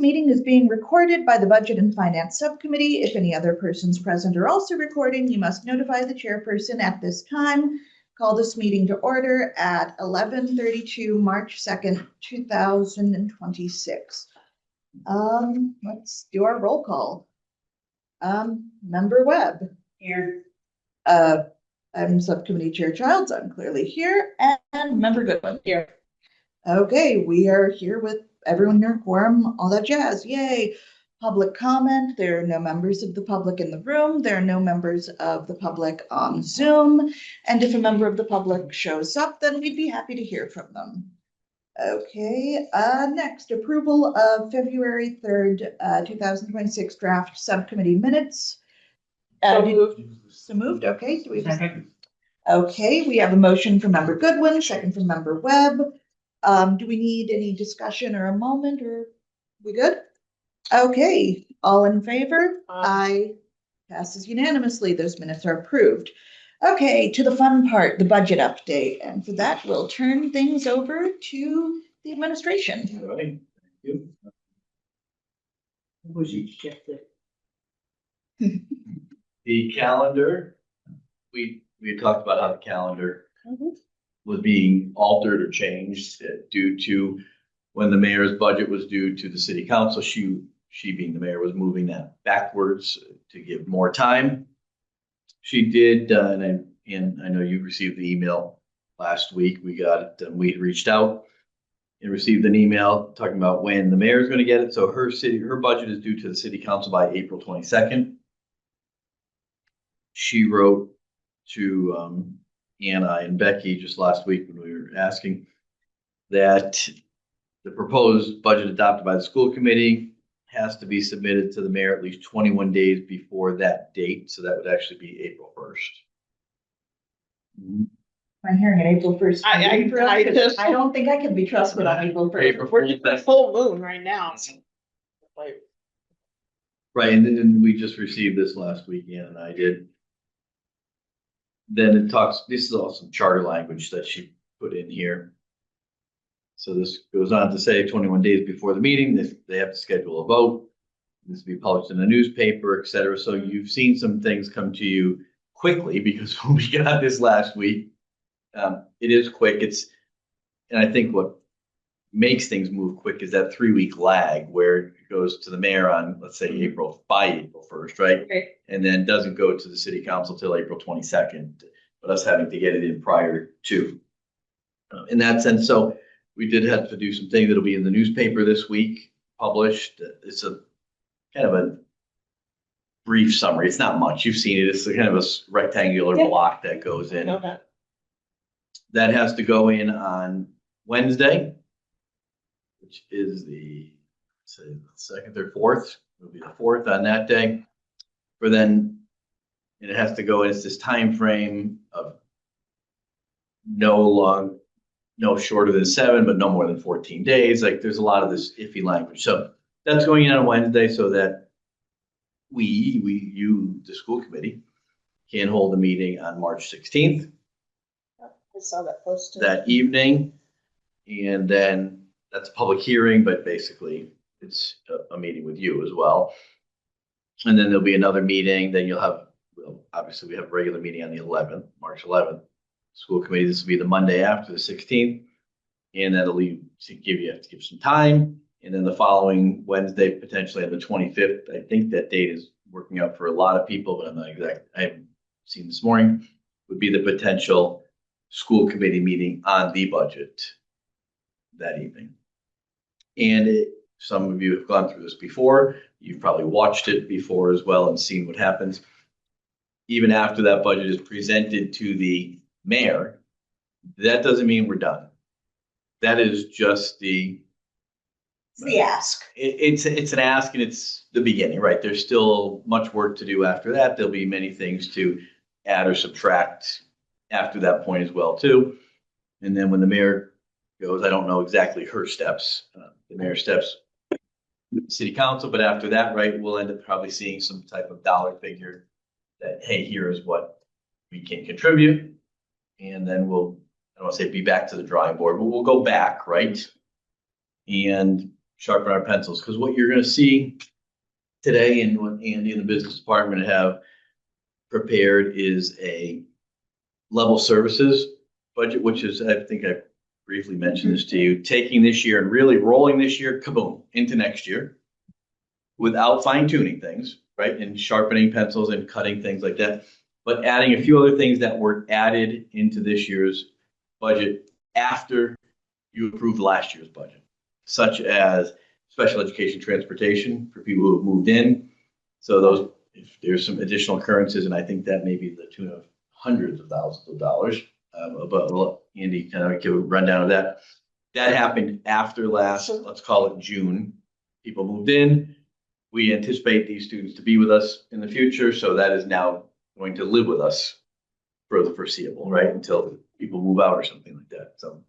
meeting is being recorded by the Budget and Finance Subcommittee. If any other persons present are also recording, you must notify the chairperson at this time. Call this meeting to order at 11:32, March 2nd, 2026. Let's do our roll call. Member Webb. Here. I'm Subcommittee Chair Childs. I'm clearly here. And Member Goodwin. Here. Okay, we are here with everyone here, quorum, all that jazz. Yay. Public comment. There are no members of the public in the room. There are no members of the public on Zoom. And if a member of the public shows up, then we'd be happy to hear from them. Okay, next, approval of February 3rd, 2026 draft subcommittee minutes. So moved. Okay. Do we have Second. Okay, we have a motion from Member Goodwin, second from Member Webb. Do we need any discussion or a moment, or we good? Okay, all in favor? Aye. Passes unanimously. Those minutes are approved. Okay, to the fun part, the budget update. And for that, we'll turn things over to the administration. All right, thank you. Was you check that? The calendar, we had talked about how the calendar was being altered or changed due to when the mayor's budget was due to the city council. She being the mayor was moving that backwards to give more time. She did, and I know you received the email last week. We got it, and we reached out and received an email talking about when the mayor is going to get it. So her budget is due to the city council by April 22nd. She wrote to Anna and Becky just last week when we were asking that the proposed budget adopted by the school committee has to be submitted to the mayor at least 21 days before that date. So that would actually be April 1st. I'm hearing it April 1st. I don't think I can be trusted on April 1st. April We're just a full moon right now. Like, Right, and then we just received this last week, Anna and I did. Then it talks, this is all some charter language that she put in here. So this goes on to say 21 days before the meeting, they have to schedule a vote. This will be published in the newspaper, et cetera. So you've seen some things come to you quickly because when we got this last week, it is quick. And I think what makes things move quick is that 3-week lag where it goes to the mayor on, let's say, April 1st, right? okay. And then doesn't go to the city council till April 22nd, but us having to get it in prior to. In that sense, so we did have to do some things that'll be in the newspaper this week, published. It's a kind of a brief summary. It's not much. You've seen it. It's a kind of a rectangular block that goes in. Okay. That has to go in on Wednesday, which is the, say, the 2nd or 4th. It'll be the 4th on that day. For then, and it has to go in, it's this time frame of no shorter than 7, but no more than 14 days. Like there's a lot of this iffy language. So that's going in on Wednesday so that you, the school committee, can hold a meeting on March 16th. I saw that posted. That evening. And then that's a public hearing, but basically it's a meeting with you as well. And then there'll be another meeting. Then you'll have, well, obviously we have a regular meeting on the 11th, March 11th. School committee, this will be the Monday after the 16th. And that'll leave to you have to give some time. And then the following Wednesday, potentially on the 25th, I think that date is working out for a lot of people, but I'm not exact. I haven't seen this morning, would be the potential school committee meeting on the budget that evening. And some of you have gone through this before. You've probably watched it before as well and seen what happens. Even after that budget is presented to the mayor, that doesn't mean we're done. That is just the ask. It's an ask and it's the beginning, right? There's still much work to do after that. There'll be many things to add or subtract after that point as well too. And then when the mayor goes, I don't know exactly her steps. The mayor steps city council, but after that, right, we'll end up probably seeing some type of dollar figure that, hey, here is what we can contribute. And then we'll, I don't want to say be back to the drawing board, but we'll go back, right? And sharpen our pencils, because what you're gonna see today and what Andy and the business department have prepared is a level services budget, which is, I think I briefly mentioned this to you, taking this year and really rolling this year, kaboom, into next year without fine tuning things, right? And sharpening pencils and cutting things like that, but adding a few other things that were added into this year's budget after you approved last year's budget, such as special education transportation for people who have moved in. So those, if there's some additional occurrences, and I think that may be the tune of hundreds of thousands of dollars. But we'll let Andy kind of give a rundown of that. That happened after last, let's call it June. People moved in. We anticipate these students to be with us in the future, so that is now going to live with us for the foreseeable, right? Until people move out or something like that. So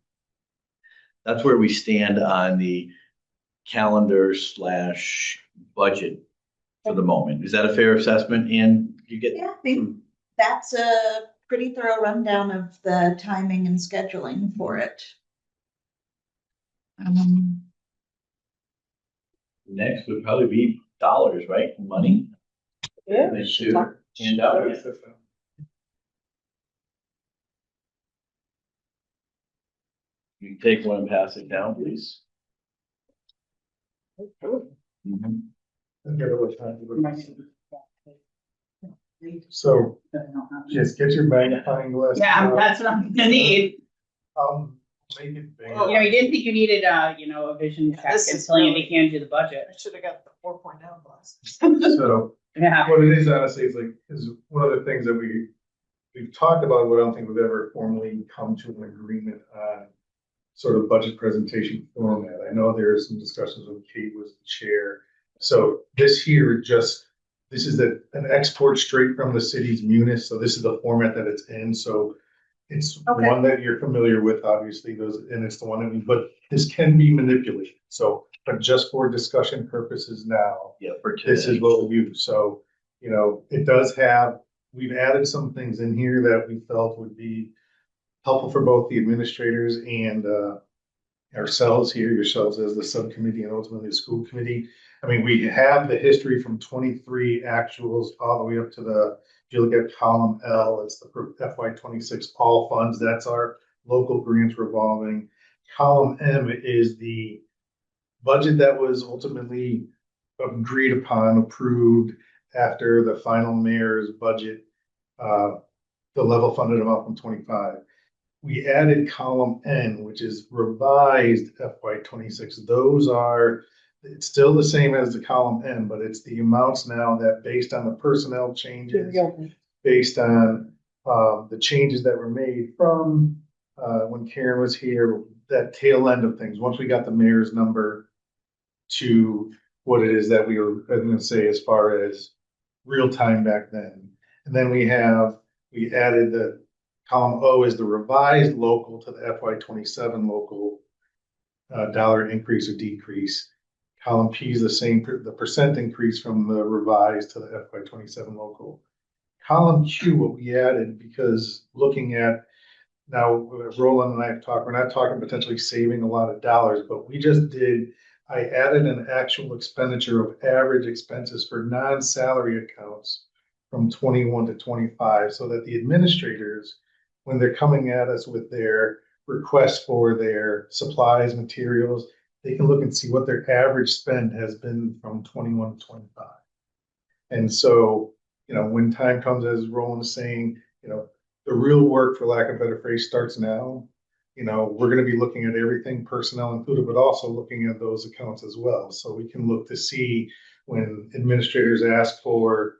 that's where we stand on the calendar / budget for the moment. Is that a fair assessment? And you get? Yeah, I think that's a pretty thorough rundown of the timing and scheduling for it. Next would probably be dollars, right? Money. Yeah. They should hand out. You can take one and pass it down, please. Mhm. So, just get your magnifying glass. Yeah, that's what I'm gonna need. Make it bigger. You know, you didn't think you needed a vision check This is until you really- hand you the budget. I should have got the 4.0 glasses. So, Yeah. what it is honestly, is one of the things that we've talked about, but I don't think we've ever formally come to an agreement on sort of budget presentation format. I know there are some discussions when Kate was the chair. So this here this is an export straight from the city's munis. So this is the format that it's in. So it's Okay. one that you're familiar with, obviously, and it's the one that but this can be manipulated. So, but just for discussion purposes now, Yeah, for today. this is what we use. So, we've added some things in here that we felt would be helpful for both the administrators and ourselves here, yourselves as the subcommittee and ultimately the school committee. I mean, we have the history from 23 actuals all the way up to if you look at column L, it's the FY 26 all funds. That's our local grants revolving. Column M is the budget that was ultimately agreed upon, approved after the final mayor's budget, the level funded amount from 25. We added column N, which is revised FY 26. It's still the same as the column N, but it's the amounts now that based on the personnel changes, based on the changes that were made from when Karen was here, that tail end of things. Once we got the mayor's number to what it is that we were going to say as far as real time back then. And then we added the column O is the revised local to the FY 27 local dollar increase or decrease. Column P is the percent increase from the revised to the FY 27 local. Column Q, what we added, because looking at now, Roland and I have talked, we're not talking potentially saving a lot of dollars, but I added an actual expenditure of average expenses for non-salary accounts from 21 to 25, so that the administrators, when they're coming at us with their requests for their supplies, materials, they can look and see what their average spend has been from 21 to 25. And so, when time comes, as Roland was saying, the real work, for lack of a better phrase, starts now. We're going to be looking at everything personnel included, but also looking at those accounts as well. So we can look to see when administrators ask for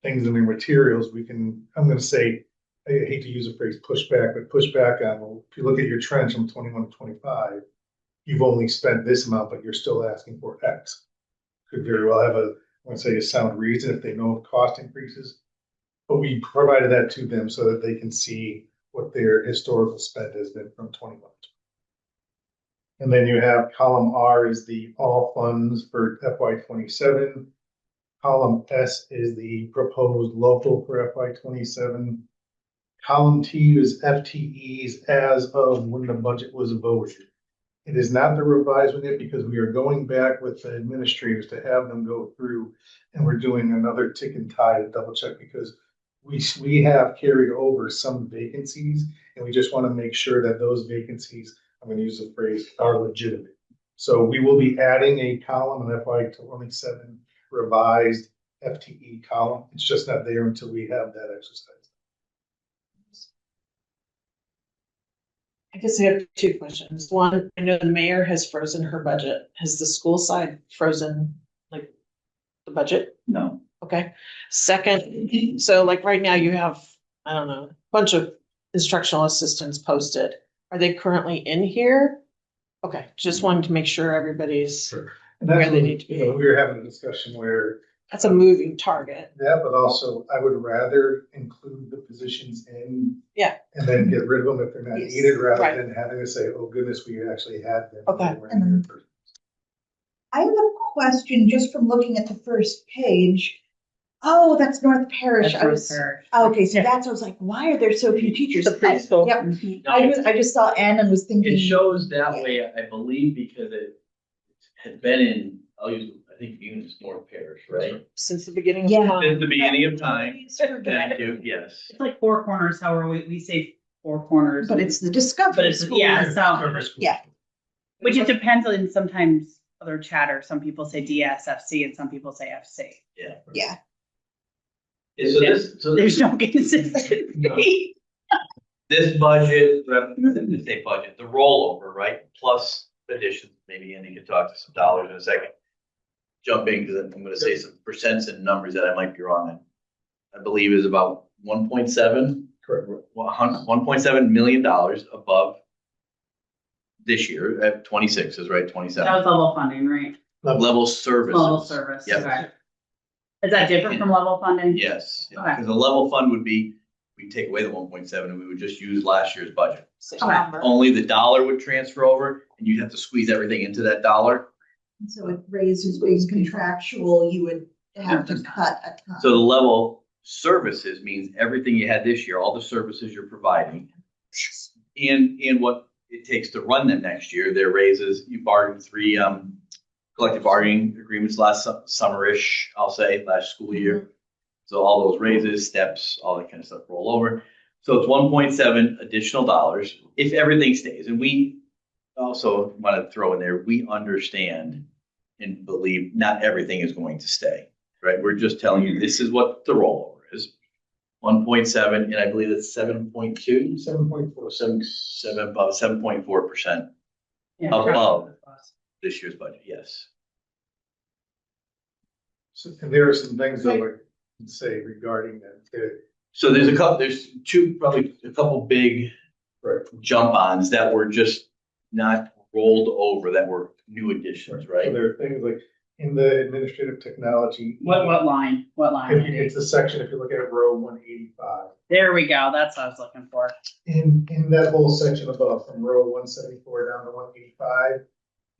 things in their materials, I'm going to say, I hate to use the phrase pushback, but pushback on, well, if you look at your trends from 21 to 25, you've only spent this amount, but you're still asking for X. Could very well have a sound reason if they know of cost increases. But we provided that to them so that they can see what their historical spend has been from 21. And then you have column R is the all funds for FY 27. Column S is the proposed local for FY 27. Column T is FTEs as of when the budget was voted. It is not the revised one yet because we are going back with the administrators to have them go through, and we're doing another tick and tie to double check because we have carried over some vacancies, and we just want to make sure that those vacancies, I'm going to use the phrase, are legitimate. So we will be adding a column, an FY27 revised FTE column. It's just not there until we have that exercise. I guess I have two questions. One, I know the mayor has frozen her budget. Has the school side frozen, like, the budget? No. Okay. Second, so like right now you have, I don't know, a bunch of instructional assistants posted. Are they currently in here? Okay, just wanted to make sure everybody's, Sure. And that's Where they when, need to be. we were having a discussion where that's a moving target. that, but also I would rather include the positions in. Yeah. And then get rid of them if they're not Yes. needed, rather Right. than having to say, oh goodness, we actually had them. Okay. They weren't in here. I have a question just from looking at the first page. Oh, that's North Parish. That's I was, her. okay, so Yeah. that's, I was like, why are there so few teachers? The preschool. Yep. Mhm. I just saw N and was thinking. It shows that way, I believe, because it had been in, I'll use, I think Eunice North Parish, right? Since the beginning of Yeah. time. Since the beginning of time. Please forget Thank it. you, yes. It's like Four Corners, however, we say Four Corners. But it's the But Discovery it's, School. yeah, so, Service school. Yeah. which it depends on sometimes other chatter. Some people say DSFC and some people say FC. Yeah. Yeah, so There's no consistency. this budget, this say budget, the rollover, right, plus additions, maybe Andy can talk to some dollars in a second. Jump in, because I'm gonna say some percents and numbers that I might be wrong on. I believe is about 1.7. Correct. $1.7 million above this year at 26 is right, That 27. was level funding, right? Level services. Level service, Yep. okay. Is that different from level funding? Yes, Okay. because the level fund would be, we take away the 1.7 and we would just use last year's budget. Same Okay. number. Only the dollar would transfer over and you'd have to squeeze everything into that dollar. And so with raises being contractual, you would have to cut a ton. So the level services means everything you had this year, all the services you're providing. And what it takes to run them next year, their raises, you bargained 3 collective bargaining agreements last summerish, I'll say, last school year. So all those raises, steps, all that kind of stuff roll over. So it's 1.7 additional dollars if everything stays. And we also want to throw in there, we understand and believe not everything is going to stay, right? We're just telling you, this is what the rollover is. 1.7, and I believe it's 7.2, 7.4. about 7.4% Yeah, Above. this year's budget, yes. So, and there are some things that I would say regarding that. So there's probably a couple big Right. jump ons that were just not rolled over, that were new additions, So right? there are things like in the administrative technology. What line? What line? It's a section, if you look at row 185. There we go. That's what I was looking for. In that whole section above, from row 174 down to 185,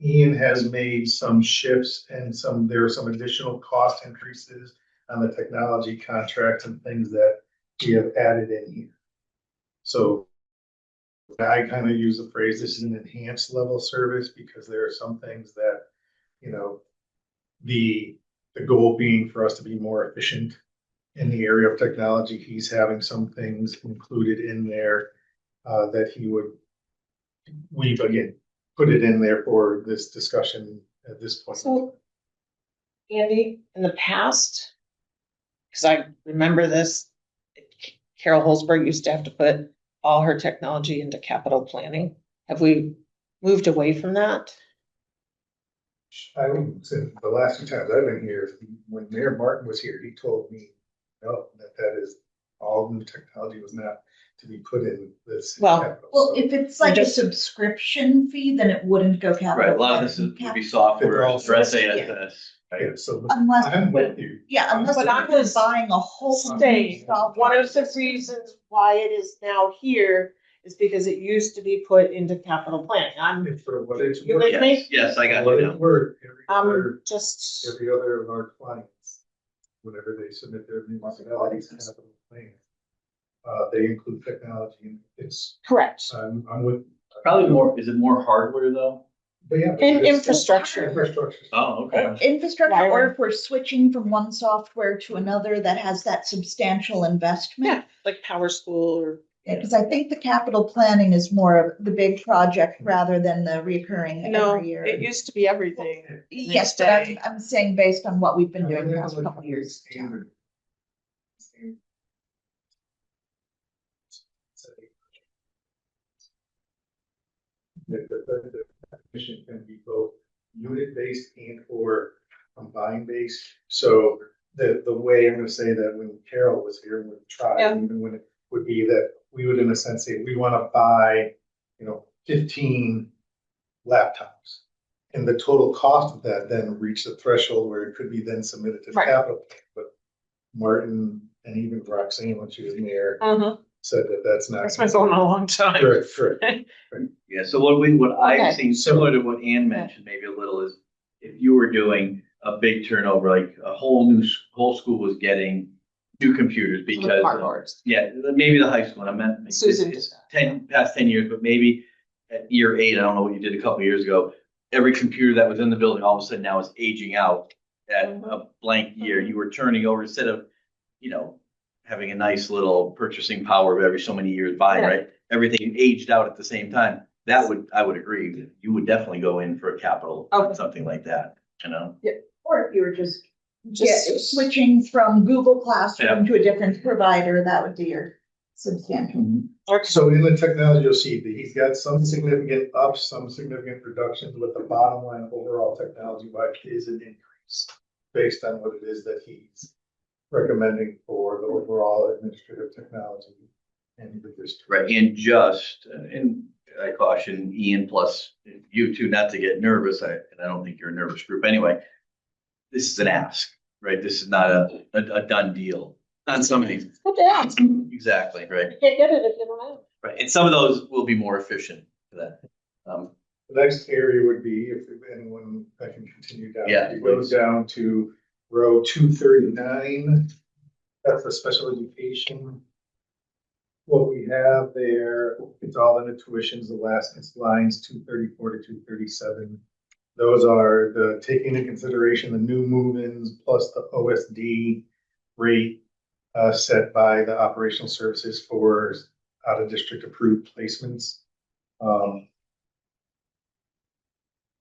Ian has made some shifts and there are some additional cost increases on the technology contracts and things that we have added in here. So I kind of use the phrase, this is an enhanced level service, because there are some things that, the goal being for us to be more efficient in the area of technology. He's having some things included in there that we've again put it in there for this discussion at this point. So, Andy, in the past, because I remember this, Carol Holzberg used to have to put all her technology into capital planning. Have we moved away from that? I would say the last 2 times I've been here, when Mayor Martin was here, he told me, no, that is, all new technology was not to be put in this. Well- capital. Well, So if it's like a Just- subscription fee, then it wouldn't go capital. Right, a lot of this would be software, or SaaS, right? Yeah, so Unless, I'm with you. yeah, unless But I we're was buying a whole. saying, one of the reasons why it is now here is because it used to be put into capital planning. It's for what it's You worth. with me? Yes, I got What you it's now. worth, every Just, other of our clients, whenever they submit their municipalities capital plan, they include technology, and it's, correct. I'm with. Probably more, is it more hardware though? But yeah. In it's- infrastructure. Infrastructure. Oh, okay. Infrastructure, or Wiring. if we're switching from one software to another that has that substantial investment. Yeah, like Power School or. Because I think the capital planning is more of the big project rather than the recurring No, every year. it used to be everything. Yes, but day. I'm saying based on what we've been doing the past couple of years. Standard. The definition can be both unit-based and or combined-based. So the way I'm gonna say that when Carol was here, when we tried, Yeah. even when it would be that we would in a sense say, we wanna buy, 15 laptops. And the total cost of that then reached the threshold where it could be then submitted to the Right. capital. But Martin and even Roxanne, when she was mayor, Mm-hmm. said that that's not. That's been going on a long time. Correct, correct. Yeah, so what Okay. I've seen, similar to what Ann mentioned, maybe a little, is if you were doing a big turnover, like a whole school was getting new computers because, Cardboards. yeah, maybe the high school, I meant, it's Susan it's did past 10 years, but maybe at year 8, I don't know what you did a couple of years ago, every computer that was in the building all of a sudden now is aging out at a blank year. You were turning over instead of, having a nice little purchasing power of every so many years buying, Yeah. right? Everything aged out at the same time. I would agree. You would definitely go in for a capital, Okay. something like that, Or if you were just Just switching from Google Classroom Yeah. to a different provider, that would be your substantial. Okay. So in the technology, you'll see that he's got some significant ups, some significant reductions, but the bottom line overall technology wise is an increase based on what it is that he's recommending for the overall administrative technology and the district. Right, and I caution Ian plus you two not to get nervous, and I don't think you're a nervous group anyway. This is an ask, right? This is not a done deal on some of these. Good to ask. Exactly, right, You can't get it if you don't have. right. And some of those will be more efficient for that. The next area would be, if anyone, I can continue down. Yeah, It goes please. down to row 239. That's the special education. What we have there, it's all in the tuitions, the last, it's lines 234 to 237. Those are the, taking into consideration the new move-ins plus the OSD rate set by the operational services for out-of-district approved placements.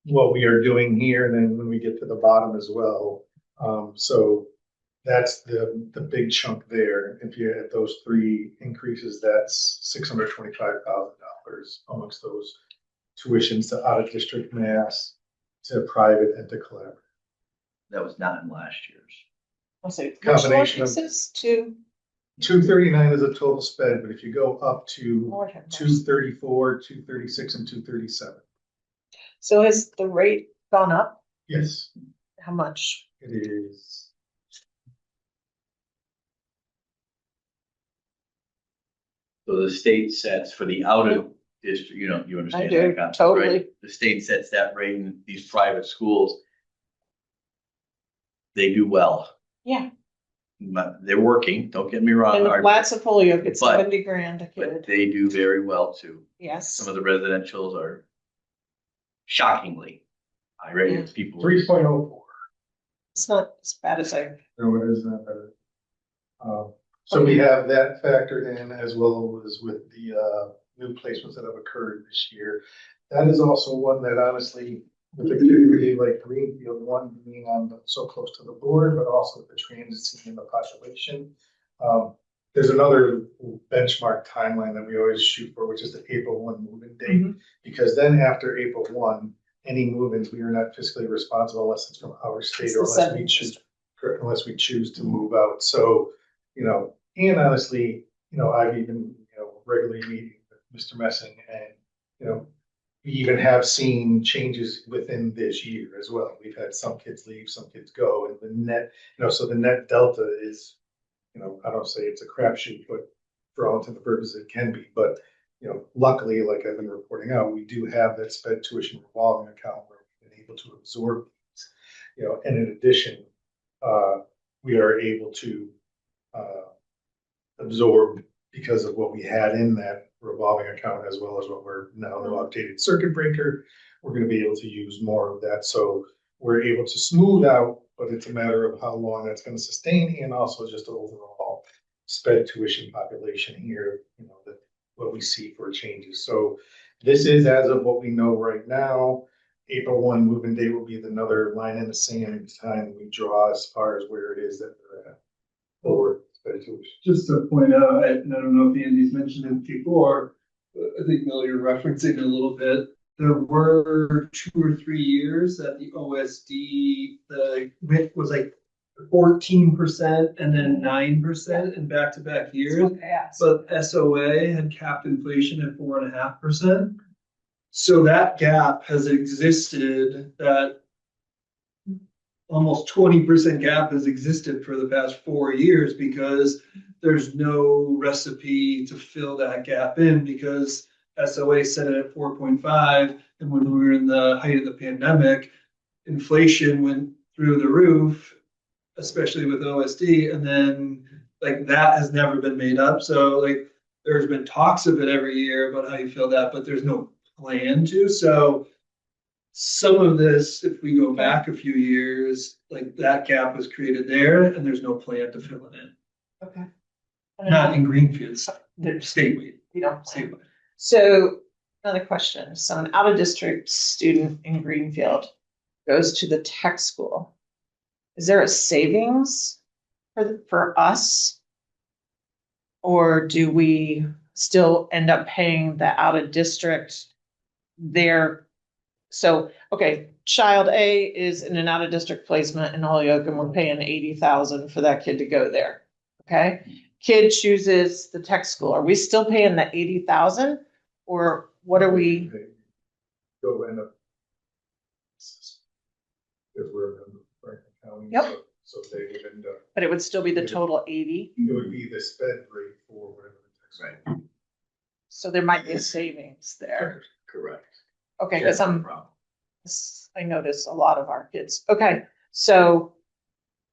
What we are doing here, and then when we get to the bottom as well. So that's the big chunk there. If you add those three increases, that's $625,000 amongst those tuitions to out of district mass, to private and to collaborative. That was not in last year's. I'll say. Combination of- To. 239 is a total spend, but if you go up to Lord have mercy. 234, 236, and 237, So has the rate gone up? yes, How much? it is. So the state sets for the out of district, you understand I do, that concept, totally. right? The state sets that rate in these private schools. They do well. Yeah. They're working, don't get me wrong, And hard, Latsa Polio gets But- 70 grand a but kid. they do very well too. Yes. Some of the residentials are shockingly high rated. People. 3.04. It's not as bad as I. No, it is not better. So we have that factored in as well as with the new placements that have occurred this year. That is also one that honestly, with a community like Greenfield, one being on so close to the border, but also the transiting in the population. There's another benchmark timeline that we always shoot for, which is the April 1 move-in date. Because then after April 1, any move-ins, we are not fiscally responsible unless it's from our state It's or the unless we seventh choose. Correct, unless we choose to move out. So, and honestly, I've even, regularly meeting with Mr. Messing and, we even have seen changes within this year as well. We've had some kids leave, some kids go, and the net, so the net delta is, I don't say it's a crapshoot, but for all intents and purposes, it can be. But, luckily, like I've been reporting out, we do have that sped tuition revolving account where we've been able to absorb these, and in addition, we are able to absorb because of what we had in that revolving account, as well as what we're now the updated circuit breaker. we're gonna be able to use more of that. So we're able to smooth out, but it's a matter of how long that's gonna sustain and also just the overall sped tuition population here, that what we see for changes. So this is as of what we know right now. April 1 move-in date will be another line in the sand each time we draw as far as where it is that they're at. Or sped tuition. Just to point out, and I don't know if Andy's mentioned it before, but I think Bill, you're referencing it a little bit. There were 2 or 3 years that the OSD, the WIC was like 14% and then 9% in back-to-back years. But SOA had capped inflation at 4.5%. So that gap has existed, that almost 20% gap has existed for the past 4 years because there's no recipe to fill that gap in because SOA set it at 4.5. And when we were in the height of the pandemic, inflation went through the roof, especially with OSD. And then like that has never been made up. So like there's been talks of it every year about how you fill that, but there's no plan to. So some of this, if we go back a few years, like that gap was created there and there's no plan to fill it in. Okay. Not in Greenfield, statewide. You don't. Statewide. So another question. So an out-of-district student in Greenfield goes to the tech school. Is there a savings for us? Or do we still end up paying the out-of-district there? So, okay, child A is in an out-of-district placement in Holyoke and we're paying 80,000 for that kid to go there. Okay, kid chooses the tech school. Are we still paying the 80,000 or what are we? Go end up. Because we're in Franklin County. Yep. So they would end up, But it would still be the total 80. it would be the sped rate for whatever the text. Right. So there might be a savings there. Correct. Okay, That's because no problem. I notice a lot of our kids. Okay, so,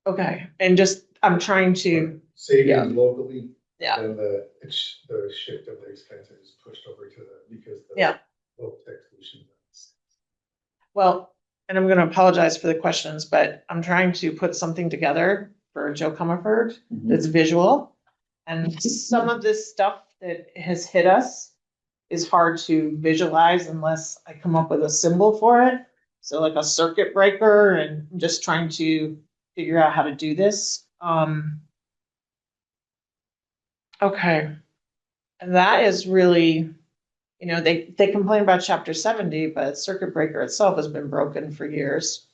okay, and just, I'm trying to, Savings locally. Yeah. And the shift of the expenses is pushed over to because the. Yeah. Local tax solution. well, and I'm gonna apologize for the questions, but I'm trying to put something together for Joe Comerford that's visual. And some of this stuff that has hit us is hard to visualize unless I come up with a symbol for it. So like a circuit breaker and I'm just trying to figure out how to do this. Okay. And that is really, they complain about chapter 70, but circuit breaker itself has been broken for years.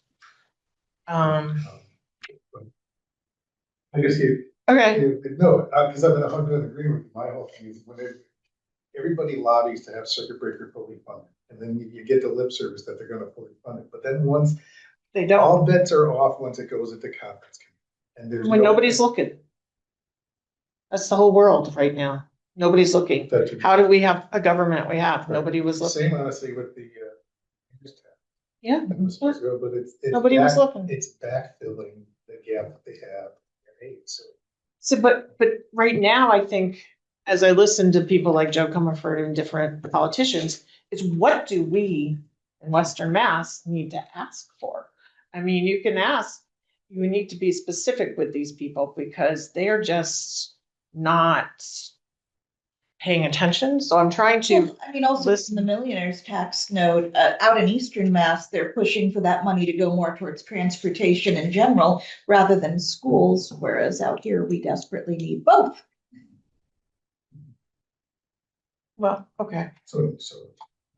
I guess Okay. no, because I've been 100% agreement with my whole thing is everybody lobbies to have circuit breaker fully funded. And then you get the lip service that they're gonna fully fund it. But then once They don't, all bets are off, once it goes into conference committee. And there's when nobody's looking. That's the whole world right now. Nobody's looking. How do we have a government we have? Nobody was looking. Same honestly with the, Yeah. but it's. Nobody was looking. It's backfilling the gap that they have. So, but right now, I think, as I listen to people like Joe Comerford and different politicians, it's what do we in Western Mass need to ask for? I mean, you can ask, you need to be specific with these people because they are just not paying attention. So I'm trying to. Well, I mean, also in the millionaire's tax note, out in Eastern Mass, they're pushing for that money to go more towards transportation in general rather than schools, whereas out here, we desperately need both. Well, okay. So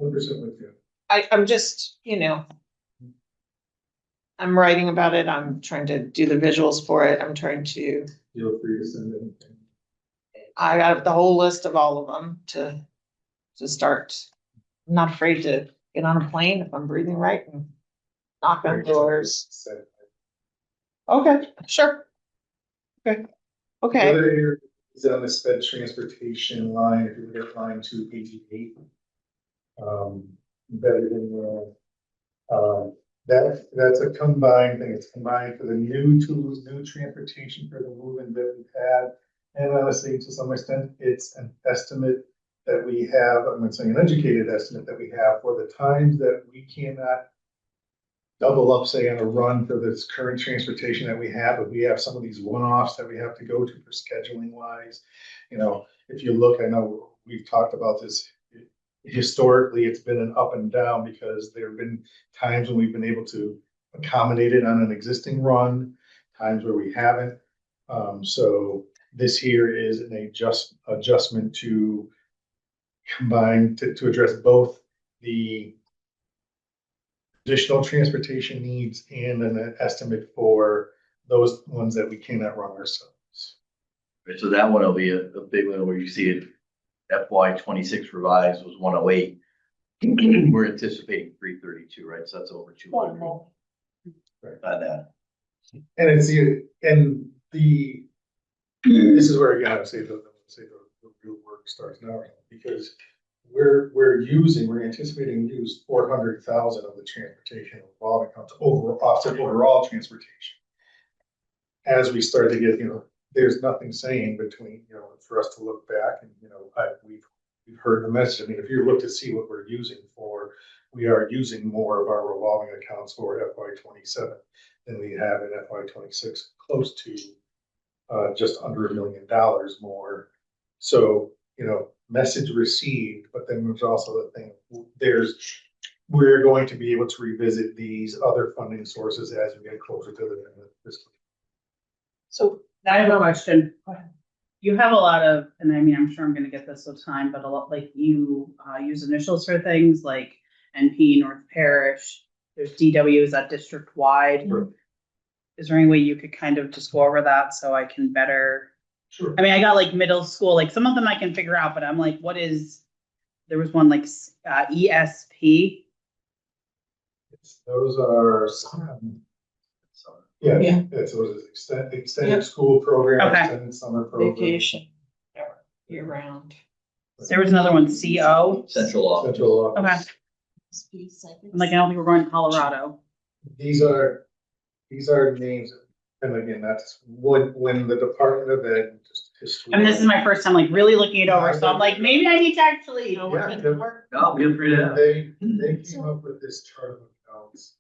100% with you. I'm just, I'm writing about it. I'm trying to do the visuals for it. I'm trying to, Feel free to send anything. I got the whole list of all of them to start. I'm not afraid to get on a plane if I'm breathing right and knock on doors. Okay, sure. Okay. The Okay. other area is on the sped transportation line, if you look at line 2, page 8. Better than, that's a combined thing. It's combined for the new tools, new transportation for the movement that we've had. And honestly, to some extent, it's an estimate that we have, I'm not saying an educated estimate that we have for the times that we cannot double up, say, on a run for this current transportation that we have, but we have some of these one-offs that we have to go to for scheduling wise. You know, if you look, I know we've talked about this. Historically, it's been an up and down because there have been times when we've been able to accommodate it on an existing run, times where we haven't. So this here is an adjustment to combine to address both the additional transportation needs and an estimate for those ones that we cannot run ourselves. Right, so that one will be a big one where you see it FY 26 revised was 108. We're anticipating 332, right? So that's over 200. Right. By that. And it's this is where again I would say the real work starts now, because we're anticipating to use 400,000 of the transportation revolving account to offset overall transportation. As we start to get, there's nothing saying between, for us to look back and, we've heard the message. I mean, if you look to see what we're using for, we are using more of our revolving accounts for FY 27 than we have in FY 26, close to just under $1 million more. So, message received, but then there's also the thing, we're going to be able to revisit these other funding sources as we get closer to the end of this. So I have a question. You have a lot of, and I mean, I'm sure I'm gonna get this with time, but a lot, like you use initials for things like NP, North Parish, there's DW, is that district wide? Sure. Is there any way you could kind of just go over that so I can better? Sure. I mean, I got like middle school, like some of them I can figure out, but I'm like, there was one like ESP. Those are, yeah, it's extended school program, Okay. extended summer program. vacation, year round. There was another one, CO. Central office. Central Okay. office. I'm like, I don't think we're going to Colorado. These are names, and again, that's when the Department of Ed just history. And this is my first time like really looking it over, so I'm like, maybe I need to actually. No, feel free to. They came up with this chart of accounts.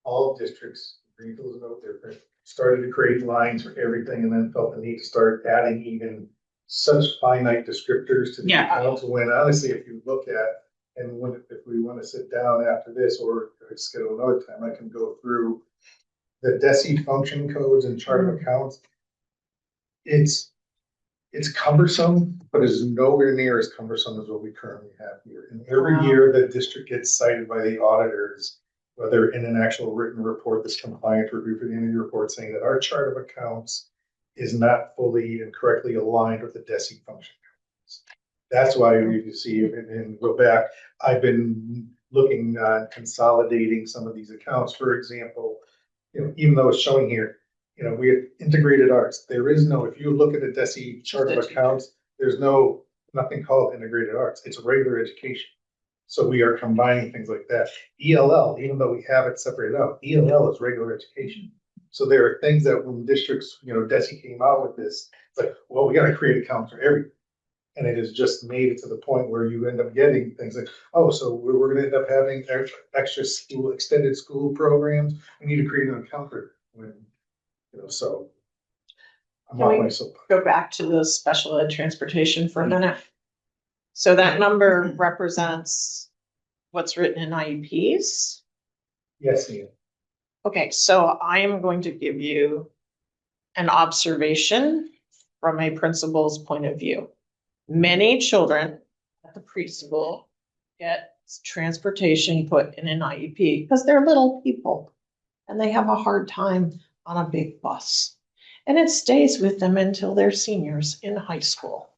All districts, Greenfield's no different, started to create lines for everything and then felt the need to start adding even such finite descriptors to the accounts. When honestly, if you look at, if we want to sit down after this or schedule another time, I can go through the DESI function codes and chart of accounts. It's cumbersome, but it's nowhere near as cumbersome as what we currently have here. And every year the district gets cited by the auditors, whether in an actual written report that's compliant or review for the annual report, saying that our chart of accounts is not fully and correctly aligned with the DESI function codes. That's why you see, and go back, I've been looking at consolidating some of these accounts. For example, even though it's showing here, we have integrated arts. There is no, if you look at the DESI chart of accounts, there's nothing called integrated arts. It's regular education. So we are combining things like that. ELL, even though we have it separated out, ELL is regular education. So there are things that when districts, DESI came out with this, it's like, well, we got to create accounts for everything. And it has just made it to the point where you end up getting things like, oh, so we're going to end up having extra school, extended school programs. We need to create an account for when, so I'm Can off we my soapbox. go back to the special ed transportation for a minute? So that number represents what's written in IEPs? Yes, Ian. Okay, so I am going to give you an observation from a principal's point of view. Many children at the preschool get transportation put in an IEP because they're little people and they have a hard time on a big bus. And it stays with them until they're seniors in high school.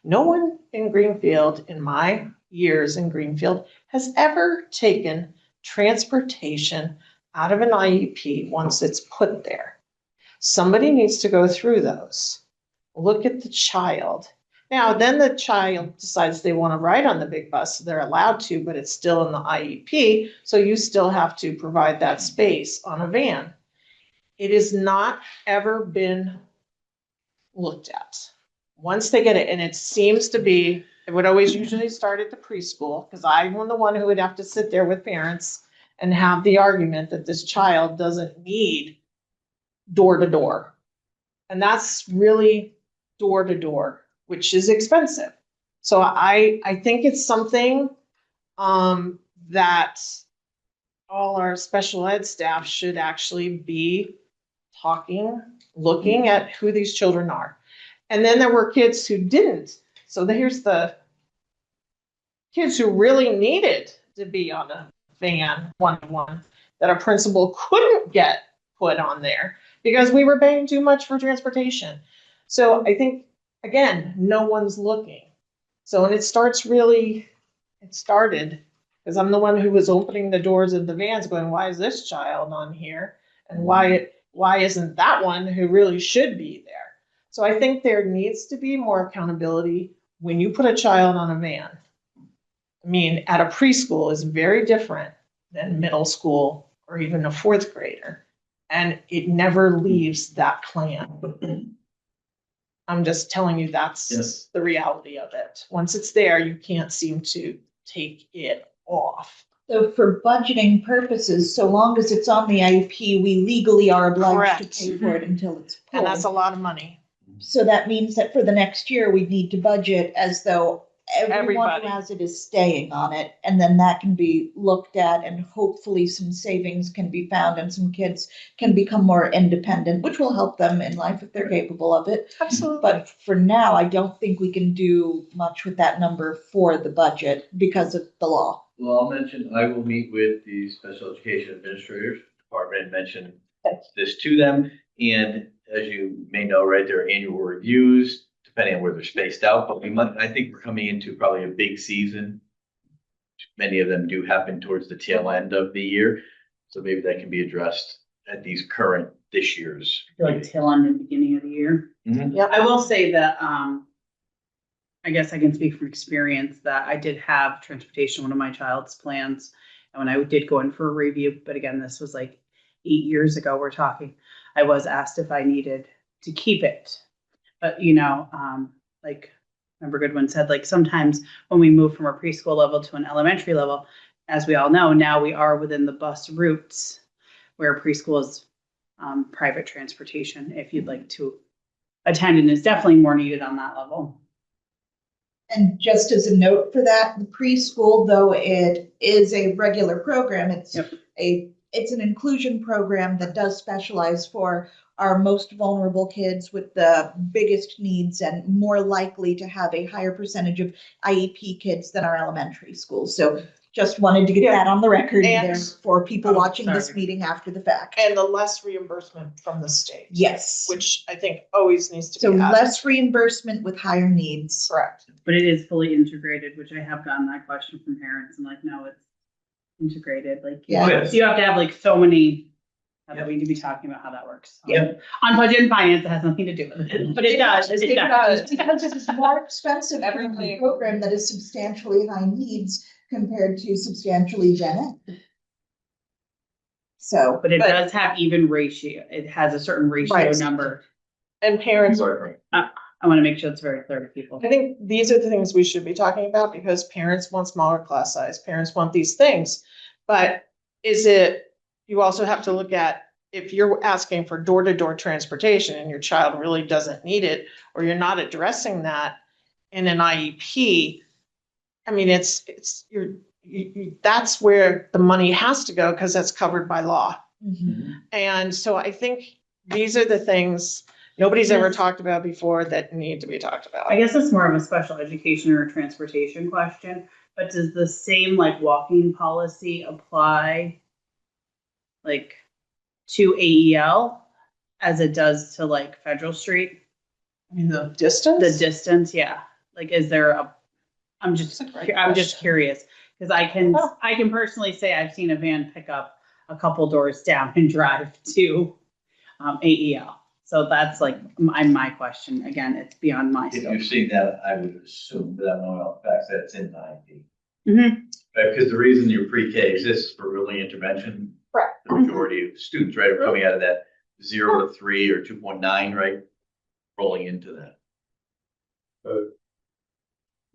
No one in Greenfield, in my years in Greenfield, has ever taken transportation out of an IEP once it's put there. Somebody needs to go through those. Look at the child. Now, then the child decides they want to ride on the big bus, so they're allowed to, but it's still in the IEP, so you still have to provide that space on a van. It has not ever been looked at. Once they get it, and it seems to be It would always usually start at the preschool, because I'm the one who would have to sit there with parents and have the argument that this child doesn't need door to door. And that's really door to door, which is expensive. So I think it's something that all our special ed staff should actually be talking, looking at who these children are. And then there were kids who didn't. So here's the kids who really needed to be on a van one-to-one that a principal couldn't get put on there because we were paying too much for transportation. So I think, again, no one's looking. So, and it started, because I'm the one who was opening the doors of the vans going, why is this child on here? And why isn't that one who really should be there? So I think there needs to be more accountability when you put a child on a van. I mean, at a preschool is very different than middle school or even a fourth grader. And it never leaves that plan. I'm just telling you, that's Yes. the reality of it. Once it's there, you can't seem to take it off. So for budgeting purposes, so long as it's on the IEP, we legally are obliged Correct. to pay for it until it's And that's a pulled. lot of money. So that means that for the next year, we need to budget as though everyone Everybody. who has it is staying on it. And then that can be looked at and hopefully some savings can be found and some kids can become more independent, which will help them in life if they're capable of it. Absolutely. But for now, I don't think we can do much with that number for the budget because of the law. Well, I'll mention, I will meet with the special education administrators department and mention this to them. And as you may know, right, there are annual reviews, depending on where they're spaced out, but I think we're coming into probably a big season. Many of them do happen towards the tail end of the year. So maybe that can be addressed at this year's. Like tail end and beginning of the year. Mhm. I will say that, I guess I can speak from experience that I did have transportation, one of my child's plans. And when I did go in for a review, but again, this was like 8 years ago, we're talking, I was asked if I needed to keep it. But, like Member Goodwin said, like sometimes when we move from a preschool level to an elementary level, as we all know, now we are within the bus routes where preschool is private transportation if you'd like to attend, and is definitely more needed on that level. And just as a note for that, the preschool, though it is a regular program, it's Yep. it's an inclusion program that does specialize for our most vulnerable kids with the biggest needs and more likely to have a higher percentage of IEP kids than our elementary schools. So just wanted to get Yeah. that on the record And- there for people Oh, watching this sorry. meeting after the fact. And the less reimbursement from the state. Yes. Which I think always needs to So be added. less reimbursement with higher needs. Correct. But it is fully integrated, which I have gotten that question from parents and like, no, it's integrated. Like, Yeah. so you have to have like so many, we need to be talking about how that works. Yeah. On budget and finance, it has nothing to do with it, but it does. It does. Because it is more expensive for a program that is substantially high needs compared to substantially gen ed. So, But it But- does have even ratio. It has a certain ratio Right. number. And parents, Sorry. I want to make sure it's very clear to people. I think these are the things we should be talking about because parents want smaller class size, parents want these things. But you also have to look at if you're asking for door-to-door transportation and your child really doesn't need it, or you're not addressing that in an IEP. I mean, that's where the money has to go because that's covered by law. And so I think these are the things nobody's ever talked about before that need to be talked about. I guess it's more of a special education or a transportation question, but does the same like walking policy apply like to AEL as it does to like Federal Street? I mean, the distance? The distance, yeah. Like, is there I'm just That's a great question. curious, because I can personally say I've seen a van pick up a couple doors down and drive to AEL. So that's like my question. Again, it's beyond my If scope. you've seen that, I would assume without knowing all the facts that it's in the IEP. Mhm. Right, because the reason your pre-K exists for early intervention. Correct. The majority of students, right, are coming out of that 0 to 3 or 2.9, right? Rolling into that.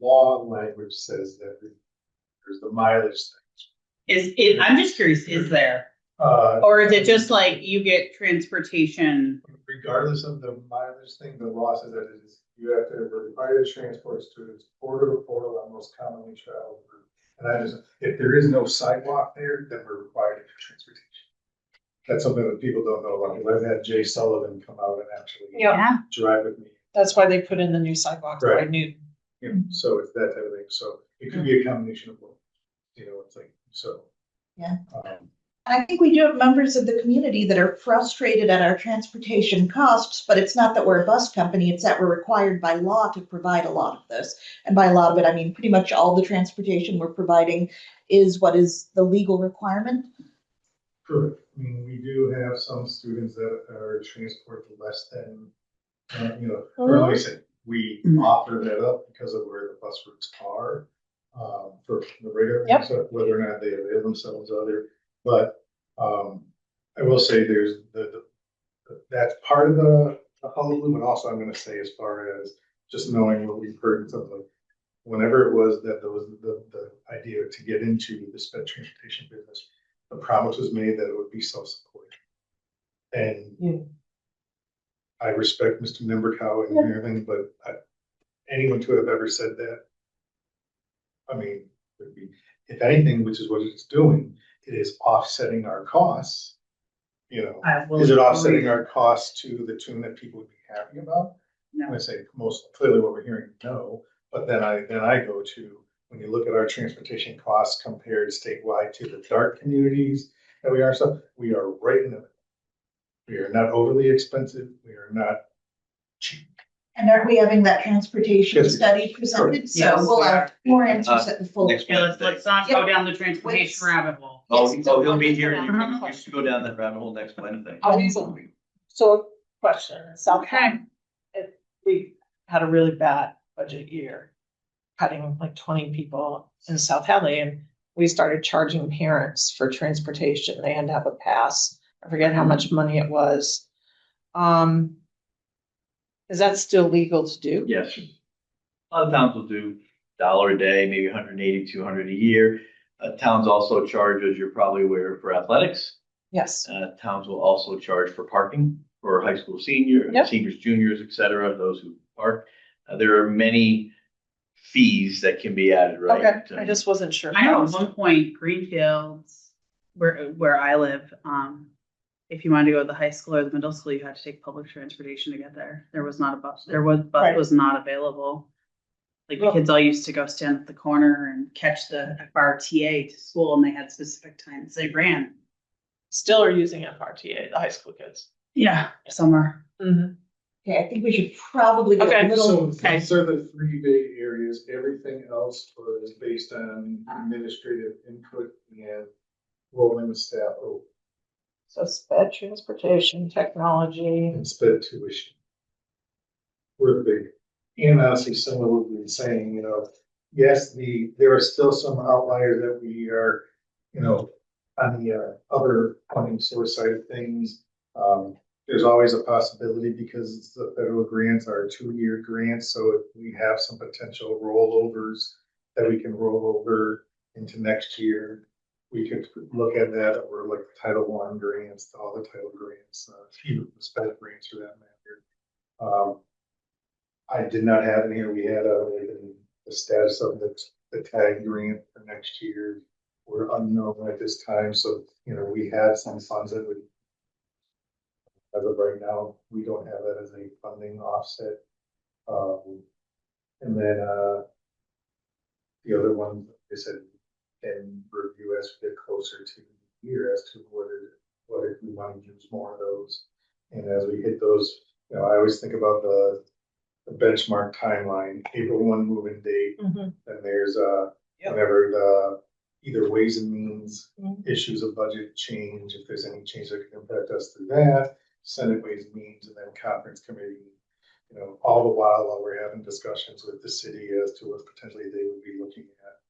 law language says that there's the mileage Is it, I'm just curious, is there? thing. Or is it just like you get transportation? Regardless of the mileage thing, the law says that it is, you have to require to transport students border to portal on most commonly traveled route. And I just, if there is no sidewalk there, then we're required to do transportation. That's something that people don't know about. I've had Jay Sullivan come out and actually Yeah. drive with me. That's why they put in the new sidewalks by Right. Newton. You know, so it's that type of thing. So it could be a combination of both, you know, it's like, so. Yeah. Um, I think we do have members of the community that are frustrated at our transportation costs, but it's not that we're a bus company, it's that we're required by law to provide a lot of this. And by a lot of it, I mean pretty much all the transportation we're providing is what is the legal requirement. Correct. I mean, we do have some students that are transported less than, you know, or let me say, we offer that up because of where the bus routes are. For the radar, Yep. so whether or not they avail themselves of it. But, I will say there's that's part of the hullabaloo, but also I'm gonna say as far as just knowing what we've heard and something like, whenever it was that there was the idea to get into the sped transportation business, the promise was made that it would be self-supporting. And Yeah. I respect Mr. Nimbercow and everything, but anyone to have ever said that, I mean, would be, if anything, which is what it's doing, it is offsetting our costs. You know, I will is it offsetting agree. our costs to the tune that people would be happy about? No. I say most clearly what we're hearing, no, but then I go to, when you look at our transportation costs compared statewide to the dark communities that we are, so we are right in the middle. We are not overly expensive, we are not cheap. And aren't we having that transportation Yes. study presented? So Yes, we'll we have more answers at the full. next Yeah, let's not go down the transportation rabbit hole. Oh, Yes. oh, he'll be here. You should go down that rabbit hole next Wednesday. So question, South Okay. we had a really bad budget year, cutting like 20 people in South Hadley, and we started charging parents for transportation. They had to have a pass. I forget how much money it was. Is that still legal to do? Yes. A lot of towns will do $1 a day, maybe 180, 200 a year. Towns also charge, as you're probably aware, for athletics. Yes. Towns will also charge for parking for high school seniors, Yep. seniors, juniors, et cetera, those who park. There are many fees that can be added, right? Okay, I just wasn't sure. I know at one point Greenfields, where I live, if you wanted to go to the high school or the middle school, you had to take public transportation to get there. There was not a bus, bus Right. was not available. Like the Well- kids all used to go stand at the corner and catch the FRTA to school, and they had specific times they ran. Still are using FRTA, the high school kids. Yeah, summer. Mhm. Okay, I think we should probably get Okay. a little. So these are the three big areas. Everything else was based on administrative input and rolling the staff over So sped transportation, technology. and sped tuition. We're big. And honestly, some of what we've been saying, you know, yes, there are still some outliers that we are, you know, on the other funding source side of things. There's always a possibility because the federal grants are 2-year grants, so if we have some potential rollovers that we can roll over into next year, we could look at that, or like Title I grants, all the title grants, even the sped grants for that matter. I did not have in here, we had the status of the tag grant for next year. We're unknown at this time, so, you know, we had some funds that would, as of right now, we don't have that as a funding offset. And then, the other one, they said, and review as we get closer to the year as to what if we want to use more of those. And as we hit those, you know, I always think about the benchmark timeline, April 1 moving date. Mhm. Then there's Yep. whenever the either ways and means Mhm. issues of budget change, if there's any change that can impact us through that, Senate ways and means, and then conference committee. You know, all the while we're having discussions with the city as to what potentially they would be looking at.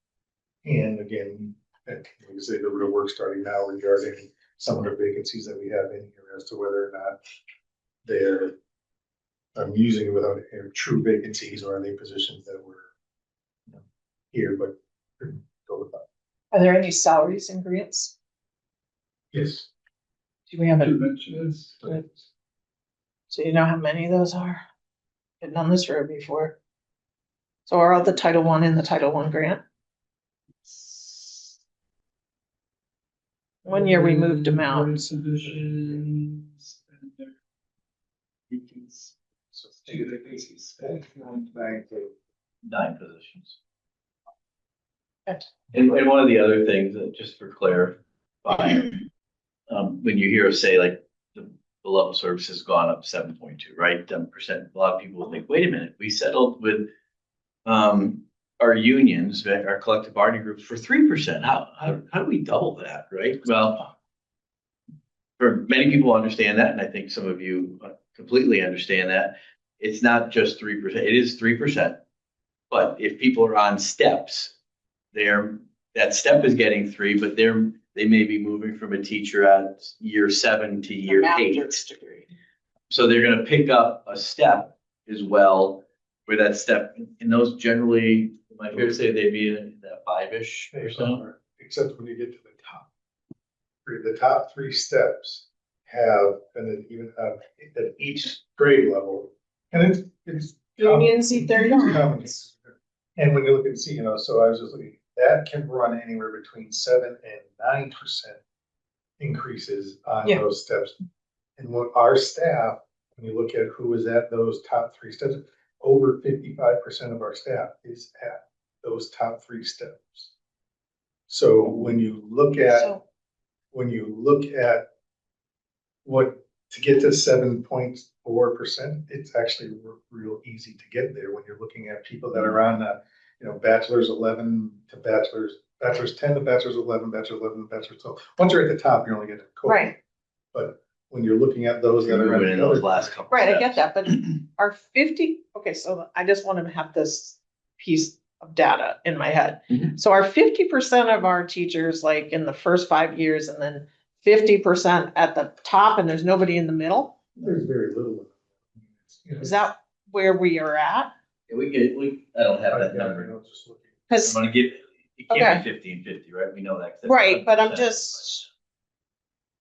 And again, like you say, the real work starting now regarding some of the vacancies that we have in here as to whether or not they're, I'm using it without true vacancies, or are they positions that we're here, but go with that. Are there any salaries and grants? Yes. Do we have To a, mention is, so you know how many of those are? Been on this road before. So are all the Title I in the Title I grant? One year we moved them out. Subdivisions, and their vacancies. So take the vacancies. 9 positions. Okay. And one of the other things, just for clarifying, when you hear us say like the level of service has gone up 7.2, right? 10%. A lot of people will think, wait a minute, we settled with our unions, our collective bargaining groups for 3%. How do we double that, right? Well, for many people understand that, and I think some of you completely understand that. It's not just 3%. It is 3%. But if people are on steps, that step is getting 3, but they may be moving from a teacher at year 7 to year 8. Degree. So they're going to pick up a step as well, where that step, and those generally, am I fair to say they'd be in that 5-ish percent? Except when you get to the top. The top 3 steps have, and then even at each grade level, and it's. Unions eat their young. And when you look and see, so I was just looking, that can run anywhere between 7 and 9% increases on Yeah. those steps. And what our staff, when you look at who is at those top 3 steps, over 55% of our staff is at those top 3 steps. So when you look at what to get to 7.4%, it's actually real easy to get there when you're looking at people that are on bachelor's 11 to bachelor's 10 to bachelor's 11, bachelor's 11 to bachelor's 12. Once you're at the top, you're only getting a cohort. Right. But when you're looking at those that are at in the those other last couple. Right, I get steps. that, but are 50, okay, so I just want to have this piece of data in my head. Mhm. So are 50% of our teachers like in the first 5 years and then 50% at the top and there's nobody in the middle? There's very little. Is that where we are at? Yeah, I don't have that number. Just looking. I'm Because, gonna give, it Okay. can't be 50-50, right? We know that. 'cause that's right, but I'm 100%. just,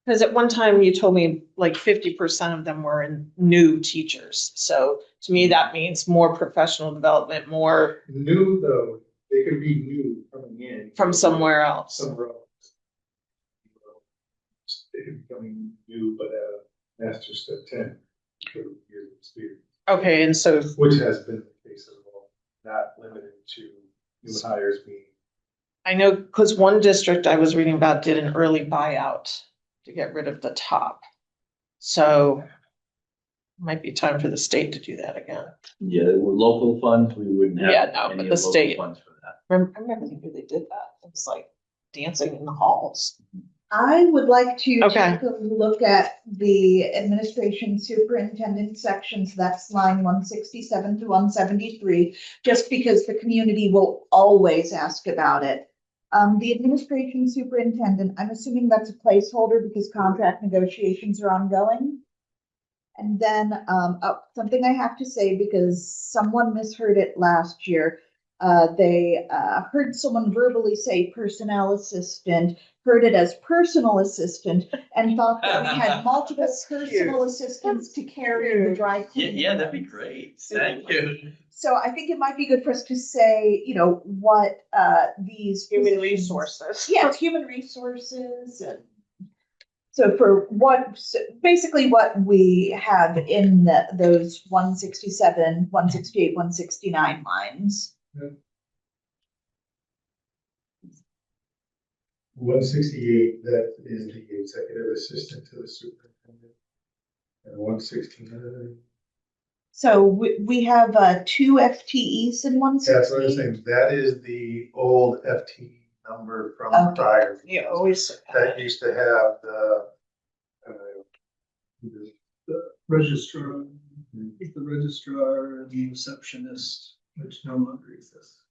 because at one time you told me like 50% of them were in new teachers. So to me, that means more professional development, more New though, they could be new coming in. from somewhere else. Somewhere else. They could be coming new, but master's step 10, 2 years of experience, Okay, and so, which has been the case as well, not limited to new hires being. I know, because one district I was reading about did an early buyout to get rid of the top. So might be time for the state to do that again. Yeah, with local funds, we wouldn't have. Yeah, no, any but of the local state- Funds for that. I remember the year they did that. It was like dancing in the halls. I would like to Okay. take a look at the administration superintendent sections, that's line 167 to 173, just because the community will always ask about it. The administration superintendent, I'm assuming that's a placeholder because contract negotiations are ongoing. And then, something I have to say because someone misheard it last year. They heard someone verbally say personnel assistant, heard it as personal assistant, and thought that we had multiple personal assistants to carry the dry Yeah, cleaning. yeah, that'd be great. Thank you. So I think it might be good for us to say, what these Human positions- resources. Yeah, it's human resources. And so basically what we have in those 167, 168, 169 lines. 168, that is the executive assistant to the superintendent. And 169. So we have 2 FTEs in That's what I'm 168. saying, that is the old FTE number from Okay. prior. You always. That used to have the registrar, the registrar and the receptionist, which no longer exists.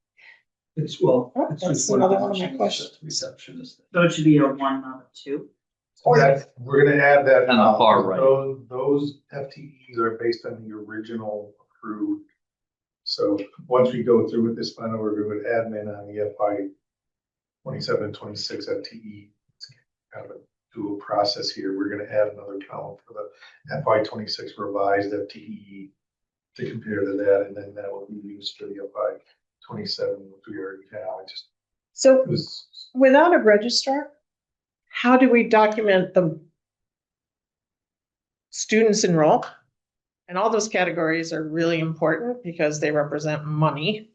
It's That's just another one of my questions. Receptionist. So it should be a 1, not a 2. we're gonna add that. On the far right. Those FTEs are based on the original approved So once we go through with this final review with admin on the FY 27 and 26 FTE, it's kind of a dual process here. We're gonna add another column for the FY 26 revised FTE to compare to that, and then that will be used for the FY 27, which we already have. So It was, without a registrar, how do we document the students enroll? And all those categories are really important because they represent money.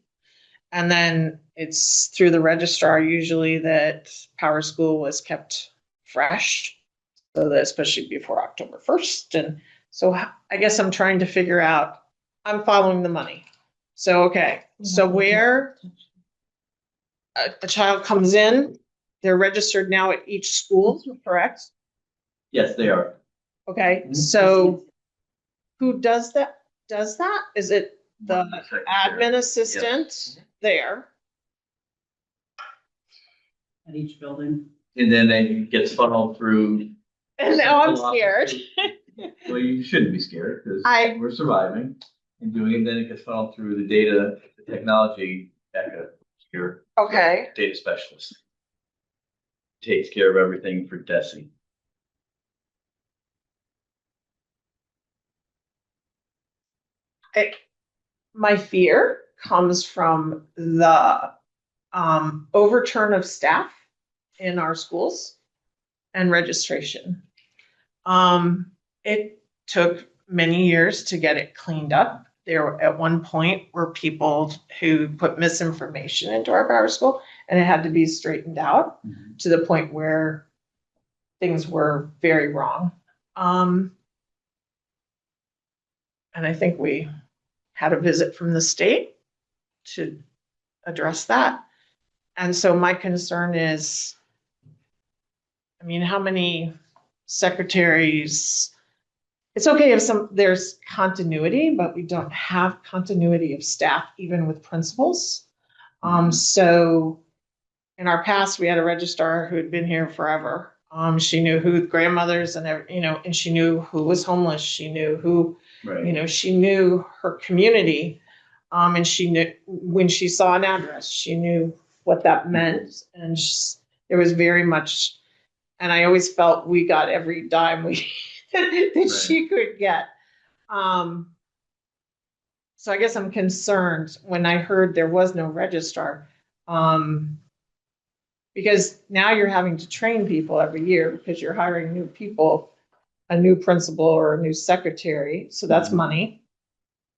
And then it's through the registrar usually that Power School was kept fresh. So that especially before October 1st. And so I guess I'm trying to figure out, I'm following the money. So, okay, so where a child comes in, they're registered now at each school, correct? Yes, they are. Okay, so who does that? Is it the admin assistant there? At each building. And then it gets funneled through. And now I'm scared. Well, you shouldn't be scared because I- we're surviving and doing it. Then it gets funneled through the data, the technology, your Okay, data specialist. Takes care of everything for Desi. my fear comes from the overturn of staff in our schools and registration. It took many years to get it cleaned up. There at one point were people who put misinformation into our Power School, and it had to be straightened out to the point where things were very wrong. And I think we had a visit from the state to address that. And so my concern is, I mean, how many secretaries? It's okay if there's continuity, but we don't have continuity of staff, even with principals. So in our past, we had a registrar who had been here forever. She knew who grandmothers and and she knew who was homeless. She knew who, Right. she knew her community. And she knew when she saw an address, she knew what that meant. And there was very much, and I always felt we got every dime that she could get. So I guess I'm concerned when I heard there was no registrar. Because now you're having to train people every year because you're hiring new people, a new principal or a new secretary. So that's money.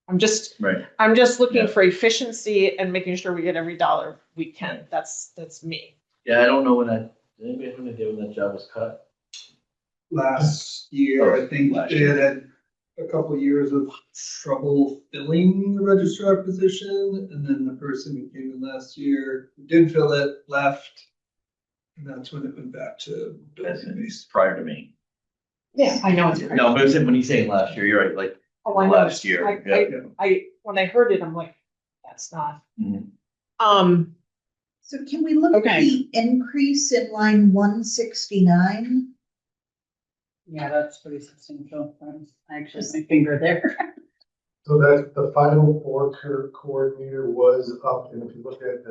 I'm just looking Yeah. for efficiency and making sure we get every dollar we can. That's me. Yeah, I don't know did anybody have any idea when that job was cut? Last year, I think Last they year. had a couple years of trouble filling the registrar position, and then the person who came in last year who did fill it, left. And that's when it went back to That's building based. prior to me. Yeah, I know it's. No, but when he's saying last year, you're right, like Oh, I know. last year. I when I heard it, I'm like, that's not. Mhm. So can we look at Okay. the increase in line 169? Yeah, that's pretty substantial. I actually have my finger there. so that the final board coordinator was up, and if you look at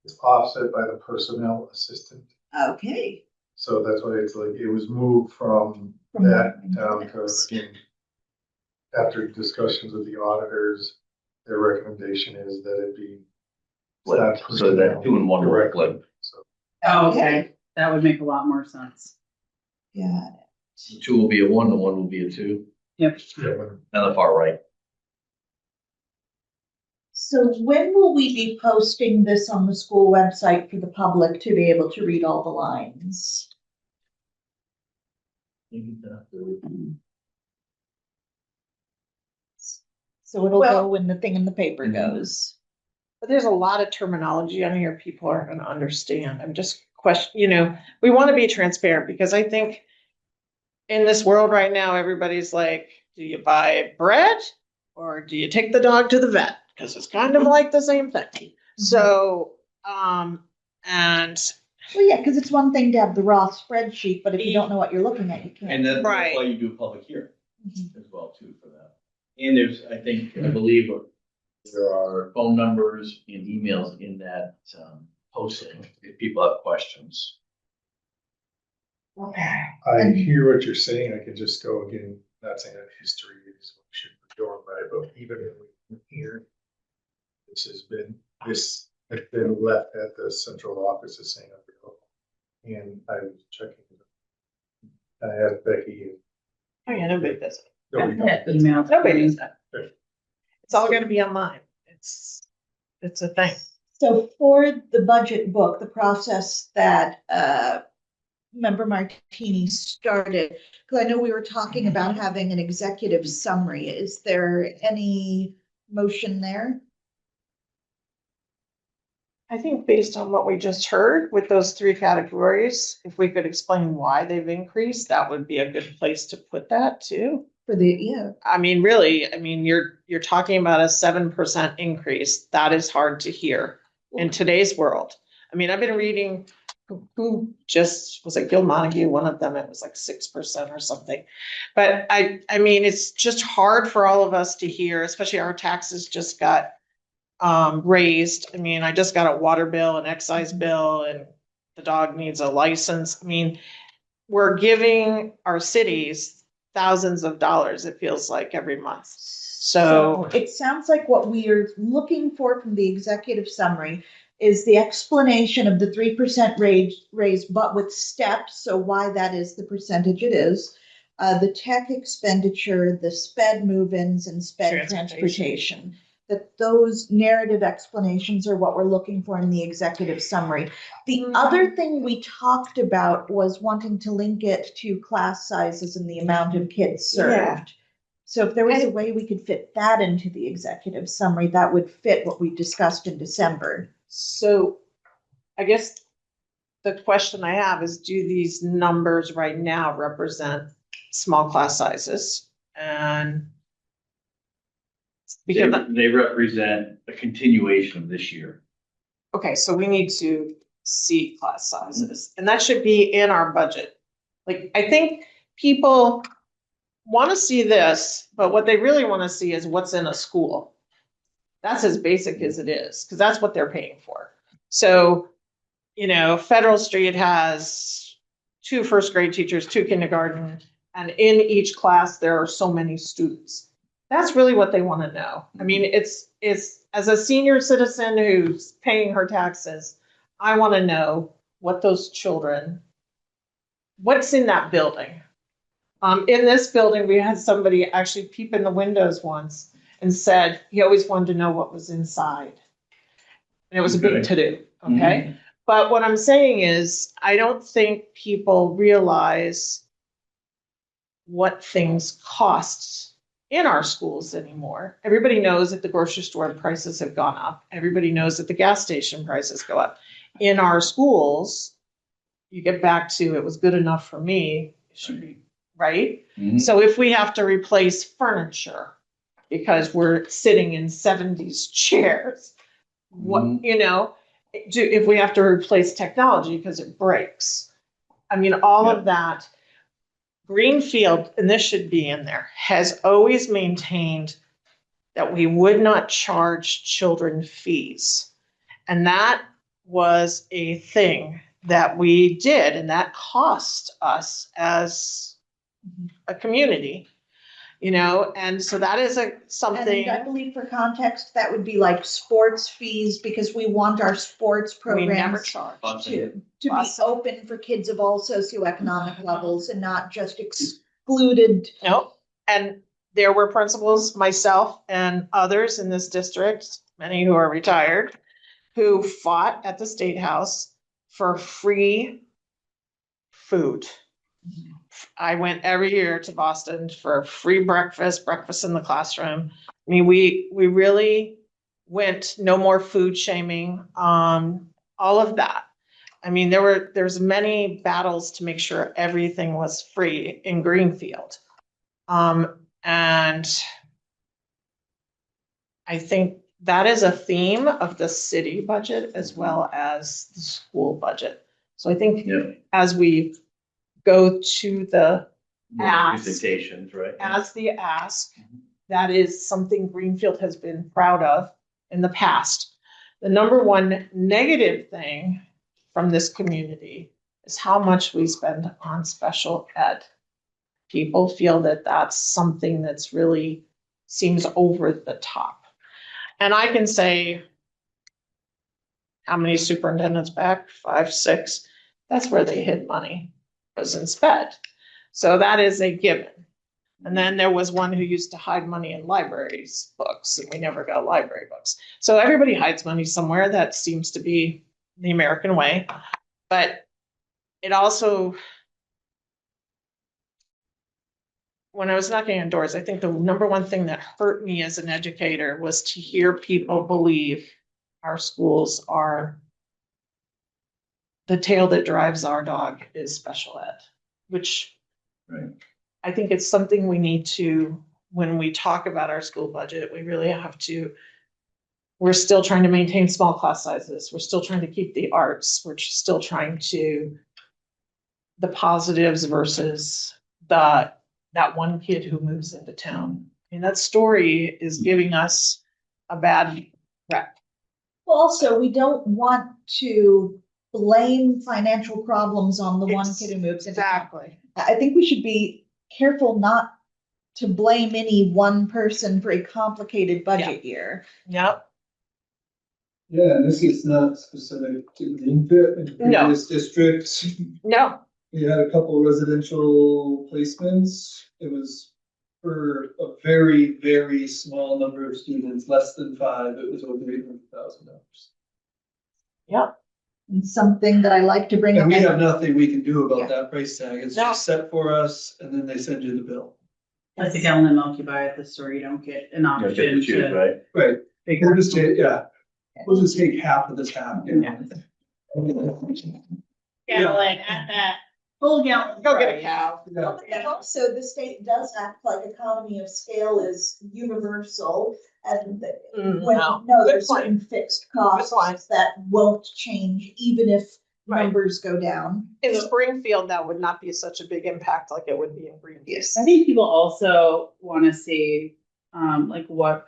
it's offset by the personnel assistant. Okay. So that's why it's like, it was moved from From that one to down the to, next. again, after discussions with the auditors, their recommendation is that it be. Like, so that 2 in 1 work, directly. like So Okay, that would make a lot more sense. Yeah. 2 will be a 1, the 1 will be a 2, Yep. yeah, when- on the far right. So when will we be posting this on the school website for the public to be able to read all the lines? So it'll Well- go when the thing in the paper Mhm. goes. But there's a lot of terminology on here people aren't going to understand. I'm just we want to be transparent because I think in this world right now, everybody's like, do you buy bread or do you take the dog to the vet? Because it's kind of like the same thing. So, and Well, yeah, because it's one thing to have the raw spreadsheet, but if you don't know what you're looking at, you And can't. that's Right. why you do a public hearing Mhm. as well too for that. And there's, I believe There are phone numbers and emails in that posting if people have questions. Okay. I hear what you're saying. I can just go again, not saying that history is what we should be going by, but even here, this has been left at the central office as saying unavailable. And I was checking. I asked Becky. Oh, yeah, nobody does it. Nobody Yeah, knows. email. Nobody does that. Right. It's all gonna be online. It's a thing. So for the budget book, the process that Member Martini started, because I know we were talking about having an executive summary. Is there any motion there? I think based on what we just heard with those three categories, if we could explain why they've increased, that would be a good place to put that too. For the, yeah, I mean, really, I mean, you're talking about a 7% increase. That is hard to hear in today's world. I mean, I've been reading who just was like Gil Montague, one of them, it was like 6% or something. But I mean, it's just hard for all of us to hear, especially our taxes just got raised. I mean, I just got a water bill, an excise bill, and the dog needs a license. I mean, we're giving our cities thousands of dollars, it feels like, every month. So it sounds like what we are looking for from the executive summary is the explanation of the 3% raise, but with steps, so why that is the percentage it is. The tech expenditure, the sped move-ins and sped transportation. That those narrative explanations are what we're looking for in the executive summary. The other thing we talked about was wanting to link it to class sizes and the amount of kids served. Yeah. So if there was a way we could fit that into the executive summary, that would fit what we discussed in December. So I guess the question I have is, do these numbers right now represent small class sizes? And because, They represent a continuation of this year. okay, so we need to see class sizes, and that should be in our budget. Like, I think people want to see this, but what they really want to see is what's in a school. That's as basic as it is, because that's what they're paying for. So, you know, Federal Street has 2 first grade teachers, 2 kindergarten, and in each class there are so many students. That's really what they want to know. I mean, it's as a senior citizen who's paying her taxes, I want to know what those children, what's in that building. In this building, we had somebody actually peep in the windows once and said he always wanted to know what was inside. And it was a big to-do, okay? But what I'm saying is, I don't think people realize what things cost in our schools anymore. Everybody knows that the grocery store prices have gone up. Everybody knows that the gas station prices go up. In our schools, you get back to, it was good enough for me, it should be, right? So if we have to replace furniture because we're sitting in 70s chairs, what, you know, if we have to replace technology because it breaks. I mean, all of that. Greenfield, and this should be in there, has always maintained that we would not charge children fees. And that was a thing that we did, and that cost us as a community, you know, and so that is something. And I believe for context, that would be like sports fees, because we want our sports We never programs charge. to be open for kids of all socioeconomic levels and not just excluded. Nope. And there were principals, myself and others in this district, many who are retired, who fought at the State House for free food. I went every year to Boston for free breakfast in the classroom. I mean, we really went, no more food shaming, all of that. I mean, there's many battles to make sure everything was free in Greenfield. And I think that is a theme of the city budget as well as the school budget. So I think as we go to the ask, presentations, right? as the ask, that is something Greenfield has been proud of in the past. The number one negative thing from this community is how much we spend on special ed. People feel that that's something that's really seems over the top. And I can say, how many superintendents back? 5, 6. That's where they hid money, was in sped. So that is a given. And then there was one who used to hide money in libraries books, and we never got library books. So everybody hides money somewhere. That seems to be the American way. But it also, when I was knocking on doors, I think the number one thing that hurt me as an educator was to hear people believe our schools are the tail that drives our dog is special ed, which Right. I think it's something we need to, when we talk about our school budget, we really have to, we're still trying to maintain small class sizes. We're still trying to keep the arts. We're still trying to, the positives versus that one kid who moves into town. I mean, that story is giving us a bad rep. Well, also, we don't want to blame financial problems on the one kid who moves into town. Exactly. I think we should be careful not to blame any one person for a complicated budget year. Yep. Yeah, and this is not specific to Greenfield and No. previous districts. No. We had a couple residential placements. It was for a very, very small number of students, less than 5. It was over $800,000. Yep. And something that I like to bring And up. we have nothing we can do Yeah. about that price tag. It's No. just set for us and then they send you the bill. Like the gallon of milk you buy at the store, you don't get an You get to option choose, to right? Right. figure. We'll just take, yeah, we'll just take half of this half. Gallon at that full gallon. Go get a price. cow. Yeah. And also, the state does act like economy of scale is universal, and when, no, there's Good point. certain fixed Good point. costs that won't change even if Right. numbers go down. In Springfield, that would not be such a big impact like it would be in Greenfield. Yes. I think people also wanna see, like what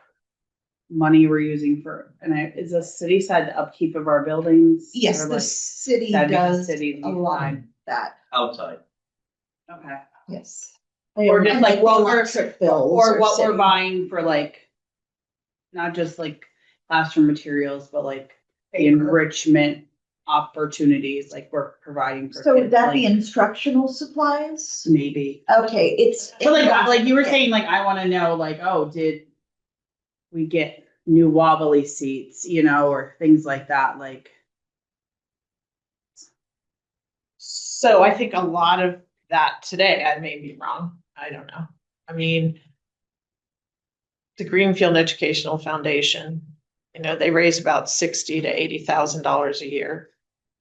money we're using for, and is the city side the upkeep of our buildings? Yes, Or the like- city that'd be the does city a lot of side. that, Outside. Okay. yes. Or just And like what the we're, electric bills or are what we're city. buying for like, not just like classroom materials, but like the enrichment opportunities, like we're providing for. So would kids, that be like, instructional supplies? maybe? Okay, it's. But like you were saying, like, I wanna know, like, oh, did we get new wobbly seats, or things like that, like. So I think a lot of that today, I may be wrong, I don't know. I mean, the Greenfield Educational Foundation, they raise about $60,000 to $80,000 a year.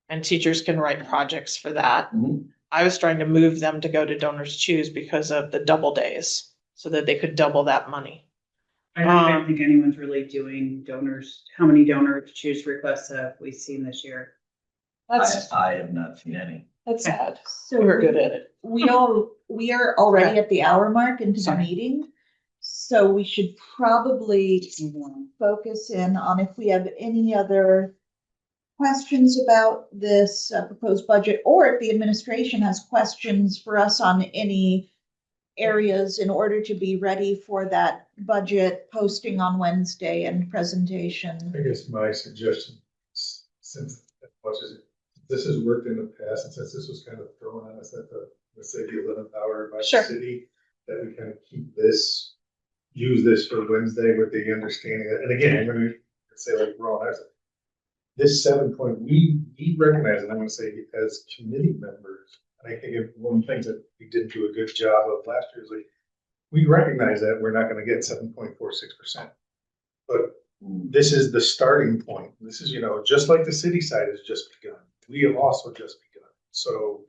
And teachers can write projects for that. Mhm. I was trying to move them to go to Donors Choose because of the double days, so that they could double that money. I don't even think anyone's really doing donors, how many donors choose requests have we seen this year? I have not seen any. That's sad. So We're good at it. we are already at the hour mark into the Sorry. meeting. So we should probably focus in on if we have any other questions about this proposed budget, or if the administration has questions for us on any areas in order to be ready for that budget posting on Wednesday and presentation. I guess my suggestion, since as much as this has worked in the past, and since this was kind of thrown on us at the, let's say, the 11th hour by the Sure. city, that we kind of keep this, use this for Wednesday with the understanding that, and again, I'm gonna say like Ron, this 7 point, we recognize, and I'm gonna say as committee members, and I think one of the things that we didn't do a good job of last year is like, we recognize that we're not gonna get 7.46%. But this is the starting point. This is, just like the city side has just begun. We have also just begun. So,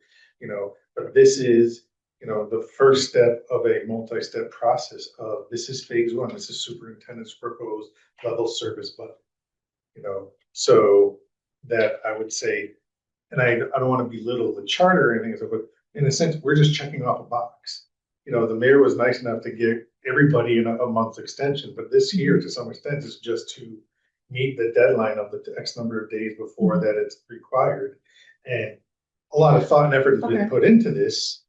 but this is, the first step of a multi-step process of, this is phase 1. This is superintendent's proposed level service budget. So that I would say, and I don't want to belittle the charter or anything, but in a sense, we're just checking off a box. The mayor was nice enough to everybody in a month's extension, but this here to some extent is just to meet the deadline of the X number of days before that it's required. And a lot of thought and effort has been Okay. put into this,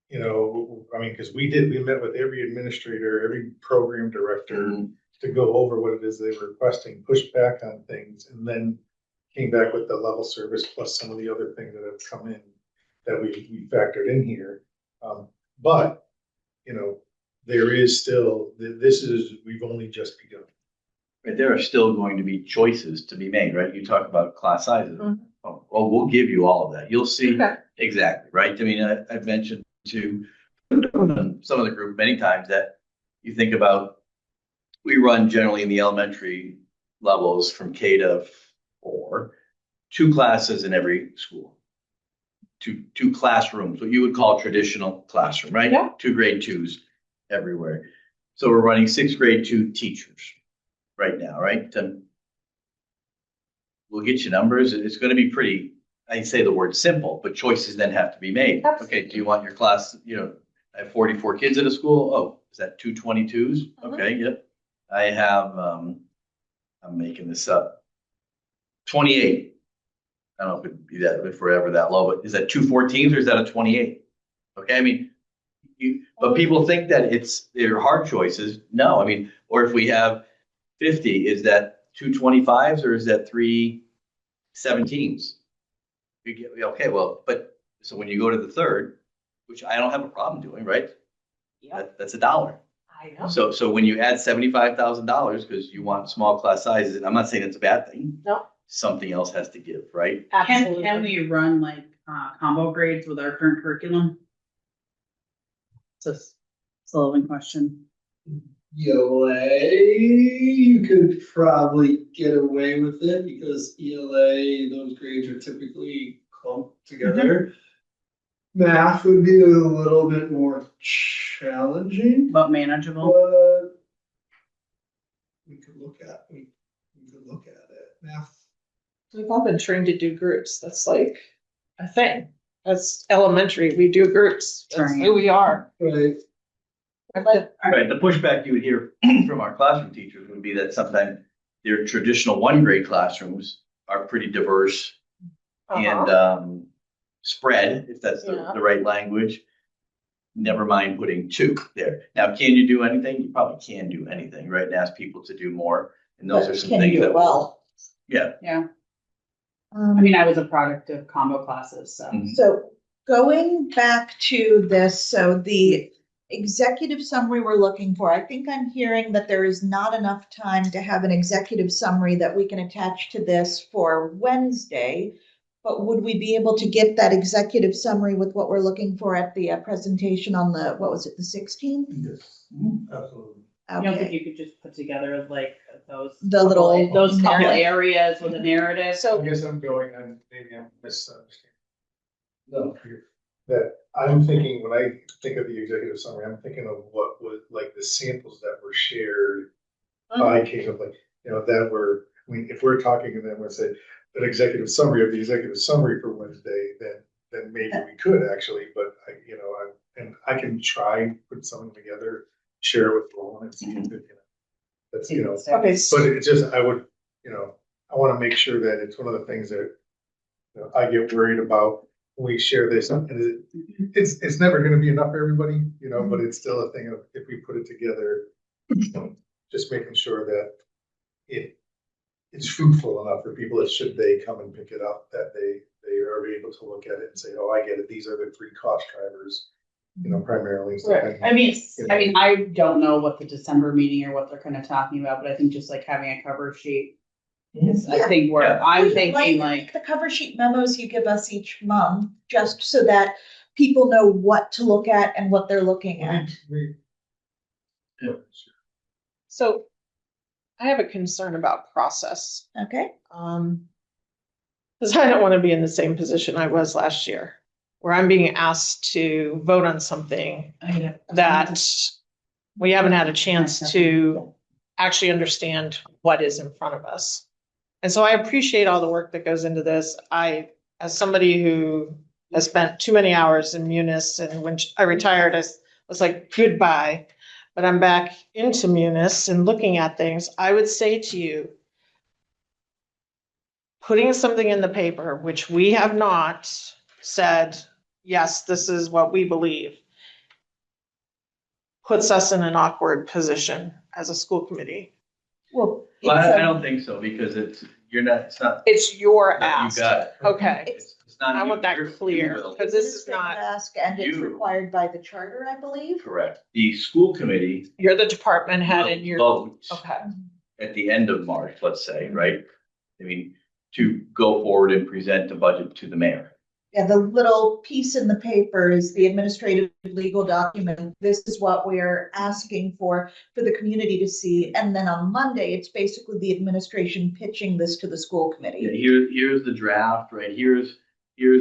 you know, I mean, because we met with every administrator, every program director to go over what it is they were requesting, push back on things, and then came back with the level service plus some of the other things that have come in that we factored in here. But, you know, there is still, we've only just begun. Right, there are still going to be choices to be made, right? You talk about class sizes. Oh, well, we'll give you all of that. You'll see Okay. exactly, right? I mean, I've mentioned to some of the group many times that you think about, we run generally in the elementary levels from K to 4, 2 classes in every school. Two classrooms, what you would call traditional classroom, right? Yeah. 2 grade 2s everywhere. So we're running 6 grade 2 teachers right now, right? We'll get you numbers. It's going to be pretty, I say the word simple, but choices then have to be made. Absolutely. Okay, do you want your class, you know, I have 44 kids at a school. Oh, is that 2 22s? Okay, yep. I have, I'm making this up, 28. I don't know if it'd be that forever that low, but is that 2 14s or is that a 28? Okay, I mean, but people think that they're hard choices. No, I mean, or if we have 50, is that 2 25s or is that 3 17s? Okay, well, but so when you go to the third, which I don't have a problem doing, right? That's $1. I know. So when you add $75,000 because you want small class sizes, and I'm not saying it's a bad thing. No. Something else has to give, right? Can we run like combo grades with our current curriculum? It's a relevant question. ELA, you could probably get away with it because ELA, those grades are typically clumped together. Math would be a little bit more challenging, But manageable. but we could look at it. Math. We've all been trained to do groups. That's like a thing. That's elementary. We do groups. That's Right. who we are. Right. Right, the pushback you would hear from our classroom teachers would be that sometimes their traditional 1 grade classrooms are pretty diverse and spread, if that's the right language. Never mind putting 2 there. Now, can you do anything? You probably can do anything, right? And ask people to do more. And those are some Can you things do it that, well? yeah. Yeah. I mean, I was a product of combo classes, so. So going back to this, so the executive summary we're looking for, I think I'm hearing that there is not enough time to have an executive summary that we can attach to this for Wednesday. But would we be able to get that executive summary with what we're looking for at the presentation on the, what was it, the 16th? Yes, absolutely. You don't think Okay, you could just put together like those? The little Those couple narrative. areas with a narrative? I so guess maybe I'm misunderstanding. No, that I'm thinking, when I think of the executive summary, I'm thinking of what was like the samples that were shared by Kate, like, you know, that were, I mean, if we're talking and then we'll say an executive summary of the executive summary for Wednesday, then maybe we could actually, but I can try put something together, share it with Roland and see if it, that's, Okay. but it's just, I would, I want to make sure that it's one of the things that, I get worried about when we share this, and it's never going to be enough for everybody, but it's still a thing of, if we put it together, just making sure that it's fruitful enough for people that should they come and pick it up, that they are able to look at it and say, oh, I get it. These are the 3 cost drivers, primarily. Right. I mean, I don't know what the December meeting or what they're kind of talking about, but I think just like having a cover sheet is, I think where I'm thinking like. The cover sheet memos you give us each month, just so that people know what to look at and what they're looking at. So I have a concern about process. Okay, Because I don't want to be in the same position I was last year, where I'm being asked to vote on something that we haven't had a chance to actually understand what is in front of us. And so I appreciate all the work that goes into this. As somebody who has spent too many hours in Munis, and when I retired, I was like, goodbye. but I'm back into Munis and looking at things, I would say to you, putting something in the paper, which we have not said, yes, this is what we believe, puts us in an awkward position as a school committee. Well, Well, it's I a- don't think so, because it's not. It's your No, you ask. got it. Okay, It's not. I want that you clear, will. because this is administrative not, ask, and it's You. required by the charter, I believe. Correct. The school committee you're the department head will and you're, vote okay. at the end of March, let's say, right? I mean, to go forward and present the budget to the mayor. Yeah, the little piece in the paper is the administrative legal document. This is what we're asking for the community to see. And then on Monday, it's basically the administration pitching this to the school Yeah, committee. here's the draft, right? Here's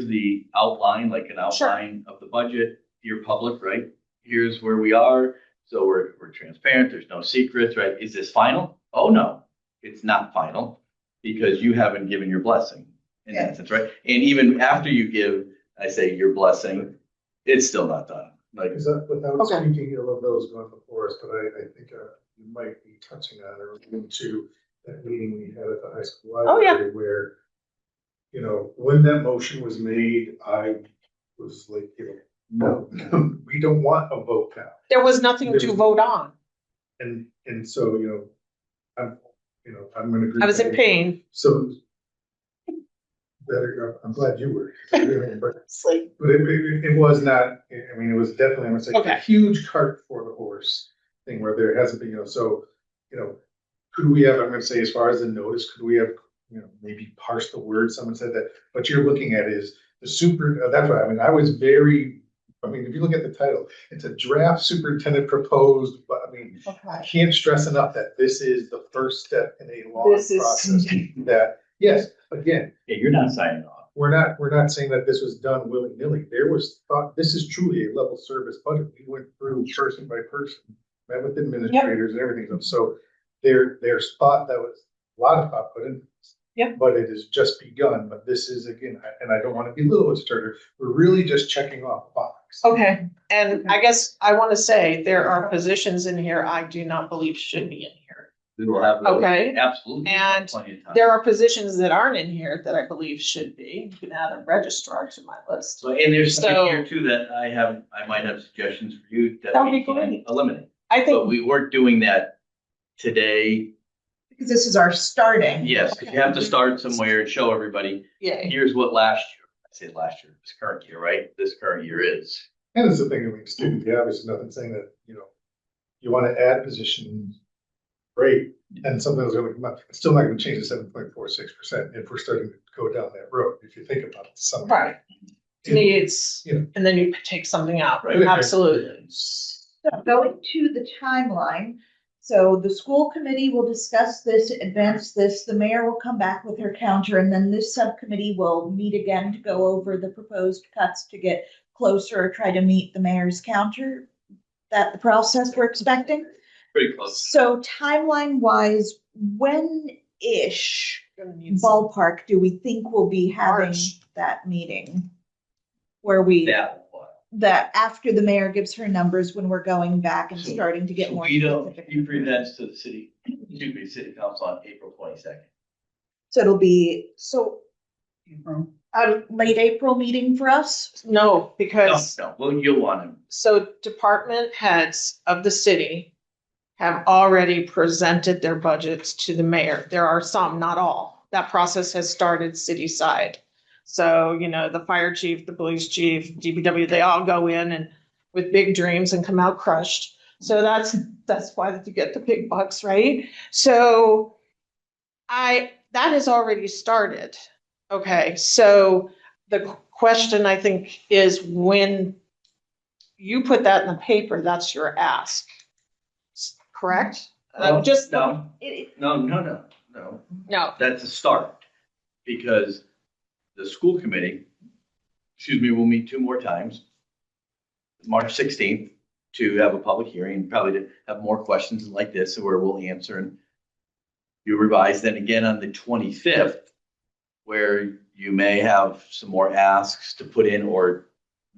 the outline, like an outline of the budget, dear public, right? Here's where we are. So we're transparent. There's no secrets, right? Is this final? Oh, no, it's not final, because you haven't given your blessing in that sense, right? And even after you give, I say, your blessing, it's still not done. Like, Is that without Okay. speaking ill of those going before us, but I think you might be touching on or alluding to that meeting we had at the high school Oh, yeah. library where, when that motion was made, I was like, no, we don't want a vote now. There was nothing to vote on. And so, I'm gonna agree. I was in pain. So better, I'm glad you were. But Sleep. it was not, I mean, it was definitely, I'm gonna say, a Okay. huge cart for the horse thing where there hasn't been, could we have, I'm gonna say, as far as the notice, could we have, maybe parse the word, someone said that, what you're looking at is the that's why, I mean, I was if you look at the title, it's a draft superintendent proposed, but I mean, I Okay. can't stress enough that this is the first step in a long This is- process that, yes, again, yeah, you're not signing off. we're not saying that this was done willy-nilly. There was thought, this is truly a level service budget. We went through person by person, met with administrators and everything. So there's thought that was a lot of thought put in. Yep. But it has just begun. But this is, again, and I don't want to be little with starter. We're really just checking off a box. Okay, and I guess I want to say there are positions in here I do not believe should be in here. We will have. Okay. Absolutely. And Plenty of time. There are positions that aren't in here that I believe should be. You can add a registrar to my list. So, and there's So- something here too that I might have suggestions for you that That would we be can great. eliminate. I But think, we weren't doing that today. Because this is our starting. Yes, because you have to start somewhere and show everybody, yeah, here's what last year, I say last year, this current year, right? This current year is. And it's the thing, I mean, student, yeah, there's nothing saying that, you want to add positions, great. And something's going to come up. It's still not going to change the 7.46% if we're starting to go down that road, if you think about it. Some right. To me, it's, Yeah. and then you take something out, Right. absolutely. So going to the timeline, so the school committee will discuss this, advance this, the mayor will come back with her counter, and then this subcommittee will meet again to go over the proposed cuts to get closer or try to meet the mayor's counter. That the process we're expecting. Pretty close. So timeline wise, when-ish Gonna need some- ballpark do we think we'll be having March. that meeting? Where we, That one. that after the mayor gives her numbers, when we're going back and So- starting to get So more we don't, specific. he presents to the city council on April 22nd. So it'll be, so April. a late April meeting for us? No, No, because, no, well, you'll want him. so department heads of the city have already presented their budgets to the mayor. There are some, not all. That process has started city side. So, the fire chief, the police chief, DPW, they all go in and with big dreams and come out crushed. So that's why you get the big bucks, right? So that has already started. Okay, so the question I think is when you put that in the paper, that's your ask, correct? Well, Just, No, It- no. no, That's a start, because the school committee, will meet 2 more times. March 16th to have a public hearing, probably to have more questions like this where we'll answer and you revise. Then again on the 25th, where you may have some more asks to put in or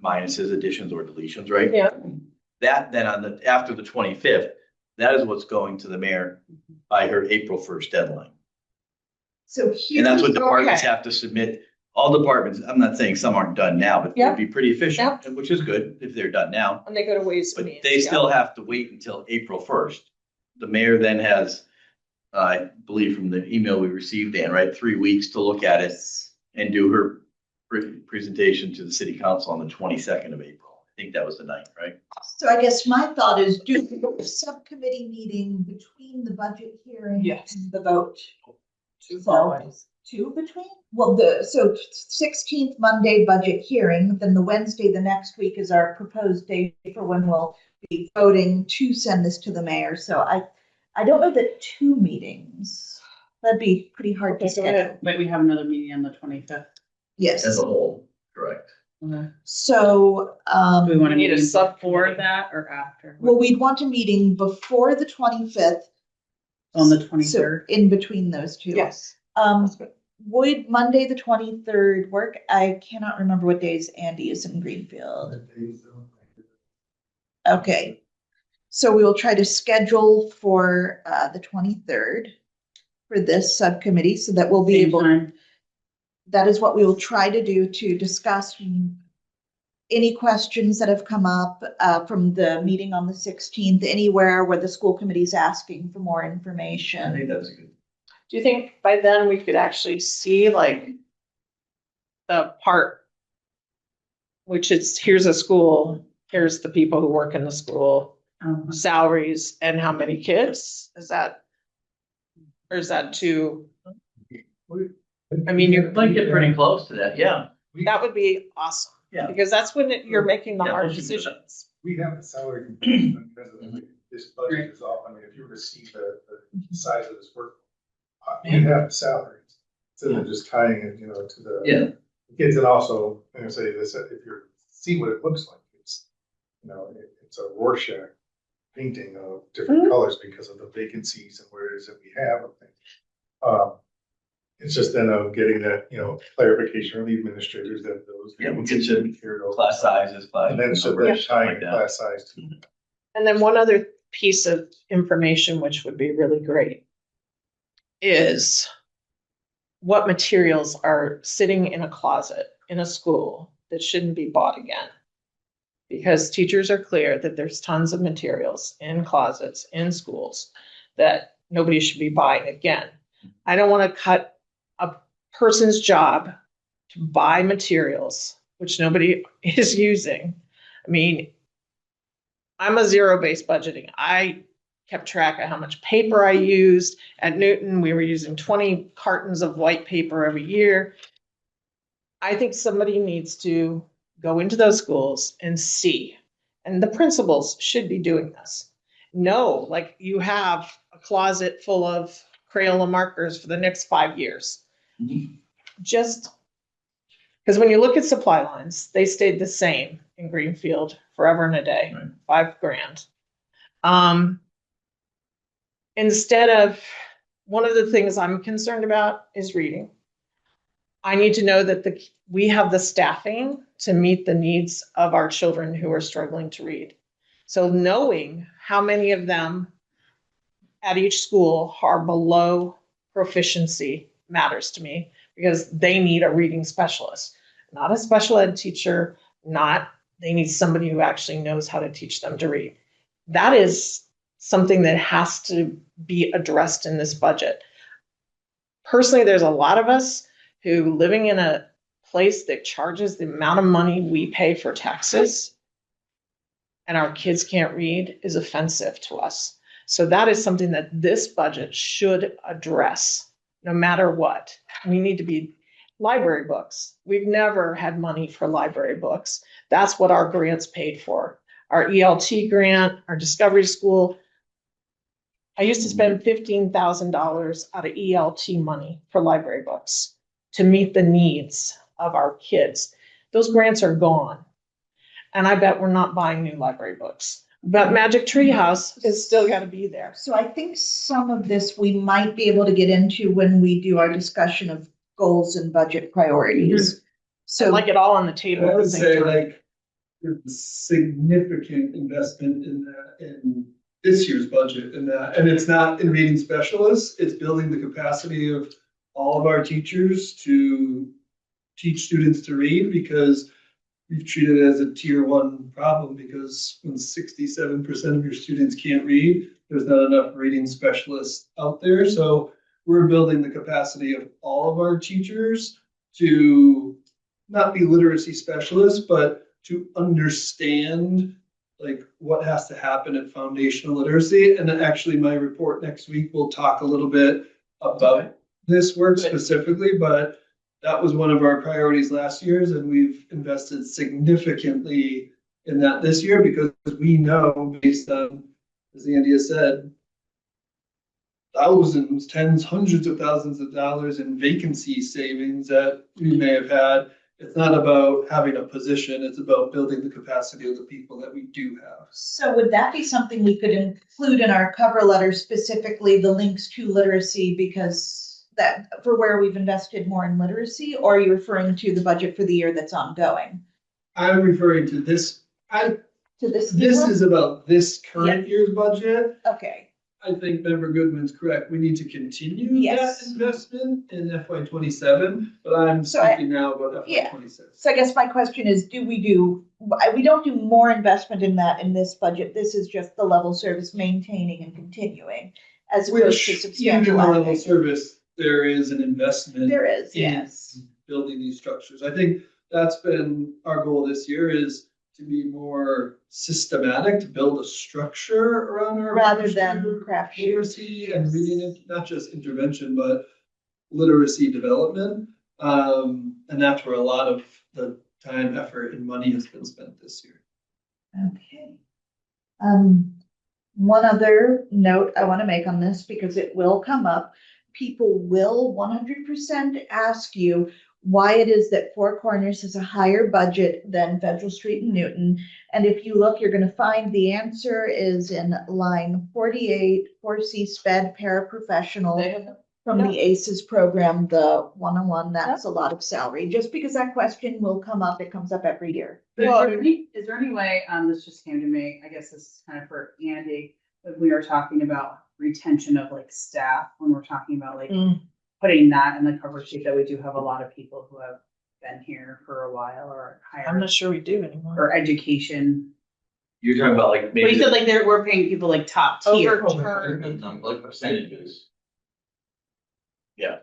minuses, additions or deletions, right? Yeah. that then after the 25th, that is what's going to the mayor by her April 1st deadline. So And that's what here's, departments Okay. have to submit. All departments, I'm not saying some aren't done now, but Yeah. it'd be pretty efficient, which is good if they're done now. And they go to Ways and But Means. they yeah. still have to wait until April 1st. The mayor then has, I believe from the email we received, Dan, right, 3 weeks to look at it and do her presentation to the city council on the 22nd of April. I think that was the 9th, right? so I guess my thought is do a subcommittee meeting between the budget hearing Yes. and the vote. Two So- always. Two between? Well, so 16th Monday budget hearing, then the Wednesday, the next week is our proposed date for when we'll be voting to send this to the mayor. So I don't know that 2 meetings, that'd be pretty hard to Okay, go ahead. schedule. But we have another meeting on the 25th. Yes, As a whole, correct. so, Do we want to Need a meet before subcommittee. that or after? well, we'd want a meeting before the 25th. On the So 23rd? in between those two. Yes. Um, good. would Monday, the 23rd work? I cannot remember what days Andy is in Greenfield. Okay, so we will try to schedule for the 23rd for this subcommittee so that we'll be Same able, time. that is what we will try to do to discuss any questions that have come up from the meeting on the 16th, anywhere where the school committee is asking for more I information. think that's good. Do you think by then we could actually see like the part, which is, here's a school, here's the people who work in the school, salaries and how many kids? Is that, or is that too, I mean, You might get pretty close to that, yeah. that would be awesome. Yeah. Because that's when you're making the Yeah, hard we should do that. decisions. We have the salary component because of this budget is off. I mean, if you were to see the size of this work, we have salaries. So they're just tying it, to the. Yeah. Kids, and also, I'm gonna say this, if you see what it looks like, it's, it's a Rorschach painting of different colors because of the vacancies and where it is that we have. I think. It's just then of getting that, clarification from the administrators that those. Yeah, we'll get you vacancies carried over. Class sizes, class. And then so numbers, they're tying like that. class size to. And then one other piece of information, which would be really great, is what materials are sitting in a closet in a school that shouldn't be bought again. Because teachers are clear that there's tons of materials in closets in schools that nobody should be buying again. I don't want to cut a person's job to buy materials which nobody is using. I mean, I'm a zero-based budgeting. I kept track of how much paper I used. At Newton, we were using 20 cartons of white paper every year. I think somebody needs to go into those schools and see, and the principals should be doing this. No, like you have a closet full of Crayola markers for the next 5 years. Mhm. Just because when you look at supply lines, they stayed the same in Greenfield forever and a day, Right. $5,000. Instead of, one of the things I'm concerned about is reading. I need to know that we have the staffing to meet the needs of our children who are struggling to read. So knowing how many of them at each school are below proficiency matters to me, because they need a reading specialist, not a special ed teacher, they need somebody who actually knows how to teach them to read. That is something that has to be addressed in this budget. Personally, there's a lot of us who living in a place that charges the amount of money we pay for taxes and our kids can't read is offensive to us. So that is something that this budget should address, no matter what. We need to be library books. We've never had money for library books. That's what our grants paid for. Our ELT grant, our Discovery School. I used to spend $15,000 out of ELT money for library books to meet the needs of our kids. Those grants are gone. And I bet we're not buying new library books. But Magic Tree House is still got to be there. So I think some of this we might be able to get into when we do our discussion of goals and budget priorities. So So like it all on the table. I at would the same say time. like, there's a significant investment in that, in this year's budget in that. And it's not in reading specialists, it's building the capacity of all of our teachers to teach students to read, because we've treated it as a tier one problem, because when 67% of your students can't read, there's not enough reading specialists out there. So we're building the capacity of all of our teachers to not be literacy specialists, but to understand like what has to happen at foundational literacy. And then actually my report next week will talk a little bit about this work specifically, but that was one of our priorities last year's, and we've invested significantly in that this year, because we know based on, as Andy has said, thousands, tens, hundreds of thousands of dollars in vacancy savings that we may have had. It's not about having a position, it's about building the capacity of the people that we do have. So would that be something we could include in our cover letter, specifically the links to literacy, because that for where we've invested more in literacy, or are you referring to the budget for the year that's ongoing? I'm referring to this, To this? this year? is about this current year's budget. Okay, I think Member Goodman's correct. We need to continue that Yes. investment in FY '27, but I'm So speaking now about FY yeah. '26. so I guess my question is, we don't do more investment in that in this budget, this is just the level service maintaining and continuing, as opposed to Which, even in substantial. the level upgrade. service, there is an investment There is, in yes. building these structures. I think that's been our goal this year, is to be more systematic, to build a structure around our. Rather than craft sheets. Literacy and reading, not just intervention, but literacy development. And that's where a lot of the time, effort, and money has been spent this year. Okay. One other note I want to make on this, because it will come up. People will 100% ask you why it is that Four Corners has a higher budget than Federal Street and Newton. And if you look, you're going to find the answer is in line 48, 4C SPED paraprofessional from the ACES program, the one-on-one, that's a lot of salary. Just because that question will come up, it comes up every year. Is there any way, this just came to me, I guess this is kind of for Andy, but we are talking about retention of like staff, when we're talking about like putting that in the cover sheet, that we do have a lot of people who have been here for a while or I'm higher, not sure we do anymore. or education. You're talking about like But maybe you said like we're paying people like top tier. like percentages. Yeah.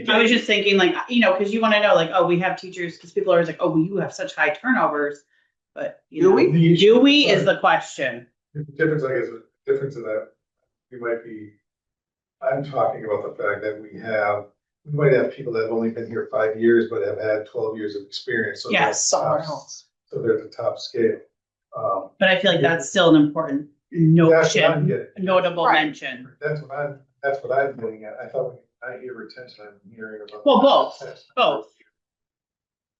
I was just thinking like, because you want to know like, oh, we have teachers, because people are always like, oh, well, you have such high turnovers. But do we is the question. The difference, I guess, the difference in that, we might be, I'm talking about the fact that we might have people that have only been here 5 years, but have had 12 years of experience. So Yes, they're somewhere top- else. So they're at the top scale. But I feel like that's still an important That's what I'm notion, getting. notable mention. That's what I'm getting at. I thought when I hear retention, I'm hearing about. Well, both.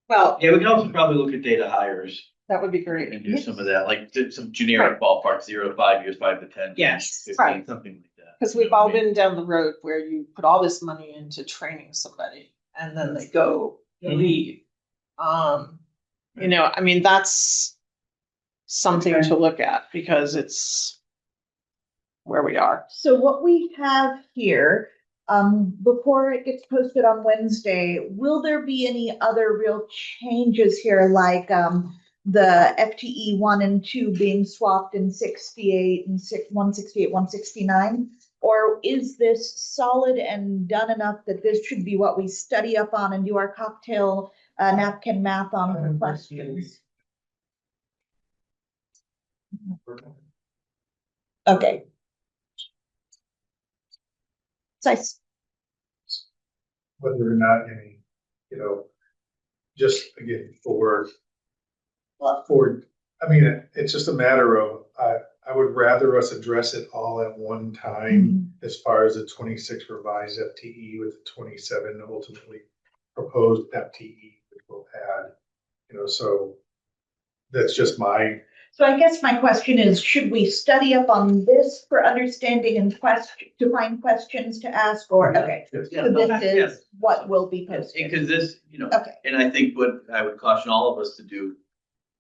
Well, Yeah, we can also probably look at data hires that would be great. and do some of that, like some generic ballpark, 0 to 5 years, 5 to 10. Yes, 15, right. something like that. Because we've all been down the road where you put all this money into training somebody and then they go leave. I mean, that's something to look at, because it's where we are. So what we have here, before it gets posted on Wednesday, will there be any other real changes here, like the FTE 1 and 2 being swapped in 68 and 168, 169? Or is this solid and done enough that this should be what we study up on and do our cocktail napkin math on for questions? Okay. So Whether or not any, just again, I mean, it's just a matter of, I would rather us address it all at one time, as far as the 26 revised FTE with the 27 ultimately proposed FTE, which we'll add, so that's just my. So I guess my question is, should we study up on this for understanding and to find questions to ask, or, okay, Yes. so this is what will be posted? Because this, Okay. and I think what I would caution all of us to do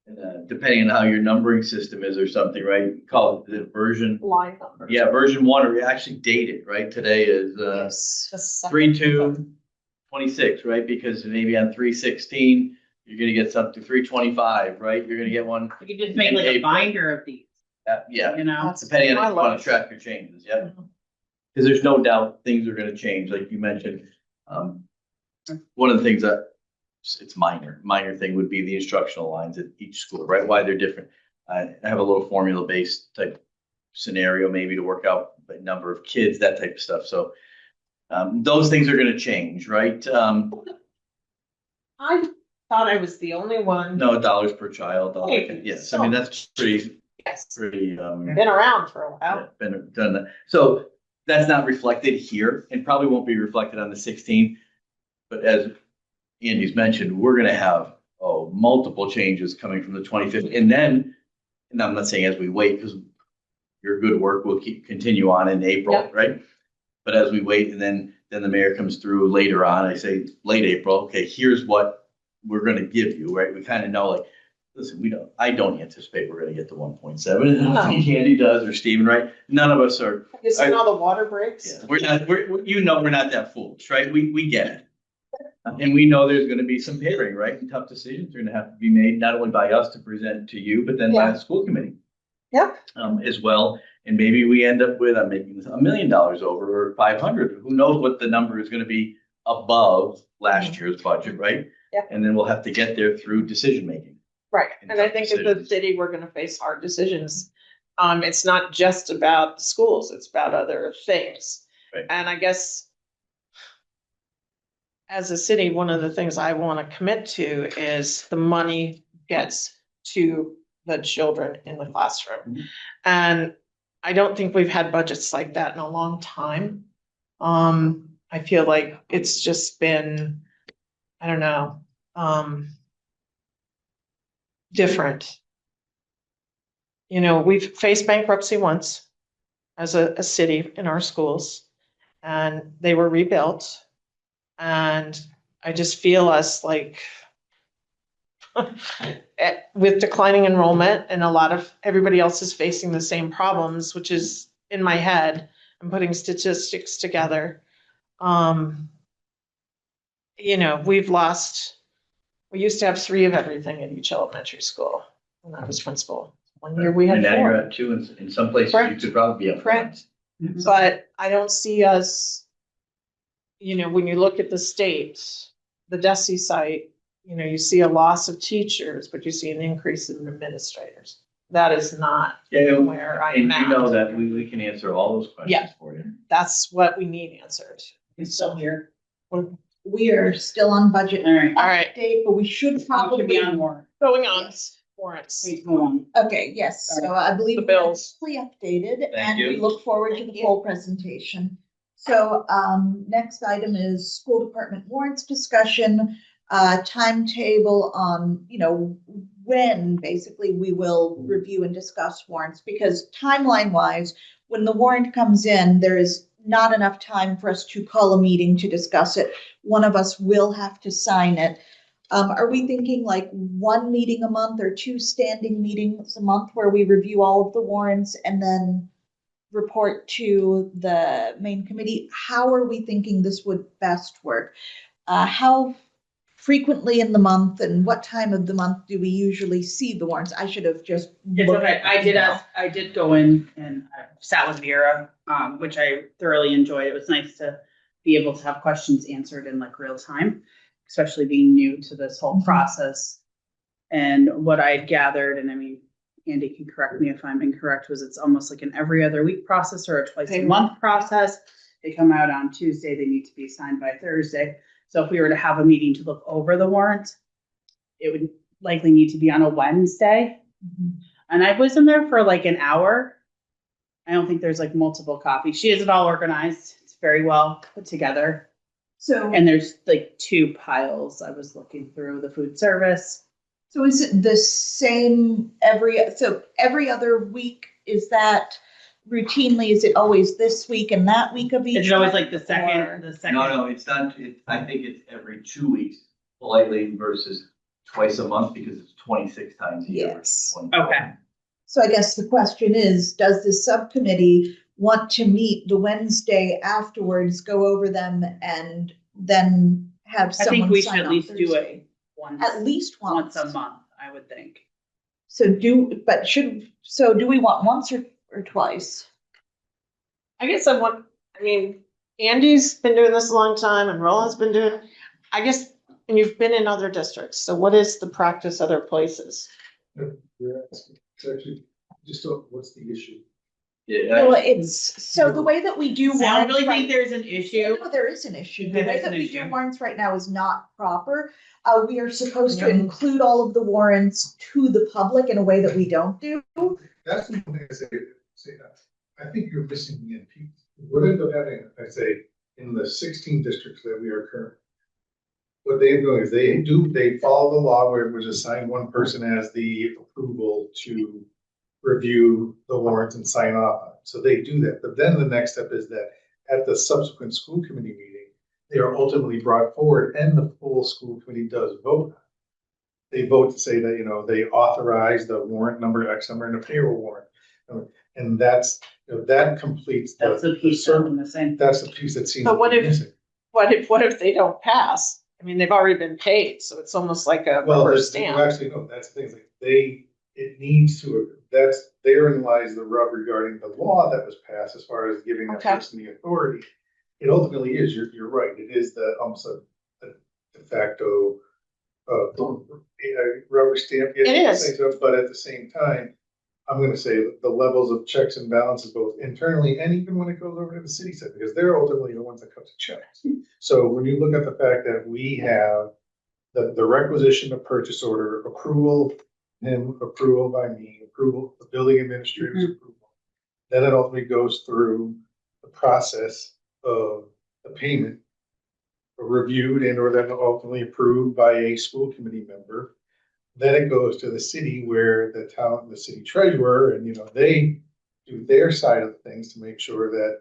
And depending on how your numbering system is or something, right? Call it the version. Line number. Yeah, version 1, or actually date it, right? Today is Yes. 3/2/26, right? Because maybe on 3/16, you're gonna get something 3/25, right? You're gonna get one. You could just make like a April. binder of these, Yeah, you know? depending on I how you wanna love- track your changes, yeah. Because there's no doubt things are gonna change, like you mentioned. One of the things that it's minor thing would be the instructional lines at each school, right? Why they're different. I have a little formula-based type scenario maybe to work out the number of kids, that type of stuff. So those things are gonna change, right? I thought I was the only one. No, dollars per child. Okay, Yes, I mean, that's pretty, Yes. pretty, Been around for a while. been done that. So that's not reflected here and probably won't be reflected on the 16th. But as Andy's mentioned, we're gonna have, multiple changes coming from the 25th. And then, and I'm not saying as we wait, because your good work will continue on in April, Yep. right? But as we wait, and then the mayor comes through later on, I say late April, okay, here's what we're gonna give you, right? We kind of know, like, listen, I don't anticipate we're gonna get to 1.7. I don't think Andy does, or Steven, right? None of us are. Have you seen all the water breaks? Yeah, we're not that foolish, right? We get it. And we know there's gonna be some pairing, right? And tough decisions are gonna have to be made, not only by us to present to you, but then by the school committee. Yep. As well. And maybe we end up with, I'm making this $1 million over, or 500. Who knows what the number is gonna be above last year's budget, right? Yeah. And then we'll have to get there through decision making. Right, And and I tough think as a decisions. city, we're gonna face hard decisions. It's not just about schools, it's about other things. Right. And I guess as a city, one of the things I wanna commit to is the money gets to the children in the classroom. Mhm. And I don't think we've had budgets like that in a long time. I feel like it's just been, I don't know, different. You know, we've faced bankruptcy once as a city in our schools, and they were rebuilt. And I just feel us like with declining enrollment, and everybody else is facing the same problems, which is in my head. I'm putting statistics together. You know, we used to have 3 of everything at each elementary school when I was principal. One year we had And now you're 4. at 2, and in some places you Correct. could probably be up. Correct. But I don't see us, you know, when you look at the state, the DESI site, you know, you see a loss of teachers, but you see an increase in administrators. That is not Yeah, where I and am you know at. that we can answer all those Yeah. questions for you. That's what we need answered. It's still here. We are still on budget All right. All right, update, but we should Should be probably. on more. going on, warrants. Please go on. Okay, yes, so I believe. The bills. we're fully updated, Thank and you. we look forward to the full presentation. So, next item is school department warrants discussion, timetable on, when basically we will review and discuss warrants, because timeline wise, when the warrant comes in, there is not enough time for us to call a meeting to discuss it. One of us will have to sign it. Are we thinking like 1 meeting a month or 2 standing meetings a month where we review all of the warrants and then report to the main committee? How are we thinking this would best work? How frequently in the month and what time of the month do we usually see the warrants? I should have just. It's looked okay. at I the did email. I did go in and sat with Vera, which I thoroughly enjoyed. It was nice to be able to have questions answered in like real time, especially being new to this whole process. And what I gathered, and I mean, Andy can correct me if I'm incorrect, was it's almost like an every other week process or a twice a month process. They come out on Tuesday, they need to be signed by Thursday. So if we were to have a meeting to look over the warrant, it would likely need to be on a Wednesday. And I was in there for like an hour. I don't think there's like multiple copies. She has it all organized. It's very well put together. So, And there's like 2 piles. I was looking through the food service. so is it the same every other week? Is that routinely, is it always this week and that week of each? Is it always month, like the or- second? No, it's not, I think it's every 2 weeks politely versus twice a month because it's 26 times a year. Yes. 24. Okay. So I guess the question is, does the subcommittee want to meet the Wednesday afterwards, go over them, and then have I think someone we should sign at off least do Thursday? it once, At least once once. a month, I would think. So do we want once or twice? I guess I mean, Andy's been doing this a long time and Roland's been doing, I guess, and you've been in other districts. So what is the practice other places? You're asking, it's actually, what's the issue? Yeah, Well, it's, so the way that we do I don't warrants. really think right- there's an issue. No, there is an issue. You The think way there's that an we do issue? warrants right now is not proper. We are supposed to Yeah. include all of the warrants to the public in a way that we don't do. That's the thing I say that. I think you're missing the NP. What end up having, I say, in the 16 districts that we are current. What they're doing is they follow the law where it was assigned one person as the approval to review the warrants and sign off on it. So they do that. But then the next step is that at the subsequent school committee meeting, they are ultimately brought forward and the full school committee does vote. They vote to say that, they authorize the warrant number X number in a payroll warrant. And that's, that completes That's the piece that I'm missing. that's the piece that seems But to what be if- missing. What if they don't pass? I mean, they've already been paid, so it's almost like a Well, rubber that's, stamp. actually, no, that's the thing, like, it needs to, therein lies the rub regarding the law that was passed as far as giving that Okay. person the authority. It ultimately is, you're right, it is the, almost a de facto, rubber stamp. It is. But at the same time, I'm gonna say the levels of checks and balances, both internally and even when it goes over to the city side, because they're ultimately the ones that cut the checks. So when you look at the fact that we have the requisition of purchase order, approval by me, approval, the building administrator's approval. Then it ultimately goes through the process of the payment, reviewed and or then ultimately approved by a school committee member. Then it goes to the city where the city treasurer, and, they do their side of things to make sure that,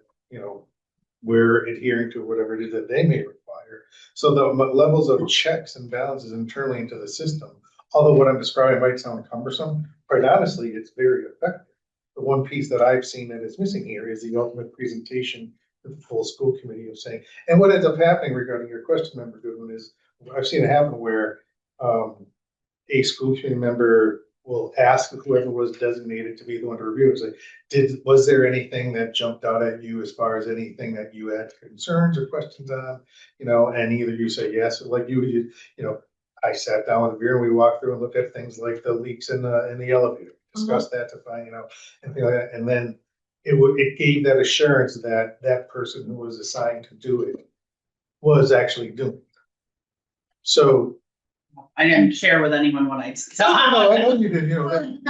we're adhering to whatever it is that they may require. So the levels of checks and balances internally into the system, although what I'm describing might sound cumbersome, quite honestly, it's very effective. The one piece that I've seen that is missing here is the ultimate presentation to the full school committee of saying, and what ends up happening regarding your question, Member Goodwin, is I've seen it happen where, a school committee member will ask whoever was designated to be the one to review it, say, was there anything that jumped out at you as far as anything that you had concerns or questions on? And either you say yes, or like I sat down with a beer and we walked through and looked at things like the leaks in the elevator, discussed that to find, and things like that. And then it gave that assurance that that person who was assigned to do it was actually doing it. So I didn't share with anyone what I saw. I know you did,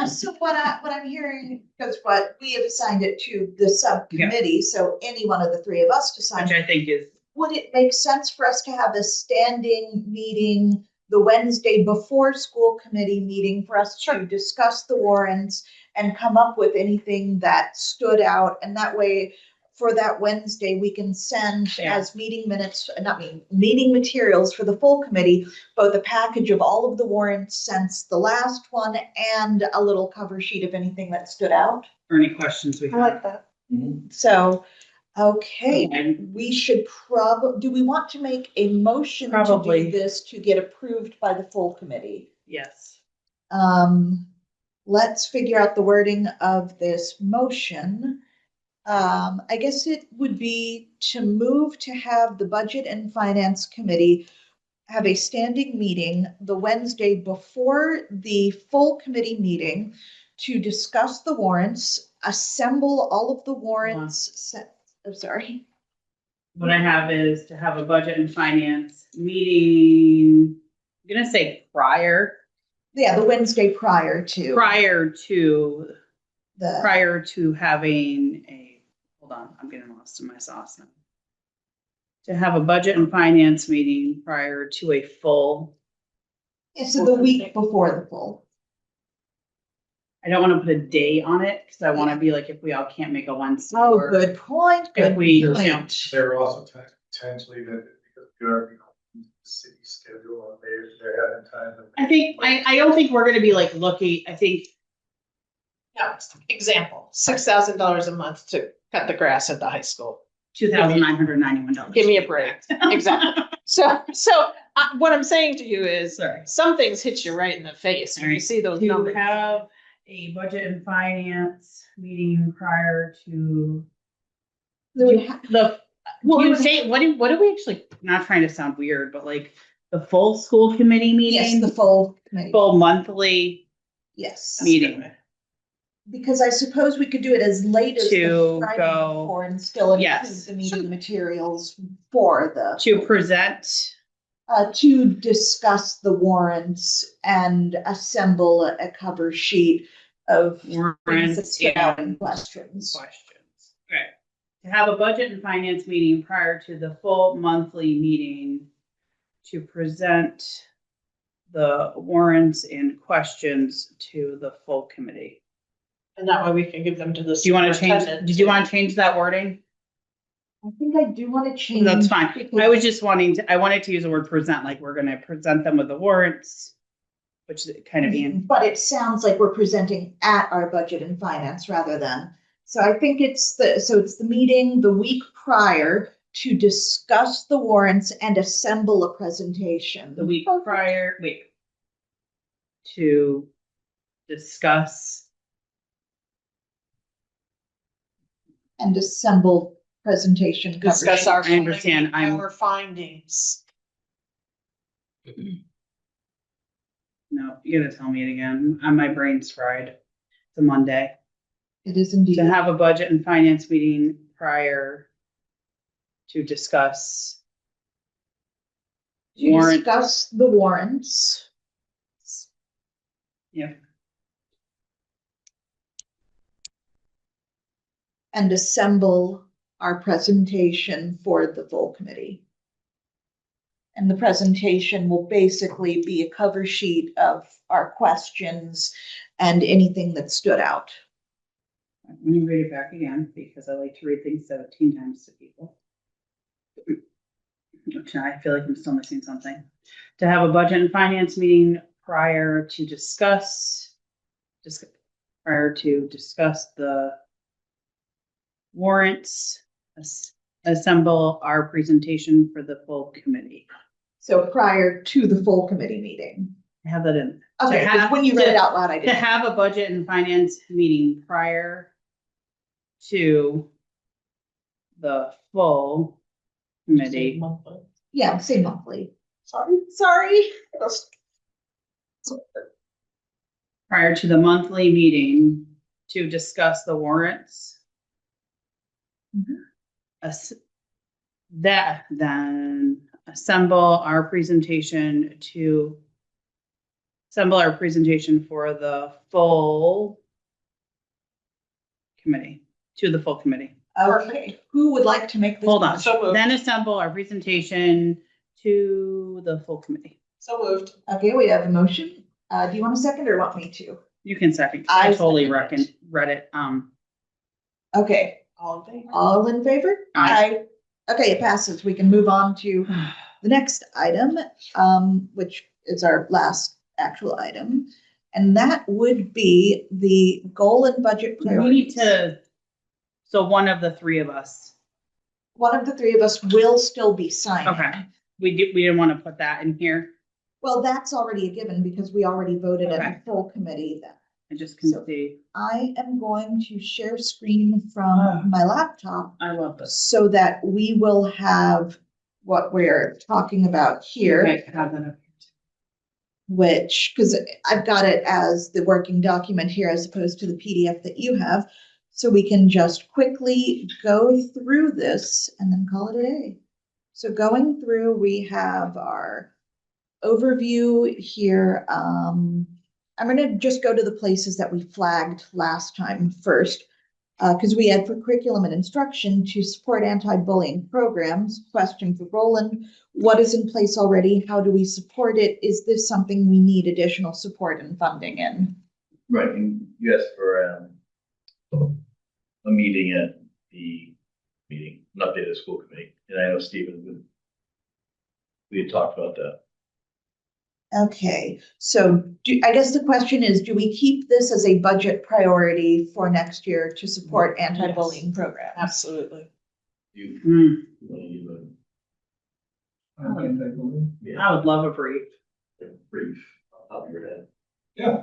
So what I'm hearing, because what we have assigned it to the subcommittee, so any one of the three of us to sign. Which I think is, Would it make sense for us to have a standing meeting the Wednesday before school committee meeting for us to discuss the warrants and come up with anything that stood out? And that way, for that Wednesday, we can send as meeting materials for the full committee, both a package of all of the warrants since the last one and a little cover sheet of anything that stood out. or any questions we I have. like that. So, okay, Okay. we should do we want to make a motion to Probably. do this to get approved by the full committee? Yes. Let's figure out the wording of this motion. I guess it would be to move to have the Budget and Finance Committee have a standing meeting the Wednesday before the full committee meeting to discuss the warrants, assemble all of the warrants. I'm sorry. What I have is to have a budget and finance meeting, I'm gonna say prior Yeah, the Wednesday prior to having hold on, I'm getting lost in my sauce now. To have a budget and finance meeting prior to a full, Yeah, so the week before the full. I don't wanna put a day on it, cause I wanna be like, if we all can't make a Wednesday. Oh, or good point. If Good we, point. there are also potentially that because city schedule and they're having time. I think, I don't think we're gonna be like looking, I think, Yeah, example, $6,000 a month to cut the grass at the high school. $2,991. Give me a break. Exactly. So, what I'm saying to you is, Sorry. some things hit you right in the face when you see those To numbers. have a budget and finance meeting prior to the, Well, you say, what do we actually, not trying to sound weird, but like the full school committee yes, meeting? the full committee, Full monthly yes. meeting. Because I suppose we could do it as late as the To Friday go- before and still include Yes. the meeting materials for the. To present, To discuss the warrants and assemble a cover sheet of things that warrants stood out in and questions. questions. Okay. To have a budget and finance meeting prior to the full monthly meeting to present the warrants and questions to the full committee. And that way we can give them to the. Do you want to change, superintendent. did you want to change that wording? I think I do want to change. That's fine. because- I was just I wanted to use the word present, like we're gonna present them with the warrants, which is kind of being, But it sounds like we're presenting at our budget and finance rather than. So I think it's the meeting the week prior to discuss the warrants and assemble a presentation. the week prior, to discuss, And assemble presentation. cover Discuss sheet. our. I understand, Our findings. no, you gotta tell me it again, my brain's fried. It's a Monday. It is indeed. To have a budget and finance meeting prior to discuss To warrant, discuss the warrants. yeah, And assemble our presentation for the full committee. And the presentation will basically be a cover sheet of our questions and anything that stood out. let me read it back again, because I like to read things 17 times to people. Which I feel like I'm still missing something. To have a budget and finance meeting prior to discuss the warrants, assemble our presentation for the full committee. So prior to the full committee meeting. I have that in. Okay, 'cause when you read it out loud, I To didn't. have a budget and finance meeting prior to the full committee. Yeah, say monthly. Sorry. Prior to the monthly meeting to discuss the warrants. Mhm. Then assemble our presentation for the full committee, to the full committee. Okay, who would like to make this? Hold on, So moved. then assemble our presentation to the full committee. So moved. Okay, we have a motion. Do you want a second or want me to? You can second, 'cause I I totally second read it, Okay, All in favor? all in favor? Aye. Okay, it passes. We can move on to the next item, which is our last actual item. And that would be the goal and budget we need priorities. to, so one of the three of us, One of the three of us will still be signing. okay, we didn't want to put that in here, Well, that's already a given because we already voted at Okay. a full committee that I just can So- see, I am going to share screen from my laptop I love this. so that we will have what we're talking about here, Okay, have that up. which, because I've got it as the working document here as opposed to the PDF that you have. So we can just quickly go through this and then call it a day. So going through, we have our overview here. I'm going to just go to the places that we flagged last time first, because we had for curriculum and instruction to support anti-bullying programs. Question for Roland: what is in place already? How do we support it? Is this something we need additional support and funding in? Right, and you asked for a meeting at the meeting, an updated school committee, and I know Stephen would We had talked about that. Okay, so I guess the question is, do we keep this as a budget priority for next year to support anti-bullying programs? Absolutely. You, Hmm, you I would love a brief. brief off your head. Yeah.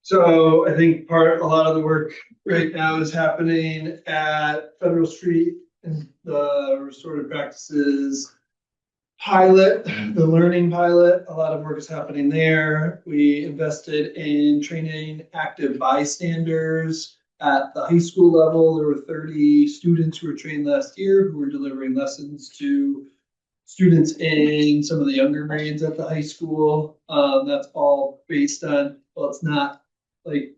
So I think a lot of the work right now is happening at Federal Street and the restorative practices pilot, the learning pilot. A lot of work is happening there. We invested in training active bystanders at the high school level. There were 30 students who were trained last year who were delivering lessons to students in some of the younger grades at the high school. That's all based on, well, it's not like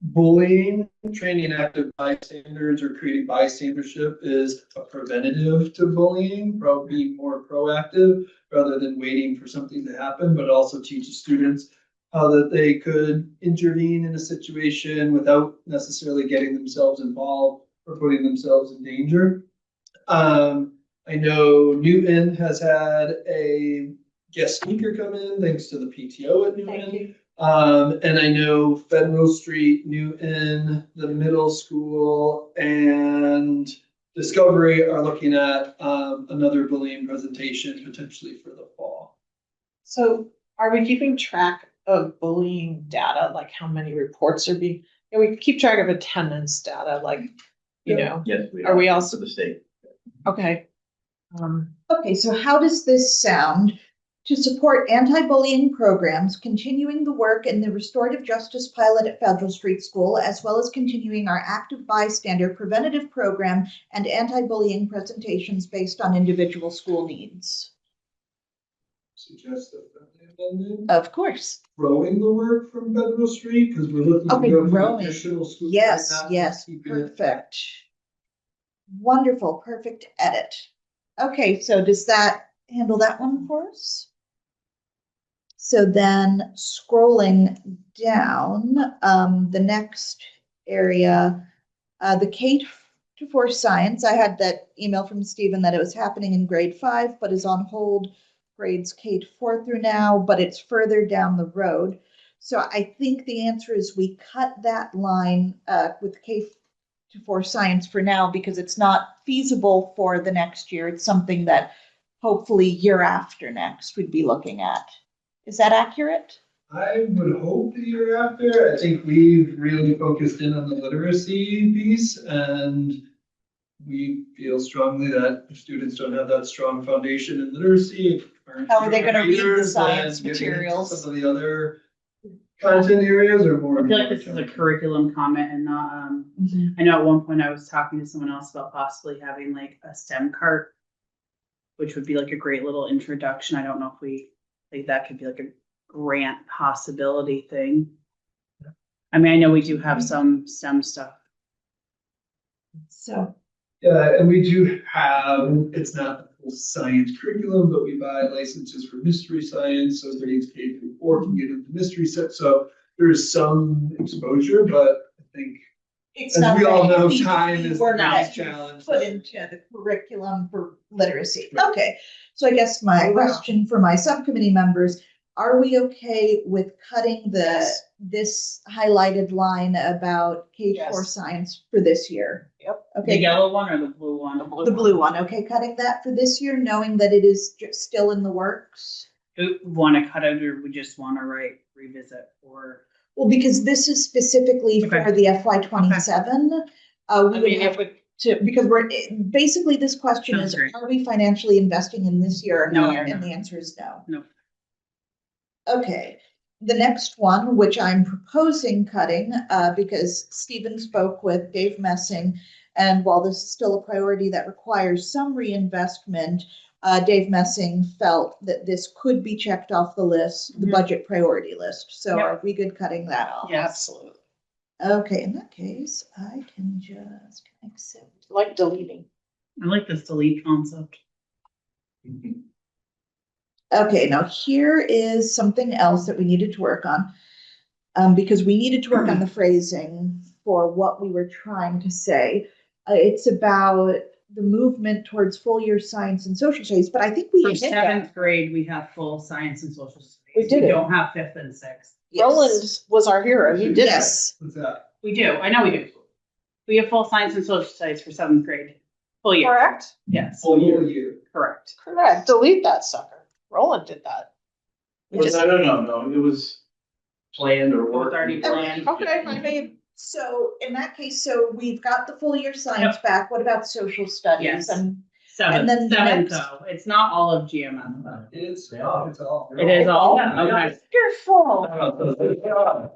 bullying. Training active bystanders or creating bystandership is a preventative to bullying, probably being more proactive rather than waiting for something to happen, but also teaches students how that they could intervene in a situation without necessarily getting themselves involved or putting themselves in danger. I know Newton has had a guest speaker come in, thanks to the PTO at Newton. And I know Federal Street, Newton, the middle school, and Discovery are looking at another bullying presentation potentially for the fall. So are we keeping track of bullying data, like how many reports are being, we keep track of attendance data, like, you know, Yes, Are we also- for the state? okay. Okay, so how does this sound? To support anti-bullying programs, continuing the work in the restorative justice pilot at Federal Street School, as well as continuing our active bystander preventative program and anti-bullying presentations based on individual school needs. Suggest a friendly amendment, Of course. growing the work from Federal Street, because we're looking to Okay, go for growing. additional schools. Yes, right now, yes, keeping it- perfect. Wonderful, perfect edit. Okay, so does that handle that one for us? So then scrolling down, the next area, the K-4 science, I had that email from Stephen that it was happening in grade 5, but is on hold grades K-4 through now, but it's further down the road. So I think the answer is we cut that line with K-4 science for now because it's not feasible for the next year. It's something that hopefully year after next we'd be looking at. Is that accurate? I would hope the year after. I think we've really focused in on the literacy piece, and we feel strongly that if students don't have that strong foundation in literacy, How are they gonna read the readers, science then getting into materials? some of the other content areas are more. I feel like this is a curriculum comment and not, I know at one point I was talking to someone else about possibly having like a STEM cart, which would be like a great little introduction. I don't know if we, like that could be like a grant possibility thing. I mean, I know we do have some STEM stuff. So, Yeah, and we do have, it's not the full science curriculum, but we buy licenses for mystery science, so grades K-4 can get into mystery set, so there is some exposure, but I think it's as not we all a know, heavy time is the word biggest that you challenge. put into the curriculum for literacy. Okay, so I guess my question for my subcommittee members, are we okay with cutting this highlighted line about K-4 Yes. science for this year? Yep. The Okay, yellow one or the blue one? the blue one, okay, cutting that for this year, knowing that it is still in the works? Do we want to cut it or we just want to revisit or? Well, because this is specifically for Okay. the FY27. We I would mean, have if we, to, because we're, basically this question Sounds is, great. are we financially investing in this year or No, not? you're And not. the answer is no. No. Okay, the next one, which I'm proposing cutting, because Stephen spoke with Dave Messing, and while this is still a priority that requires some reinvestment, Dave Messing felt that this could be checked off the list, the Mhm. budget priority list. So Yep. are we good cutting that off? Yeah. absolutely, Okay, in that case, I can just accept. like deleting. I like this delete concept. Okay, now here is something else that we needed to work on. Because we needed to work on the phrasing for what we were trying to say. It's about the movement towards full year science and social studies, but I think we For hit that. seventh grade, we have full science and social studies. We did it. don't have fifth and sixth. Yes. Roland was our hero. He did Yes. What's that? We do, I know we do. We have full science and social studies for seventh grade. Full it. year, Correct? yes, Full year. correct. Correct. Delete that sucker. Roland did that. We Well, just- no, it was planned or It was worked. already planned. Okay, I mean, so in that case, so we've got the full year science back. What about social studies? Yes. And Seventh, then the seventh next- though, it's not all of GMS though. It's all. It is all, Yeah. okay. Wonderful. Oh,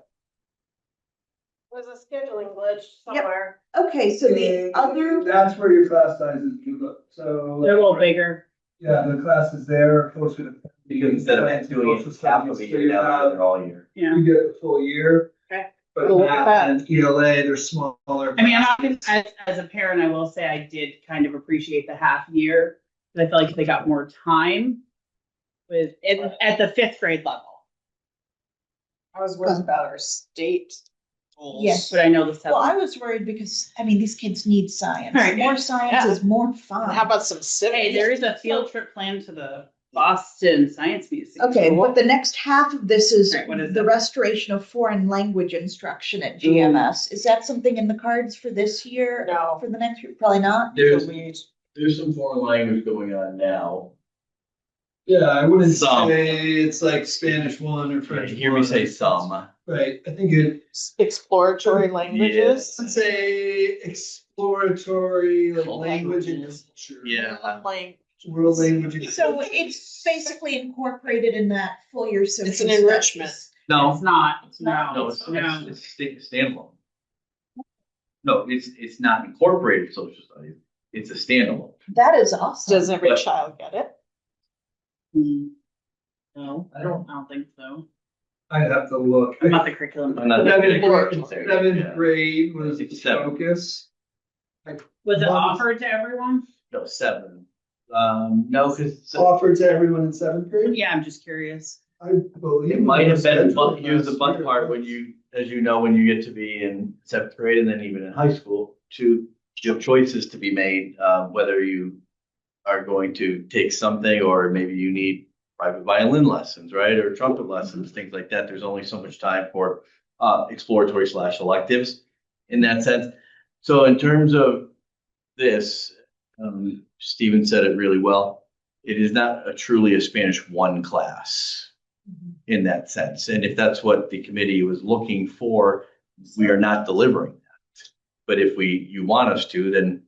There's a scheduling glitch somewhere. okay, so the other, That's where your class sizes do look, so. They're a little bigger. Yeah, the classes there are closer to. Because instead of doing it half of a year, now they're doing it all year. Yeah. You get the full year. Okay. But Cool. math and ELA, they're smaller. I mean, as a parent, I will say I did kind of appreciate the half year. But I feel like they got more time at the fifth grade level. I was worried about our state goals. Yes. But I know the well, I seventh. was worried because, I mean, these kids need science. Right. More science Yeah. is more fun. How about some civics? Hey, there is a field trip planned to the Boston Science Museum. Okay, but the next half of this is Right, what is the it? restoration of foreign language instruction at GMS. Is that something in the cards for this year? No. For the next year? Probably not. There's some foreign language going on now. Yeah, I wouldn't Some. say it's like Spanish one or French. You hear me one. say some. Right, I think it, Exploratory languages. I'd say exploratory, like Cool. language and culture. Yeah. Like, World language. So it's basically incorporated in that full year social It's an studies. enrichment. No, It's not, not. no, no, it's no. standalone. No, it's not incorporated social studies. It's a standalone. That is awesome. does every But- child get it? No, I don't think so. I'd have to look. I'm not the curriculum. I'm not- Seventh grade was the It's seven. focus. Was it offered to everyone? No, 7. No, because Offered to everyone in seventh grade? Yeah, I'm just curious. I believe. it might have been, scheduled here's the last fun year. part, when you, as you know, when you get to be in 7th grade and then even in high school, you have choices to be made, whether you are going to take something or maybe you need private violin lessons, right? Or trumpet lessons, things like that. There's only so much time for exploratory / electives in that sense. So in terms of this, Stephen said it really well. It is not truly a Spanish 1 class in that sense. And if that's what the committee was looking for, we are not delivering that. But if you want us to, then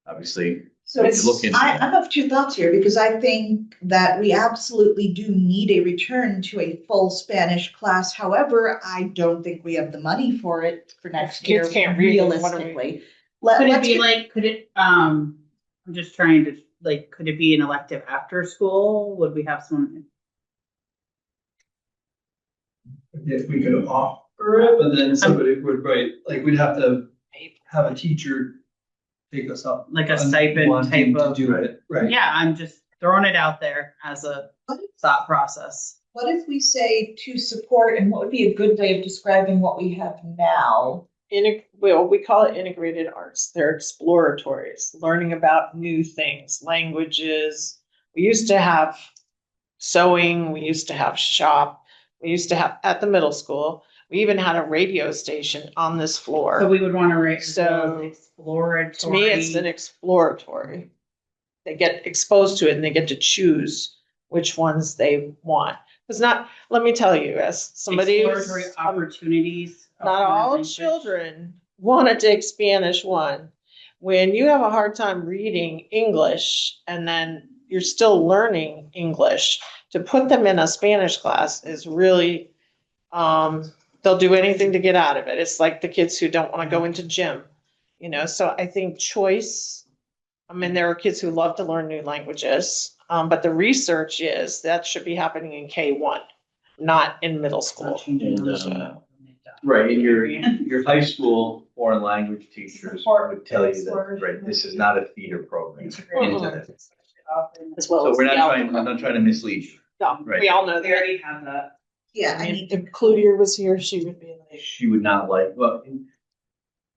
obviously So we can look into that. I'm of two thoughts here because I think that we absolutely do need a return to a full Spanish class. However, I don't think we have the money for it for next year. Kids can't read, then what do we- Realistically. Could it Let's be get- like, I'm just trying to, like, could it be an elective after school? Would we have someone? If we could offer it, but then somebody would write, like, we'd have to have a teacher take us up. Like a on stipend wanting type to of- Do it, right. Yeah, I'm just throwing it out there as a thought process. What if we say to support, and what would be a good way of describing what we have now? Well, we call it integrated arts. They're exploratories, learning about new things, languages. We used to have sewing, we used to have shop, we used to have at the middle school. We even had a radio station on this So floor. we would want to rate So, exploratory. To me, it's an exploratory. They get exposed to it and they get to choose which ones they want. It's not, let me tell you, as somebody who's, Exploratory opportunities. of not foreign all language. children want to take Spanish 1. When you have a hard time reading English and then you're still learning English, to put them in a Spanish class is really, they'll do anything to get out of it. It's like the kids who don't want to go into gym, so I think choice. I mean, there are kids who love to learn new languages, but the research is that should be happening in K1, not in middle school. Right, and your high school foreign language teachers would tell you that, right, this is not a feeder program into this. As well So as we're the I'm not trying to mislead you. No, Right. we all know We that. already have that. Yeah, I I mean, mean, if Cloutier was here, she would be like, She would not like, well,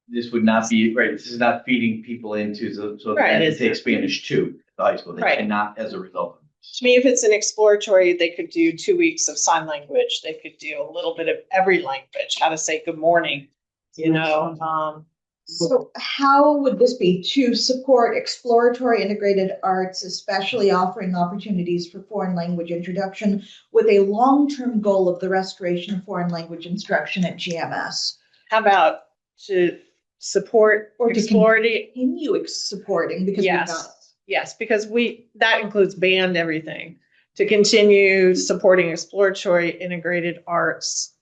this would not be, right, this is not feeding people into, so they Right, have to it's take not. Spanish 2 at the high school. They Right. cannot as a result. To me, if it's an exploratory, they could do 2 weeks of sign language. They could do a little bit of every language, how to say good morning, you know, So how would this be to support exploratory integrated arts, especially offering opportunities for foreign language introduction with a long-term goal of the restoration of foreign language instruction at GMS? how about to support Or to exploratory? continue supporting because we've got. Yes, because that includes band, everything, to continue supporting exploratory integrated arts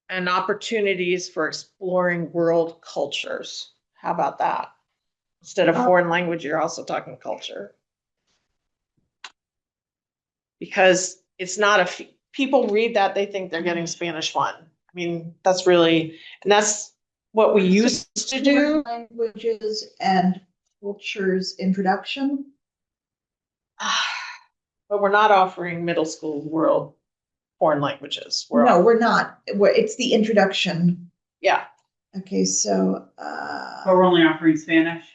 and opportunities for exploring world cultures. How about that? Instead of foreign language, you're also talking culture. Because it's not people read that, they think they're getting Spanish 1. I mean, that's really, and that's what we used to do. Languages and cultures introduction. But we're not offering middle school world foreign languages. No, we're not. It's the introduction. Yeah. Okay, so, But we're only offering Spanish.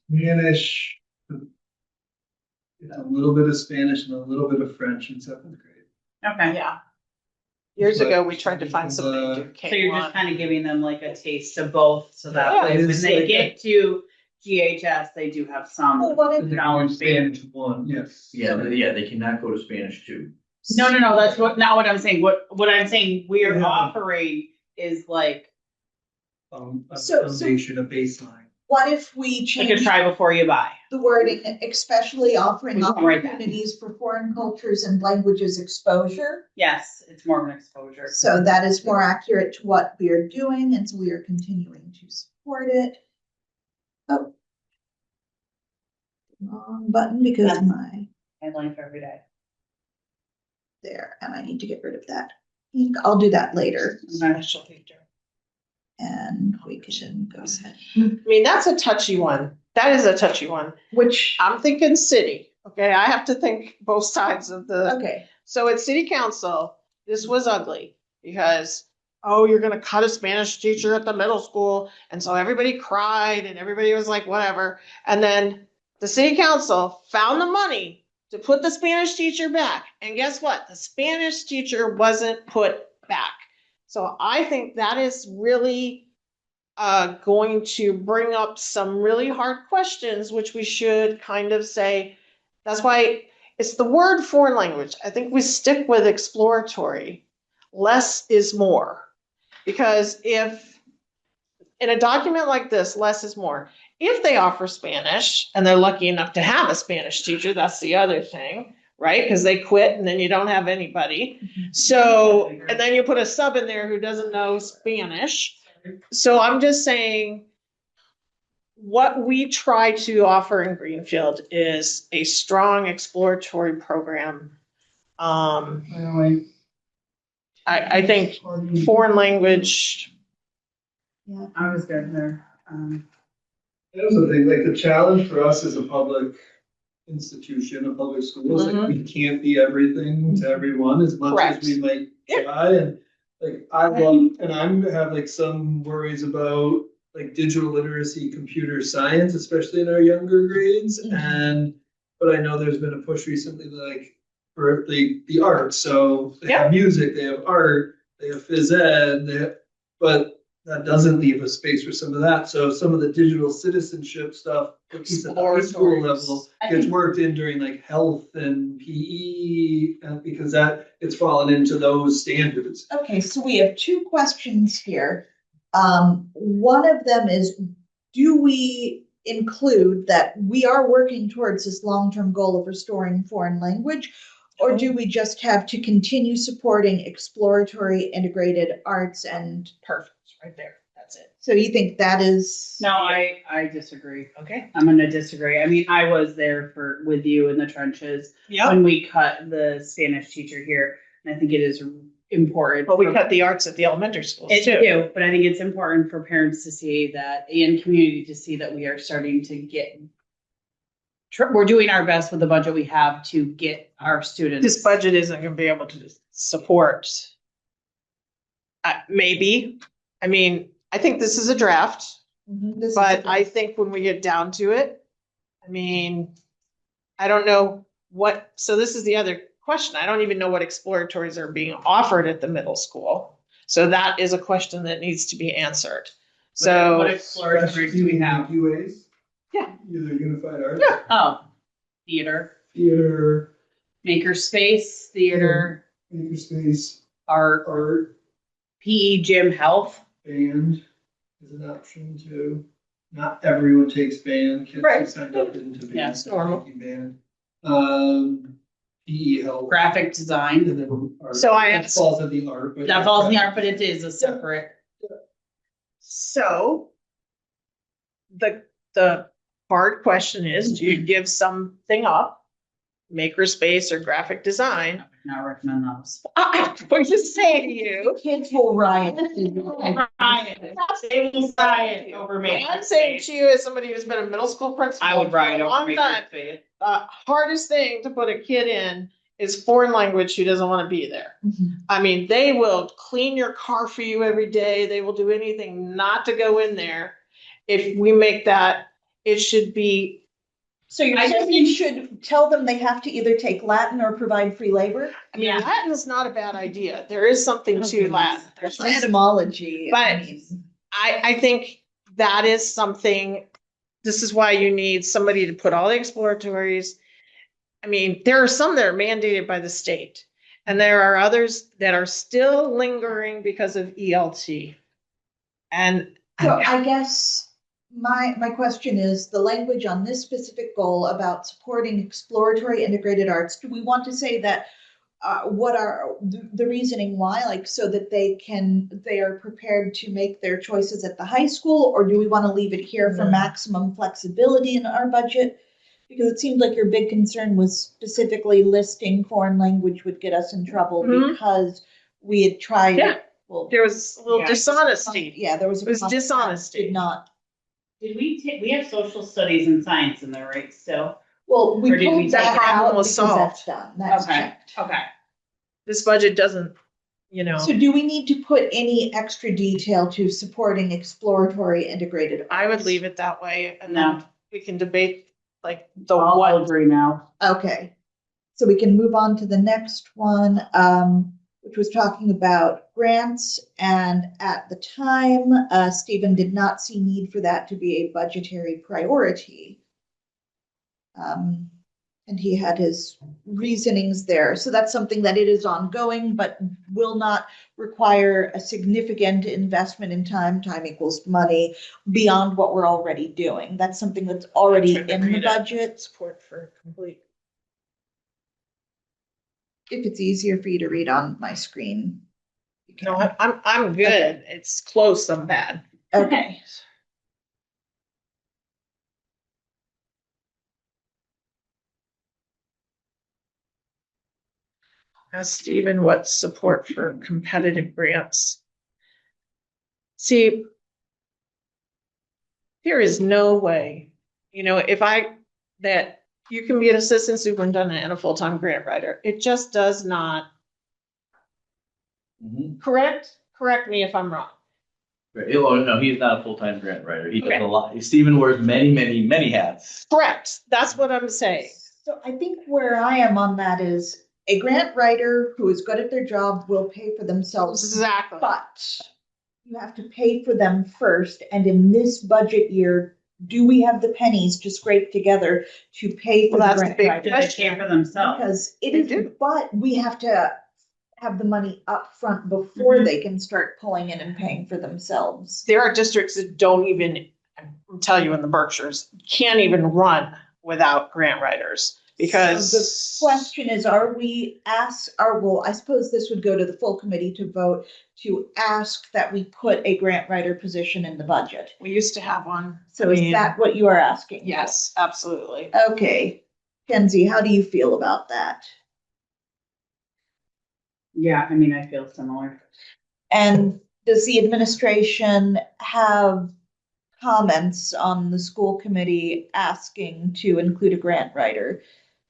Spanish. It's a little bit of Spanish and a little bit of French in 7th grade. Okay. Yeah. Years ago, we tried to find something to So you're just K1. kind of giving them like a taste of both, so that Yeah. way when It's they like get to GHS, they do have some Well, what if- They can knowledge use base. Spanish 1, yes. Yeah, they cannot go to Spanish 2. No, that's not what I'm saying. What I'm saying we're Yeah. offering is like A So- foundation, a baseline. what if we a change try before you buy. the wording, especially offering We can write that. opportunities for foreign cultures and languages exposure? Yes, it's more of an exposure. So that is more accurate to what we are doing, and so we are continuing to support it. Oh. Wrong button because That's- my, Headline for every day. there, and I need to get rid of that ink. I'll do that later, Special feature. and we can go ahead. I mean, that's a touchy one. That is a touchy one. Which, I'm thinking city, okay? I have to think both sides of the. okay, So at city council, this was ugly because, oh, you're gonna cut a Spanish teacher at the middle school. And so everybody cried and everybody was like, whatever. And then the city council found the money to put the Spanish teacher back. And guess what? The Spanish teacher wasn't put back. So I think that is really going to bring up some really hard questions, which we should kind of say, that's why it's the word foreign language. I think we stick with exploratory. Less is more. Because if in a document like this, less is more. If they offer Spanish and they're lucky enough to have a Spanish teacher, that's the other thing, right? Because they quit and then you don't have anybody. So, and then you put a sub in there who doesn't know Spanish. So I'm just saying, what we try to offer in Greenfield is a strong exploratory program. I think foreign language. yeah. I was good there. That's the thing, like the challenge for us as a public institution, a public school, is like we can't be everything to everyone as much Correct. as we might Yeah. try. And like I love, and I'm have like some worries about like digital literacy, computer science, especially in our younger grades. Mhm. But I know there's been a push recently like for the arts. So they Yeah. have music, they have art, they have phys ed, but that doesn't leave a space for some of that. So some of the digital citizenship stuff, at least at the high school level, I gets think- worked in during like health and PE, because that it's fallen into those standards. Okay, so we have two questions here. One of them is, do we include that we are working towards this long-term goal of restoring foreign language? Or do we just have to continue supporting exploratory integrated arts and Perfect, right there. That's it. so you think that is? No, I disagree. Okay. I'm gonna disagree. I mean, I was there with you in the trenches Yeah. when we cut the Spanish teacher here, and I think it is important. But we for- cut the arts at the elementary schools It too. do, but I think it's important for parents to see that and community to see that we are starting to get. We're doing our best with the budget we have to get our students. This budget isn't gonna be able to support Maybe. I mean, I think this is a draft, This is but a- I think when we get down to it, I mean, I don't know what, so this is the other question. I don't even know what exploratories are being offered at the middle school. So that is a question that needs to be answered. So. What exploratories do we have? UAs? Yeah. Either unified arts. Yeah. Oh, theater, Theater, makerspace, theater, makerspace, art, art, PE, gym, health. band is an option too. Not everyone takes band, kids who Right. signed up into band. Yeah, it's normal. taking Band. PE help. Graphic design. And then art. So I That asked- falls in the art. but That falls in the art, but it is a separate. So the hard question is, do you give something up, makerspace or graphic design? I would not recommend those. I'm going to say to you. Kids will riot. They will riot over me. I'm saying to you as somebody who's been a middle school principal. I would riot for a over long time, makerspace. the hardest thing to put a kid in is foreign language who doesn't want to be there. Mhm. I mean, they will clean your car for you every day. They will do anything not to go in there. If we make that, it should be, So you're I saying you should tell them they have to either take Latin or provide free labor? I mean, Yeah. Latin's not a bad idea. There is something to Latin. There's etymology. But- I think that is something, this is why you need somebody to put all the exploratories. I mean, there are some that are mandated by the state, and there are others that are still lingering because of ELT. And So I guess my question is, the language on this specific goal about supporting exploratory integrated arts, do we want to say that, what are the reasoning why, like, so that they are prepared to make their choices at the high school, or do we want to leave it here for maximum flexibility in our budget? Because it seemed like your big concern was specifically listing foreign language would get us in trouble Mhm. because we had tried. Yeah. Well, there was a little Yeah. dishonesty. yeah, there was. It was dishonesty. Did not, Did we have social studies and science in there, right, still? well, we Or did we pulled take that that problem out was because that's solved? done, that's Okay. checked. Okay. This budget doesn't, you know, So do we need to put any extra detail to supporting exploratory integrated arts? I would leave it that way and No. then we can debate like the I'll what. agree now. Okay, so we can move on to the next one, which was talking about grants. And at the time, Stephen did not see need for that to be a budgetary priority. And he had his reasonings there. So that's something that it is ongoing, but will not require a significant investment in time. Time equals money beyond what we're already doing. That's something that's already Trying to in the read it. budget. Support for complete. If it's easier for you to read on my screen. you No, can. I'm good. It's close, I'm bad. Okay. Ask Stephen what support for competitive grants. See, there is no way, you know, that you can be an assistant superintendent and a full-time grant writer. It just does not, Mhm. correct me if I'm wrong. Right. Oh, no, he's not a full-time grant writer. He does Okay. a lot. Stephen wears many, many, many hats. Correct, that's what I'm saying. So I think where I am on that is a grant writer who is good at their job will pay for themselves, Exactly. but you have to pay for them first. And in this budget year, do we have the pennies to scrape together to pay for Well, the that's the grant big writer? Did they pay for themselves? Because it They is, do. but we have to have the money up front before Mhm. they can start pulling in and paying for themselves. There are districts that don't even, I'll tell you in the Berkshires, can't even run without grant writers because. So the question is, well, I suppose this would go to the full committee to vote to ask that we put a grant writer position in the budget. We used to have one. So I is mean, that what you are asking? Yes, absolutely. Okay. Kenzie, how do you feel about that? Yeah, I mean, I feel similar. And does the administration have comments on the school committee asking to include a grant writer?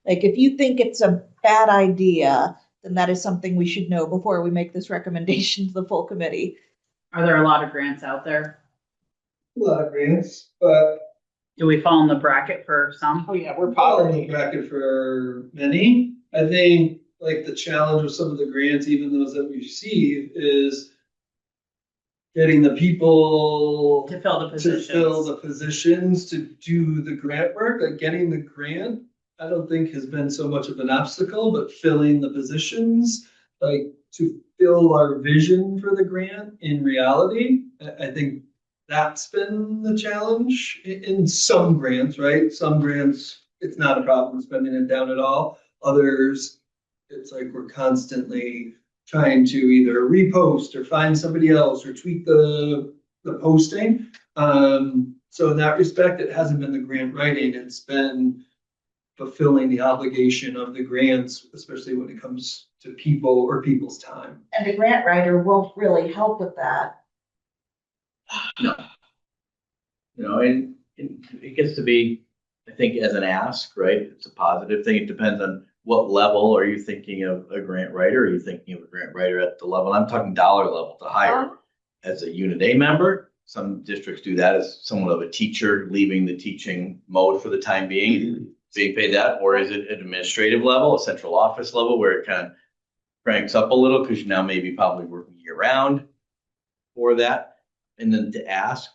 Like, if you think it's a bad idea, then that is something we should know before we make this recommendation to the full committee. Are there a lot of grants out there? A lot of grants, but Do we fall in the bracket for some? Oh, yeah, we're probably poverty. bracket for many. I think like the challenge with some of the grants, even those that we receive, is getting the people To fill the to fill positions? the positions to do the grant work. Like getting the grant, I don't think has been so much of an obstacle, but filling the positions, like to fill our vision for the grant in reality, I think that's been the challenge in some grants, right? Some grants, it's not a problem spending it down at all. Others, it's like we're constantly trying to either repost or find somebody else or tweak the posting. So in that respect, it hasn't been the grant writing, it's been fulfilling the obligation of the grants, especially when it comes to people or people's time. And a grant writer won't really help with that. No. And it gets to be, I think, as an ask, right? It's a positive thing. It depends on what level are you thinking of a grant writer? Are you thinking of a grant writer at the level, I'm talking dollar level to hire as a Unit A member? Some districts do that as somewhat of a teacher leaving the teaching mode for the time being, being paid that, or is it an administrative level, a central office level where it kind of cranks up a little because you're now maybe probably working year round for that? And then to ask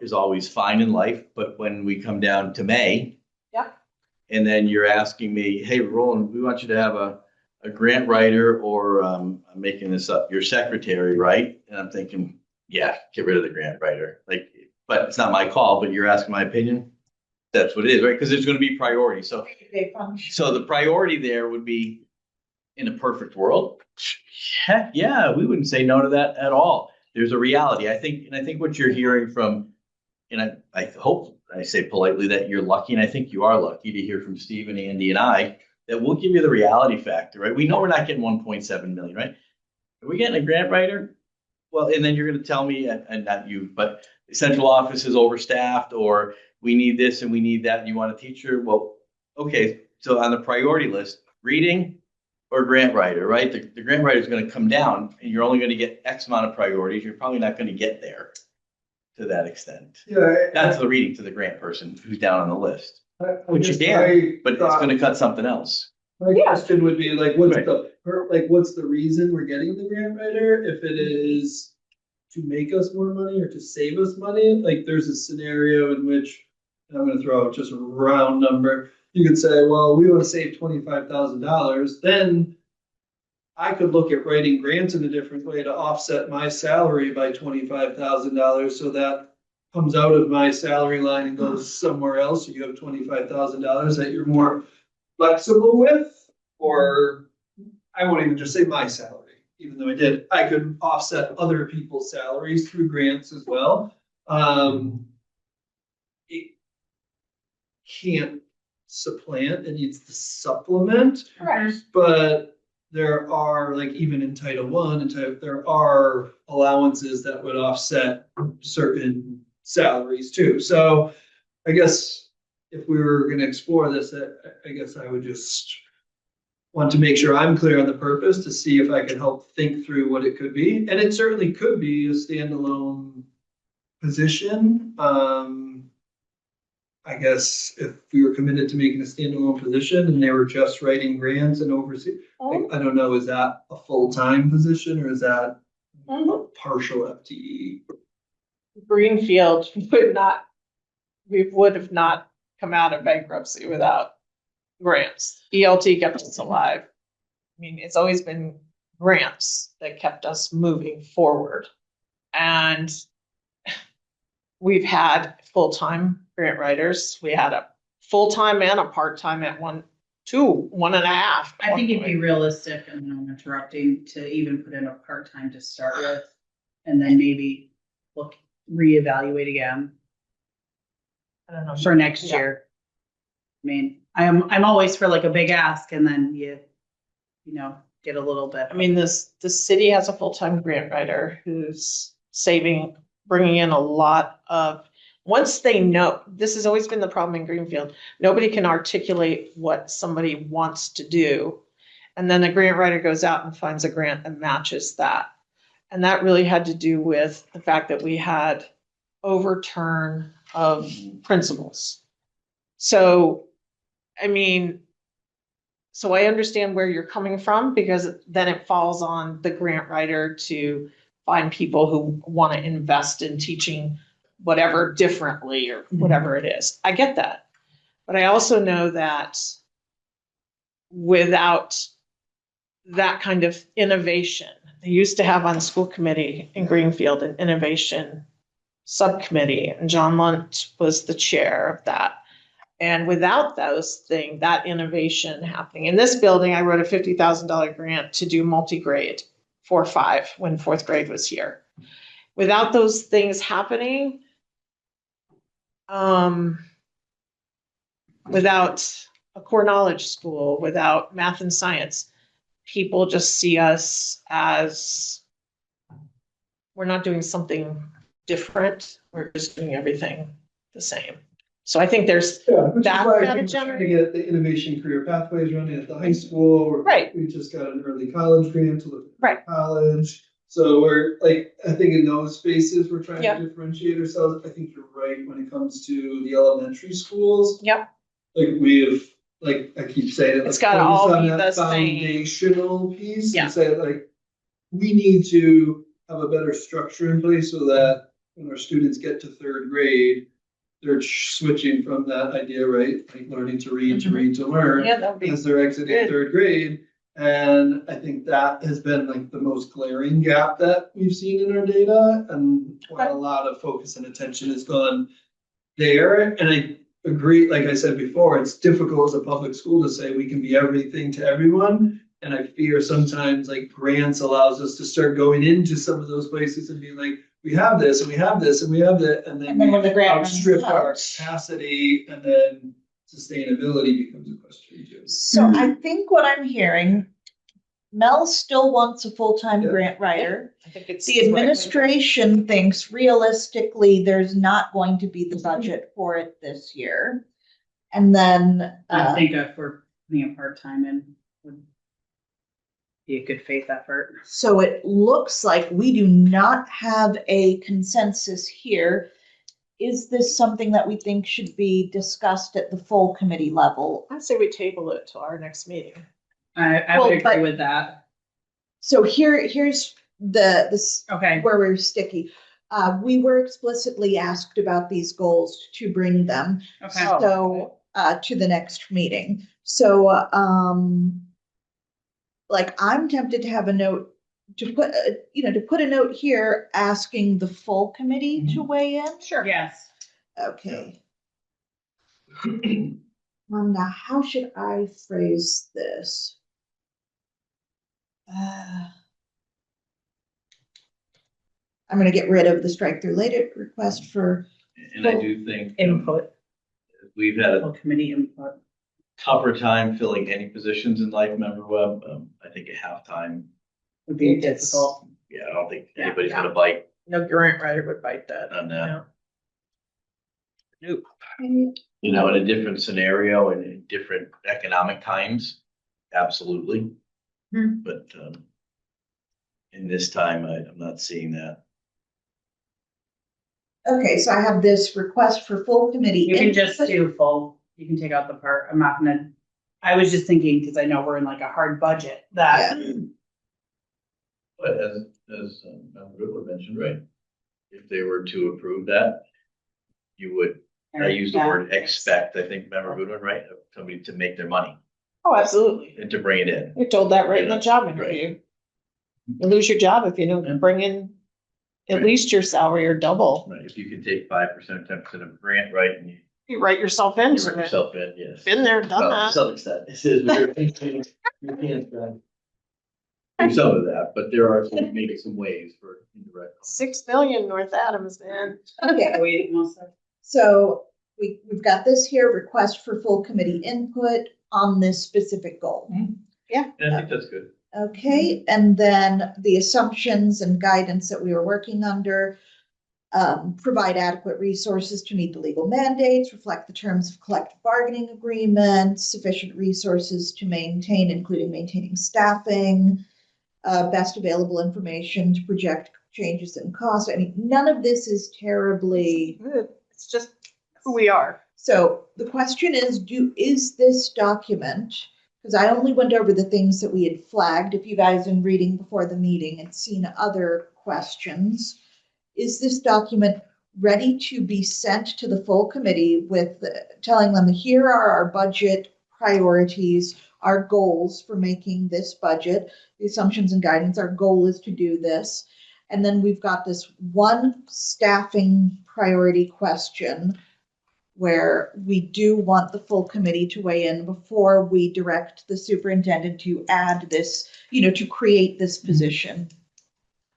is always fine in life, but when we come down to May. Yeah. And then you're asking me, hey, Roland, we want you to have a grant writer or I'm making this up, your secretary, right? And I'm thinking, yeah, get rid of the grant writer. Like, but it's not my call, but you're asking my opinion. That's what it is, right? Because there's going to be priority. So the priority there would be in a perfect world. Heck yeah, we wouldn't say no to that at all. There's a reality. I think what you're hearing from, and I hope I say politely that you're lucky, and I think you are lucky to hear from Steve and Andy and I, that we'll give you the reality factor, right? We know we're not getting 1.7 million, right? Are we getting a grant writer? Well, and then you're going to tell me, and not you, but the central office is overstaffed, or we need this and we need that, and you want a teacher? Well, okay, so on the priority list, reading or grant writer, right? The grant writer is going to come down, and you're only going to get X amount of priorities. You're probably not going to get there to that extent. Yeah. Not to the reading, to the grant person who's down on the list, I which you guess can, but it's thought- going to cut something else. My question would be like, Right. what's the reason we're getting the grant writer? If it is to make us more money or to save us money, like there's a scenario in which, and I'm gonna throw out just a round number. You could say, well, we want to save $25,000, then I could look at writing grants in a different way to offset my salary by $25,000. So that comes out of my salary line and goes somewhere else. You have $25,000 that you're more flexible with, or I won't even just say my salary, even though I could offset other people's salaries through grants as well. It can't supplant, it needs to supplement, Correct. but there are, like, even in Title I, there are allowances that would offset certain salaries too. So I guess if we were gonna explore this, I guess I would just want to make sure I'm clear on the purpose to see if I can help think through what it could be. And it certainly could be a standalone position. I guess if we were committed to making a standalone position and they were just writing grants and oversee, like, I don't know, is that a full-time position or is that a partial FTE? Greenfield would have not come out of bankruptcy without grants. ELT kept us alive. I mean, it's always been grants that kept us moving forward. And we've had full-time grant writers. We had a full-time and a part-time at 1.5. I think it'd be realistic, and I'm interrupting, to even put in a part-time to start with, and then maybe reevaluate again I don't know. for next Yeah. year. I mean, I'm always for like a big ask, and then you get a little bit. I mean, the city has a full-time grant writer who's bringing in a lot of, once they know, this has always been the problem in Greenfield, nobody can articulate what somebody wants to do And then the grant writer goes out and finds a grant and matches that. And that really had to do with the fact that we had overturn of principles. So, I mean, so I understand where you're coming from, because then it falls on the grant writer to find people who want to invest in teaching whatever differently or whatever it is. I get that. But I also know that without that kind of innovation, they used to have on the school committee in Greenfield an innovation subcommittee, and John Lunt was the chair of that. And without that innovation happening in this building, I wrote a $50,000 grant to do multi-grade 4-5 when fourth grade was here. Without those things happening, without a core knowledge school, without math and science, people just see us as we're not doing something different. We're just doing everything the same. So I think there's Which is that why I kind of think we're trying to generation. get the innovation career pathways running at the high school. Right. We just got an early college grant to look at Right. college. So we're like, I think in those spaces, we're trying Yeah. to differentiate ourselves. I think you're right when it comes to the elementary schools. Yep. Like we have, like I keep saying it. It's like, gotta focus all on be that the same. foundational piece. Yeah. And say like, we need to have a better structure in place so that when our students get to third grade, they're switching from that idea, right? Like learning to read, to read, to learn. Yeah, that would be As they're exiting good. third grade. And I think that has been like the most glaring gap that we've seen in our data, and why a lot of focus and attention has gone there. And I agree, like I said before, it's difficult as a public school to say we can be everything to everyone. And I fear sometimes like grants allows us to start going into some of those places and being like, we have this and we have this and we have that, and then And then when the grant runs outstrip our out. capacity, and then sustainability becomes a question too. So I think what I'm hearing, Mel still wants a full-time Yeah. grant writer. I think it's The administration thinks realistically, there's not going to be the budget for it this year. And then, I think if we're putting a part-time in, would be a good faith effort. so it looks like we do not have a consensus here. Is this something that we think should be discussed at the full committee level? I say we table it to our next meeting. I Well, would but- agree with that. So here's this Okay. where we're sticky. We were explicitly asked about these goals to bring them. Okay. Oh. So, to the next meeting. So, like, I'm tempted to have a note to put, to put a note here asking the full committee to weigh in. Sure. Yes. Okay. Now, how should I phrase this? I'm gonna get rid of the strike through later request for, And I do think Input, we've had a full committee input. tougher time filling any positions in Life Member Web. I think at halftime, Would be It's- difficult. yeah, I don't think Yeah. anybody's gonna bite No grant writer would bite that. on that. Nope. You know, in a different scenario and in different economic times, absolutely. Hmm. But in this time, I'm not seeing that. okay, so I have this request for full committee. You can just input. do full, you can take out the part, I'm not gonna, I was just thinking, because I know we're in like a hard budget, that, But as Member Whitler mentioned, right? If they were to approve that, you would, I use the Yeah. word expect, I think, Member Whitler, right? Of somebody to make their money Oh, absolutely. and to bring it in. You're told that right in the Yeah, job right. interview. You lose your job if you don't bring in at Right. least your salary or double. Right, if you can take 5%, 10% of a grant, right, and You write yourself you into work it. yourself in, yes. Been there, done Well, to that. some extent, this is, you can't, do some of that, but there are maybe some ways for indirect. 6 million North Adams, man. Okay, we almost, so we've got this here, request for full committee input on this specific goal. And I think that's good. Okay, and then the assumptions and guidance that we were working under. provide adequate resources to meet the legal mandates, reflect the terms of collective bargaining agreements, sufficient resources to maintain, including maintaining staffing, best available information to project changes in cost. I mean, none of this is terribly. It's just who we are. So the question is this document, because I only went over the things that we had flagged. If you guys in reading before the meeting had seen other questions, is this document ready to be sent to the full committee with telling them here are our budget priorities, our goals for making this budget, the assumptions and guidance, our goal is to do this. And then we've got this one staffing priority question where we do want the full committee to weigh in before we direct the superintendent to add this, to create this position.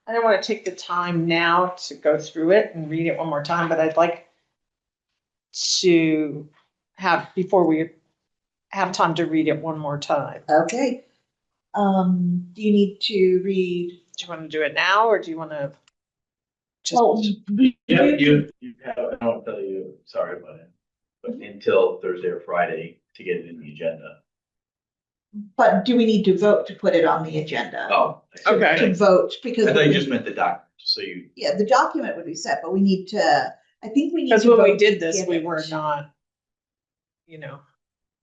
I don't want to take the time now to go through it and read it one more time, but I'd like to have, before we have time to read it one more time. Okay. Do you need to read? Do you want to do it now or do you want to just? Oh, Yeah, you have, I won't tell you, sorry about it, but until Thursday or Friday to get it in the agenda. but do we need to vote to put it on the agenda? Oh. Okay. To vote, because. I thought you just meant the document, so you. Yeah, the document would be set, but we need to, I think we need to. Because when we vote did to this, give we it. were not,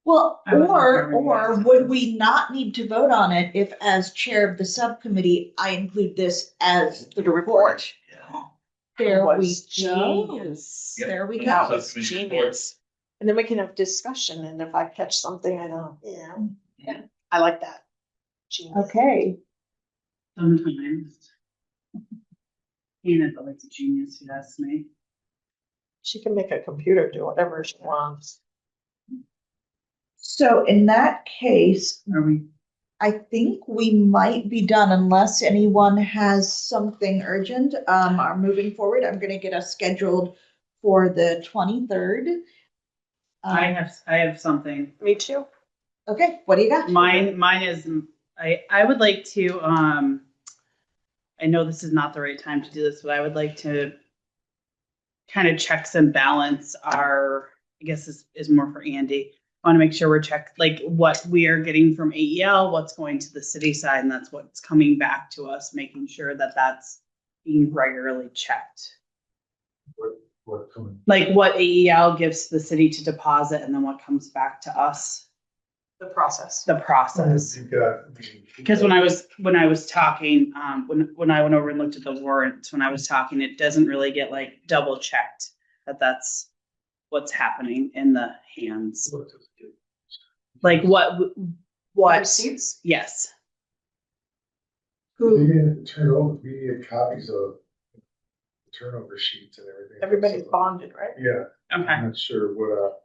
Well, I wasn't or, sure when you or guys- would we not need to vote on it if as chair of the subcommittee, I include this as the report? Yeah. There we was go. genius. There we That go. was Subcommittee genius. And then we can have discussion and if I catch something, I know, yeah, I like that. Genius. Okay, Sometimes. Hannah, like a genius, you asked me. She can make a computer do whatever she wants. so in that case, Are we? I think we might be done unless anyone has something urgent. Are moving forward. I'm gonna get us scheduled for the 23rd. I have something. Me too. Okay, what do you got? Mine is, I would like to, I know this is not the right time to do this, but I would like to kind of checks and balance our, I guess this is more for Andy. I want to make sure we're checked, like what we are getting from AEL, what's going to the city side, and that's what's coming back to us, making sure that that's being regularly checked. What coming? Like what AEL gives to the city to deposit and then what comes back to us, The process. the process. You've got. Because when I was talking, when I went over and looked at the warrants, when I was talking, it doesn't really get like double checked that that's what's happening in the hands. Like what, Receipts? yes. They didn't turn over, we had copies of the turnover sheets and everything. Everybody's So, bonded, right? Yeah, Okay, I'm not sure what,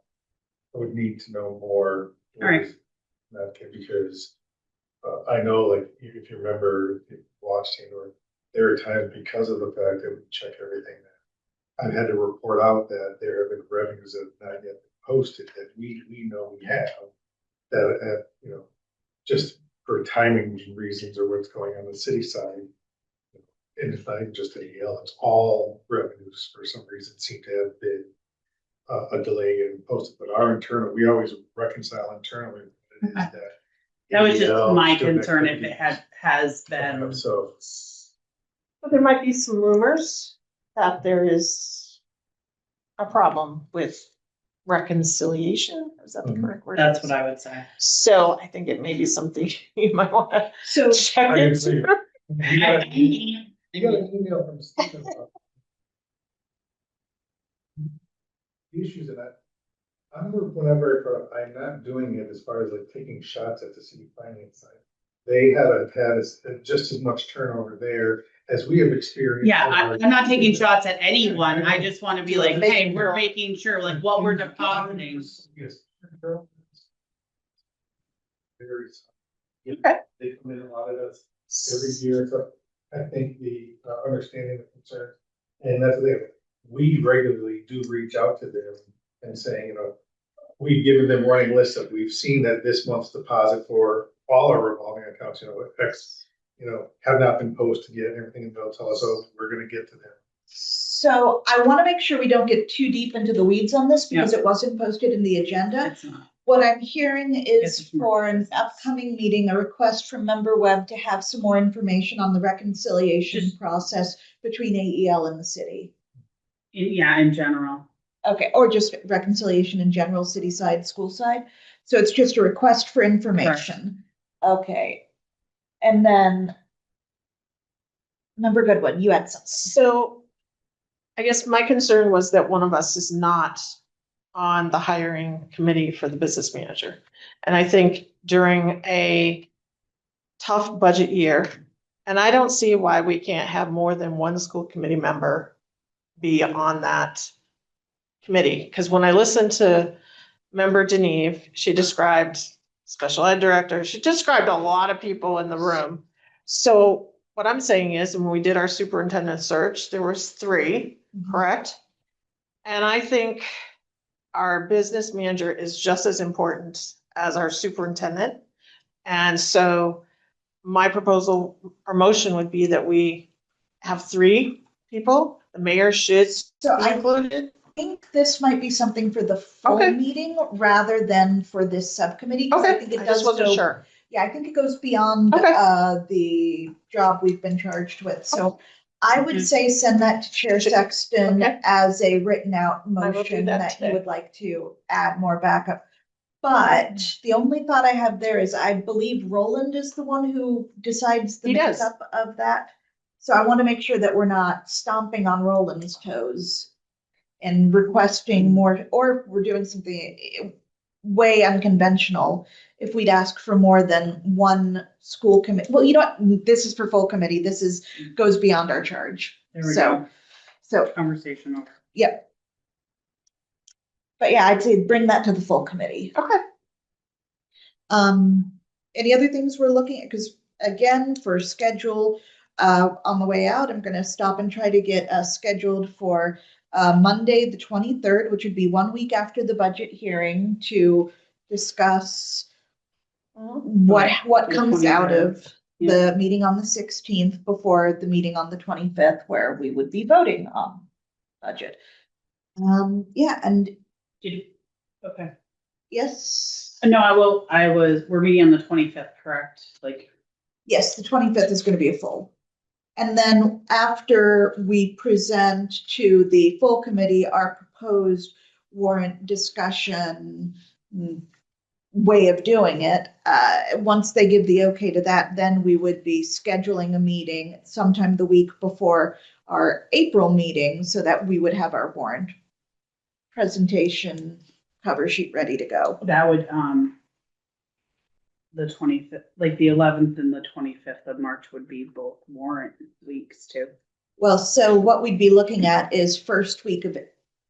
I would need to know more. All right. Because, I know, like, if you remember, if you watched it, or there are times because of the fact that we check everything, I've had to report out that there have been revenues that have not yet been posted that we know we have. That, just for timing reasons or what's going on the city side. And it's not even just AEL, it's all revenues for some reason seem to have been a delay in posted, but our internal, we always reconcile internally. What it is Okay. that that was just AEL my student concern if it has been. So, But there might be some rumors that there is a problem with reconciliation. Is that the correct word? That's what I would say. So I think it may be something you might want to So check I agree. into. You got an email from Stephen. about the issues that I'm, whenever, I'm not doing it as far as like taking shots at the city finance side. They haven't had just as much turnover there as we have experienced. Yeah, over- I'm not taking shots at anyone. I just want to be like, hey, we're making sure like what we're depositing. Yes. Very. Okay. They come in a lot of us every year, so I think the understanding the concern, and that's the thing, we regularly do reach out to them and saying, we've given them running lists of, we've seen that this month's deposit for all our revolving accounts, X, have not been posted yet, and everything, and they'll tell us, oh, we're gonna get to them. So I want to make sure we don't get too deep into the weeds on this because it wasn't posted in the agenda. It's not. What I'm hearing Guess is it's more for an business. upcoming meeting, a request from Member Webb to have some more information on the reconciliation Just- process between AEL and the city. Yeah, in general. Okay, or just reconciliation in general, city side, school side. So it's just a request for information. Okay. And then Member Goodwin, you had something. So I guess my concern was that one of us is not on the hiring committee for the business manager. And I think during a tough budget year, and I don't see why we can't have more than one school committee member be on that committee. Because when I listened to Member Deneve, she described special ed director, she described a lot of people in the room. So what I'm saying is, when we did our superintendent search, there was 3, correct? And I think our business manager is just as important as our superintendent. And so my proposal or motion would be that we have 3 people. The mayor should So be I included. think this might be something for the full Okay. meeting rather than for this subcommittee. 'Cause I Okay, think it I does just wasn't go- sure. Yeah, I think it goes beyond Okay. the job we've been charged with. So I would Mhm. say send that to Chair Sexton Okay. as a written out will do motion that that you today. would like to add more backup. But the only thought I have there is I believe Roland is the one who decides the He does. makeup of that. So I want to make sure that we're not stomping on Roland's toes and requesting more, or we're doing something way unconventional if we'd ask for more than one school committee. Well, you know what? This is for full committee. This is, goes beyond our charge. There we So, go. so, Conversation over. yep. But yeah, I'd say bring that to the full committee. Okay. Any other things we're looking at? Because again, for schedule, on the way out, I'm gonna stop and try to get scheduled for Monday, the 23rd, which would be 1 week after the budget hearing to discuss what The comes out 23rd. of the meeting on the 16th before the meeting on the 25th, where we would be voting on budget. Yeah, and Okay. yes. No, we're meeting on the 25th, correct? Like, Yes, the 25th is gonna be a full. And then after we present to the full committee our proposed warrant discussion way of doing it, once they give the okay to that, then we would be scheduling a meeting sometime the week before our April meeting so that we would have our warrant presentation cover sheet ready to go. that would, the 25th, like the 11th and the 25th of March would be both warrant weeks too. Well, so what we'd be looking at is first week of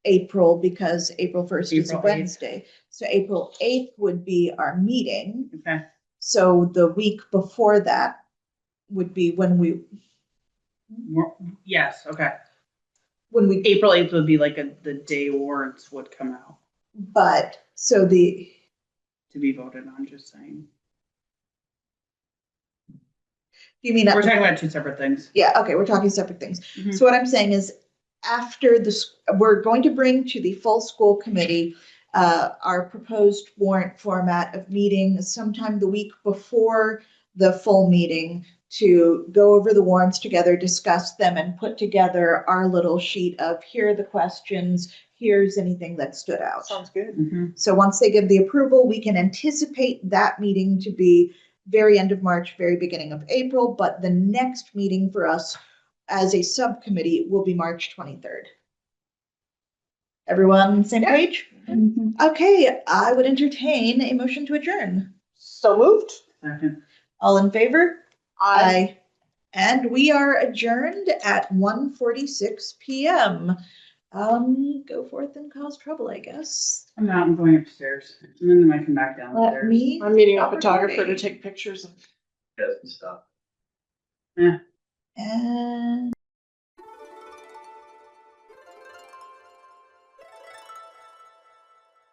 April, because April 1st is a April 8th. Wednesday. So April 8th would be our meeting. Okay. So the week before that would be when we, Yes, okay. when we, April 8th would be like the day warrants would come out but, so the, to be voted on, just saying. you mean, We're talking about 2 separate things. yeah, okay, we're talking separate things. Mhm. So what I'm saying is after this, we're going to bring to the full school committee our proposed warrant format of meeting sometime the week before the full meeting to go over the warrants together, discuss them, and put together our little sheet of here are the questions, here's anything that stood out. Sounds good. Mhm. So once they give the approval, we can anticipate that meeting to be very end of March, very beginning of April, but the next meeting for us as a subcommittee will be March 23rd. Everyone, same page? Mhm. Okay, I would entertain a motion to adjourn. So moved. Second. All in favor? I And we are adjourned at 1:46 PM. Go forth and cause trouble, I guess. I'm out and going upstairs, and then I come back downstairs. Let me. I'm meeting a stop photographer to recording. take pictures of Yes, and stuff. Yeah. And